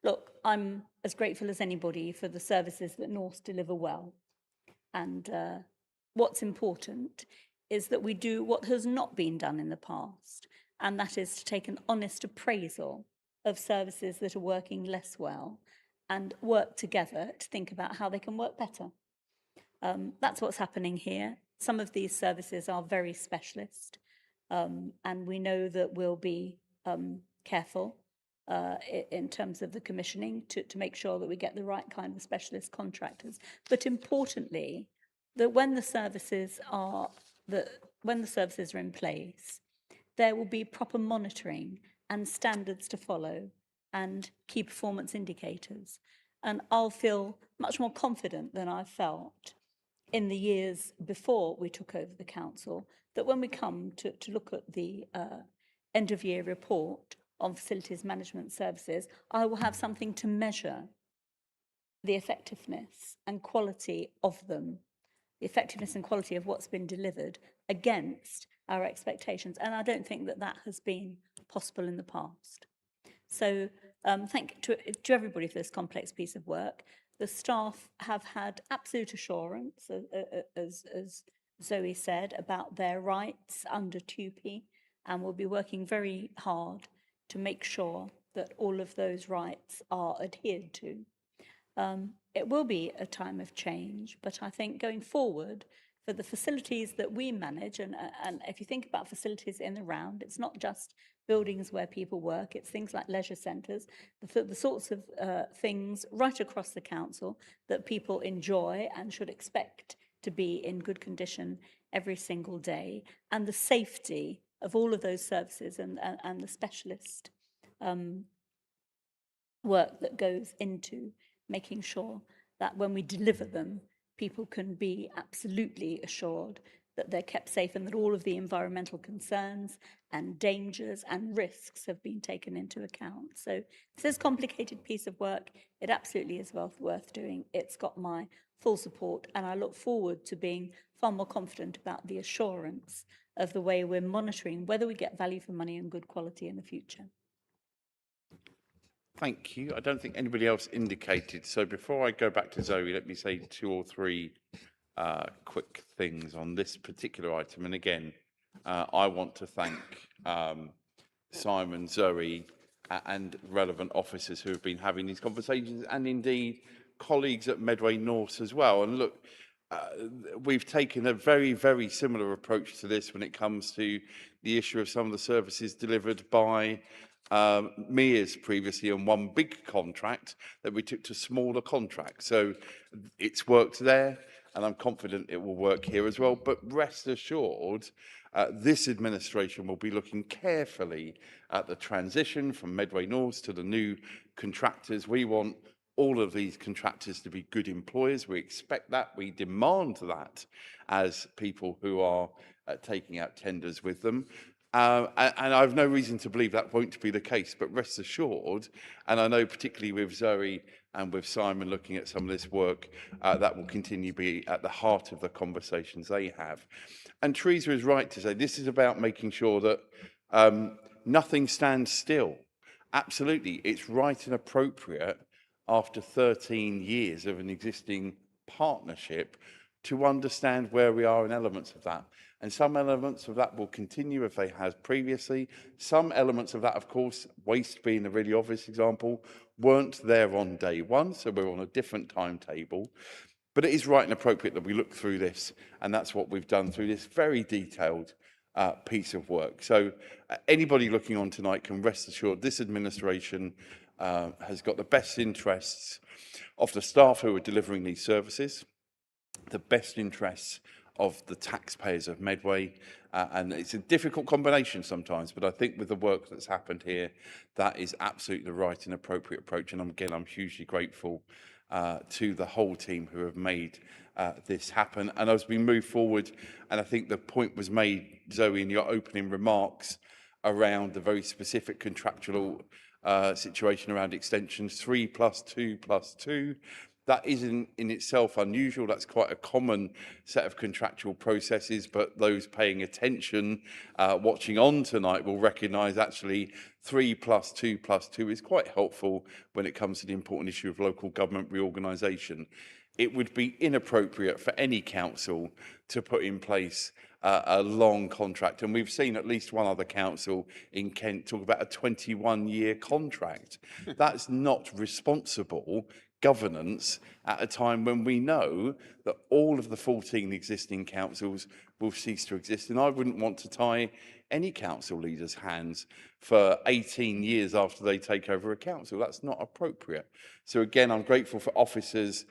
Look, I'm as grateful as anybody for the services that Norse deliver well. And what's important is that we do what has not been done in the past, and that is to take an honest appraisal of services that are working less well and work together to think about how they can work better. That's what's happening here. Some of these services are very specialist, and we know that we'll be careful in terms of the commissioning to make sure that we get the right kind of specialist contractors. But importantly, that when the services are in place, there will be proper monitoring and standards to follow and key performance indicators. And I'll feel much more confident than I've felt in the years before we took over the council, that when we come to look at the end of year report on facilities management services, I will have something to measure the effectiveness and quality of them, the effectiveness and quality of what's been delivered against our expectations. And I don't think that has been possible in the past. So thank to everybody for this complex piece of work. The staff have had absolute assurance, as Zoe said, about their rights under TUPE. and we'll be working very hard to make sure that all of those rights are adhered to. It will be a time of change, but I think going forward, for the facilities that we manage, and if you think about facilities in the round, it's not just buildings where people work, it's things like leisure centres, the sorts of things right across the council that people enjoy and should expect to be in good condition every single day, and the safety of all of those services and the specialist work that goes into making sure that when we deliver them, people can be absolutely assured that they're kept safe and that all of the environmental concerns and dangers and risks have been taken into account. So this is a complicated piece of work. It absolutely is worth doing. It's got my full support, and I look forward to being far more confident about the assurance of the way we're monitoring whether we get value for money and good quality in the future. Thank you. I don't think anybody else indicated. So before I go back to Zoe, let me say 2 or 3 quick things on this particular item. And again, I want to thank Simon, Zoe, and relevant officers who have been having these conversations, and indeed colleagues at Medway North as well. And look, we've taken a very, very similar approach to this when it comes to the issue of some of the services delivered by Mears previously on one big contract that we took to smaller contracts. So it's worked there, and I'm confident it will work here as well. But rest assured, this administration will be looking carefully at the transition from Medway North to the new contractors. We want all of these contractors to be good employers. We expect that. We demand that as people who are taking out tenders with them. And I have no reason to believe that won't be the case, but rest assured, and I know particularly with Zoe and with Simon looking at some of this work, that will continue to be at the heart of the conversations they have. And Teresa is right to say this is about making sure that nothing stands still. Absolutely, it's right and appropriate after 13 years of an existing partnership to understand where we are in elements of that. And some elements of that will continue if they have previously. Some elements of that, of course, waste being a really obvious example, weren't there on day one, so we're on a different timetable. But it is right and appropriate that we look through this, and that's what we've done through this very detailed piece of work. So anybody looking on tonight can rest assured this administration has got the best interests of the staff who are delivering these services, the best interests of the taxpayers of Medway, and it's a difficult combination sometimes, but I think with the work that's happened here, that is absolutely the right and appropriate approach. And again, I'm hugely grateful to the whole team who have made this happen. And as we move forward, and I think the point was made, Zoe, in your opening remarks around the very specific contractual situation around extensions, 3 + 2 + 2. That isn't in itself unusual. That's quite a common set of contractual processes, but those paying attention, watching on tonight will recognise actually 3 + 2 + 2 is quite helpful when it comes to the important issue of local government reorganisation. It would be inappropriate for any council to put in place a long contract. And we've seen at least one other council in Kent talk about a 21-year contract. That's not responsible governance at a time when we know that all of the 14 existing councils will cease to exist. And I wouldn't want to tie any council leader's hands for 18 years after they take over a council. That's not appropriate. So again, I'm grateful for officers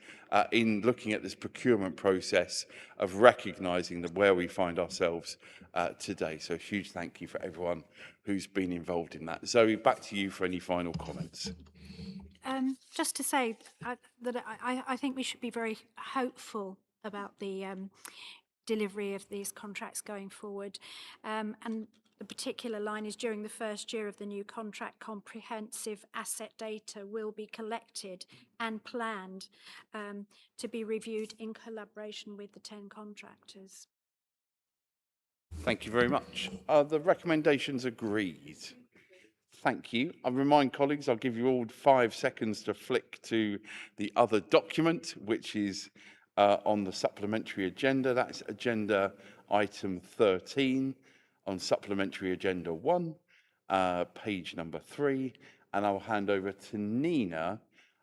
in looking at this procurement process of recognising that where we find ourselves today. So a huge thank you for everyone who's been involved in that. Zoe, back to you for any final comments. Just to say that I think we should be very hopeful about the delivery of these contracts going forward. And the particular line is during the first year of the new contract, comprehensive asset data will be collected and planned to be reviewed in collaboration with the 10 contractors. Thank you very much. Are the recommendations agreed? Thank you. I remind colleagues, I'll give you all 5 seconds to flick to the other document, which is on the supplementary agenda. That's agenda item 13. on supplementary agenda 1, page number 3, and I'll hand over to Nina,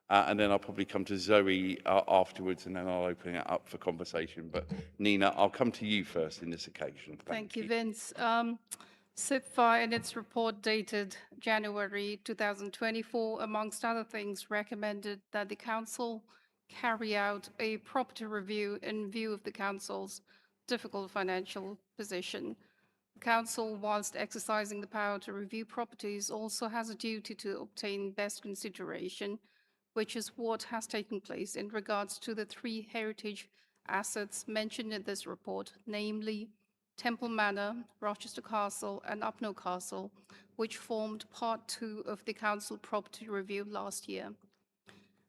and then I'll probably come to Zoe afterwards, and then I'll open it up for conversation. But Nina, I'll come to you first in this occasion. Thank you, Vince. SIPFA, in its report dated January 2024, amongst other things, recommended that the Council carry out a property review in view of the Council's difficult financial position. The Council, whilst exercising the power to review properties, also has a duty to obtain best consideration, which is what has taken place in regards to the 3 heritage assets mentioned in this report, namely Temple Manor, Rochester Castle, and Upnor Castle, which formed part 2 of the Council property review last year.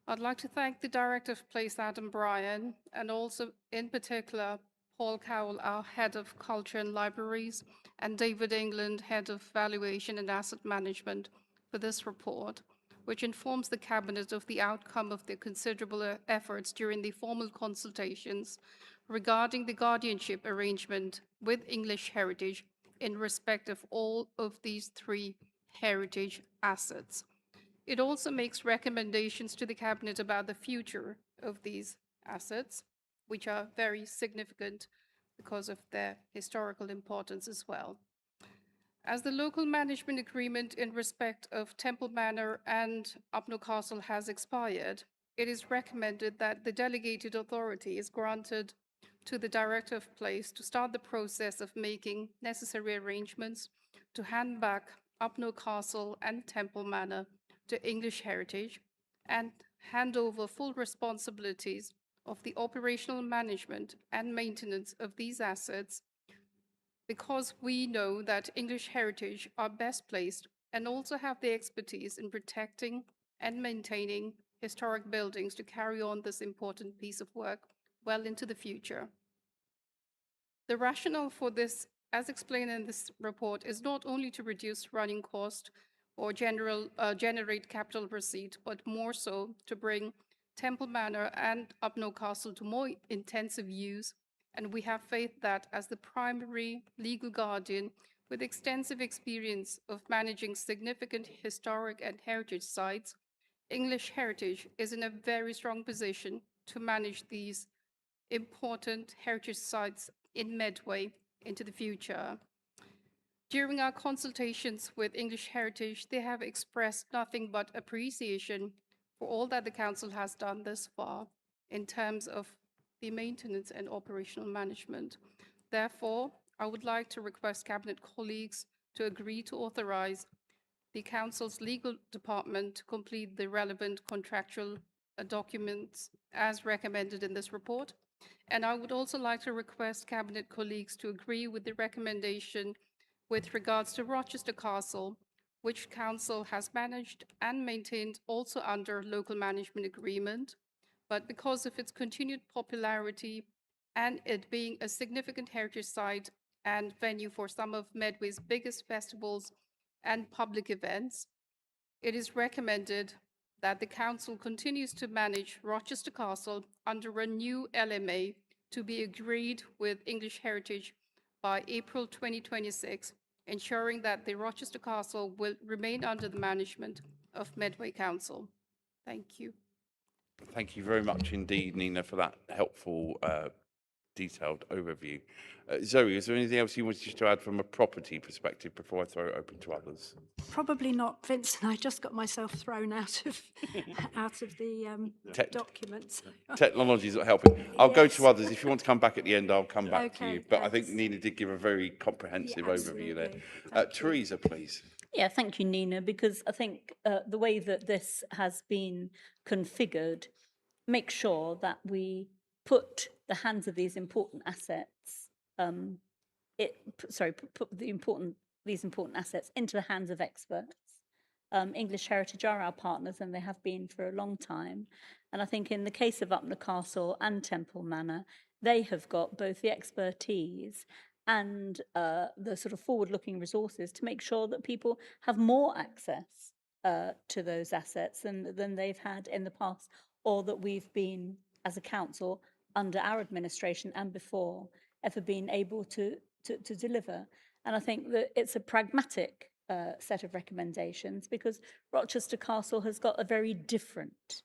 I'd like to thank the Director of Place, Adam Bryan, and also in particular Paul Cowell, our Head of Culture and Libraries, and David England, Head of Valuation and Asset Management, for this report, which informs the Cabinet of the outcome of their considerable efforts during the formal consultations regarding the guardianship arrangement with English Heritage in respect of all of these 3 heritage assets. It also makes recommendations to the Cabinet about the future of these assets, which are very significant because of their historical importance as well. As the local management agreement in respect of Temple Manor and Upnor Castle has expired, it is recommended that the delegated authority is granted to the Director of Place to start the process of making necessary arrangements to hand back Upnor Castle and Temple Manor to English Heritage and hand over full responsibilities of the operational management and maintenance of these assets, because we know that English Heritage are best placed and also have the expertise in protecting and maintaining historic buildings to carry on this important piece of work well into the future. The rationale for this, as explained in this report, is not only to reduce running cost or generate capital receipt, but more so to bring Temple Manor and Upnor Castle to more intensive use. And we have faith that as the primary legal guardian with extensive experience of managing significant historic and heritage sites, English Heritage is in a very strong position to manage these important heritage sites in Medway into the future. During our consultations with English Heritage, they have expressed nothing but appreciation for all that the Council has done thus far in terms of the maintenance and operational management. Therefore, I would like to request Cabinet colleagues to agree to authorize the Council's legal department to complete the relevant contractual documents as recommended in this report. And I would also like to request Cabinet colleagues to agree with the recommendation with regards to Rochester Castle, which Council has managed and maintained also under local management agreement, but because of its continued popularity and it being a significant heritage site and venue for some of Medway's biggest festivals and public events, it is recommended that the Council continues to manage Rochester Castle under a new LMA to be agreed with English Heritage by April 2026, ensuring that the Rochester Castle will remain under the management of Medway Council. Thank you. Thank you very much indeed, Nina, for that helpful, detailed overview. Zoe, is there anything else you wanted to add from a property perspective before I throw it open to others? Probably not, Vincent. I just got myself thrown out of the documents. Technology's not helping. I'll go to Yes. others. If you want to come back at the end, I'll come back to Okay, you. But I think thanks. Nina did give a very comprehensive overview there. absolutely. Thank you. Teresa, please. Yeah, thank you, Nina, because I think the way that this has been configured makes sure that we put the hands of these important assets, put these important assets into the hands of experts. English Heritage are our partners, and they have been for a long time. And I think in the case of Upnor Castle and Temple Manor, they have got both the expertise and the sort of forward-looking resources to make sure that people have more access to those assets than they've had in the past, or that we've been, as a council, under our administration and before, ever been able to deliver. And I think that it's a pragmatic set of recommendations because Rochester Castle has got a very different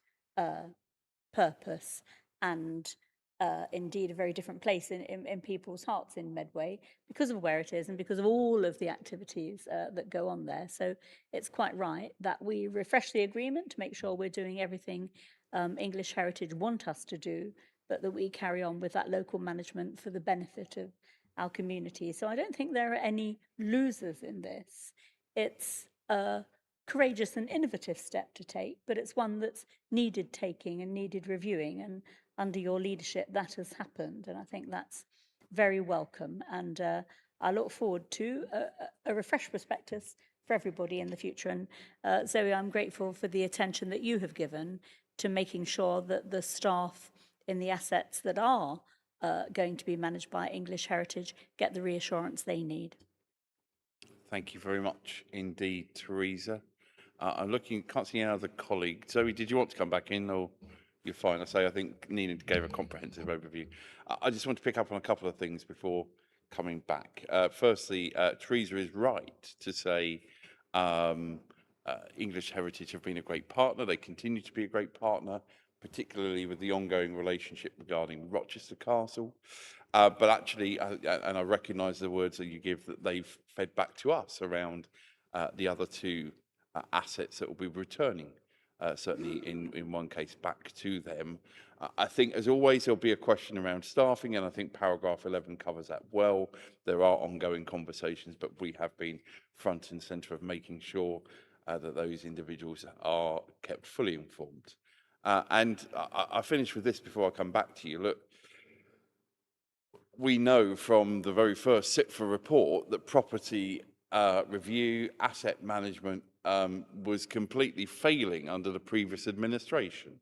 purpose and indeed a very different place in people's hearts in Medway because of where it is and because of all of the activities that go on there. So it's quite right that we refresh the agreement to make sure we're doing everything English Heritage want us to do, but that we carry on with that local management for the benefit of our community. So I don't think there are any losers in this. It's a courageous and innovative step to take, but it's one that's needed taking and needed reviewing. And under your leadership, that has happened. And I think that's very welcome. And I look forward to a refreshed prospectus for everybody in the future. And Zoe, I'm grateful for the attention that you have given to making sure that the staff in the assets that are going to be managed by English Heritage get the reassurance they need. Thank you very much indeed, Teresa. I'm looking, can't see any other colleague. Zoe, did you want to come back in or you're fine? I think Nina gave a comprehensive overview. I just want to pick up on a couple of things before coming back. Firstly, Teresa is right to say English Heritage have been a great partner. They continue to be a great partner, particularly with the ongoing relationship regarding Rochester Castle. But actually, and I recognise the words that you give, that they've fed back to us around the other two assets that will be returning, certainly in one case back to them. I think, as always, there'll be a question around staffing, and I think paragraph 11 covers that well. There are ongoing conversations, but we have been front and centre of making sure that those individuals are kept fully informed. And I finish with this before I come back to you. Look, we know from the very first SIPFA report that property review, asset management was completely failing under the previous administration.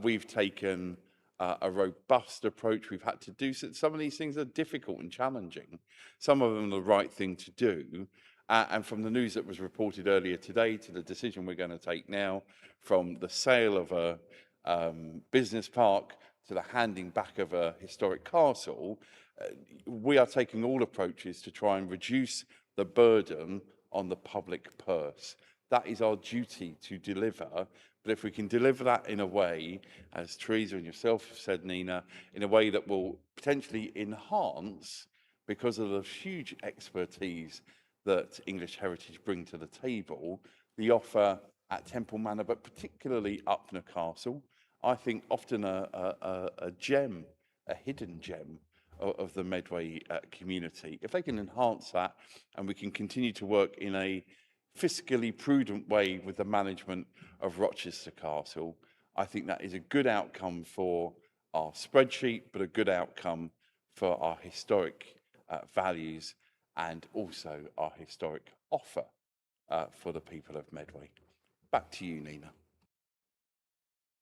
We've taken a robust approach. We've had to do some of these things are difficult and challenging. Some of them are the right thing to do. And from the news that was reported earlier today to the decision we're going to take now, from the sale of a business park to the handing back of a historic castle, we are taking all approaches to try and reduce the burden on the public purse. That is our duty to deliver. But if we can deliver that in a way, as Teresa and yourself have said, Nina, in a way that will potentially enhance, because of the huge expertise that English Heritage bring to the table, the offer at Temple Manor, but particularly Upnor Castle, I think often a gem, a hidden gem of the Medway community. If they can enhance that and we can continue to work in a fiscally prudent way with the management of Rochester Castle, I think that is a good outcome for our spreadsheet, but a good outcome for our historic values and also our historic offer for the people of Medway. Back to you, Nina.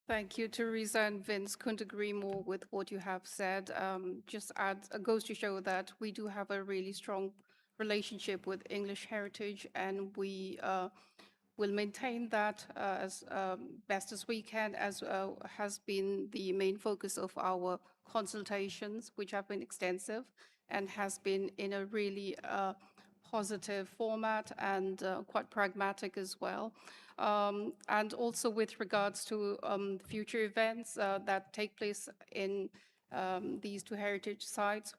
Thank you, Teresa and Vince. Couldn't agree more with what you have said. Just goes to show that we do have a really strong relationship with English Heritage, and we will maintain that as best as we can, as has been the main focus of our consultations, which have been extensive and has been in a really positive format and quite pragmatic as well. And also with regards to future events that take place in these two heritage sites,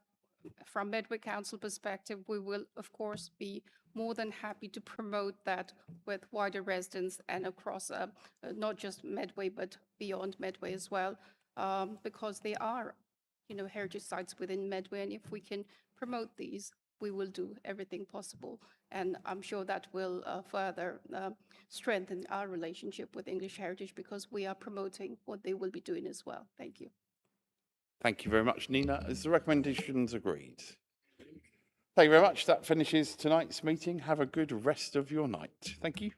from Medway Council perspective, we will of course be more than happy to promote that with wider residents and across not just Medway but beyond Medway as well, because they are, heritage sites within Medway, and if we can promote these, we will do everything possible. And I'm sure that will further strengthen our relationship with English Heritage, because we are promoting what they will be doing as well. Thank you. Thank you very much, Nina. Is the recommendations agreed? Thank you very much. That finishes tonight's meeting. Have a good rest of your night. Thank you.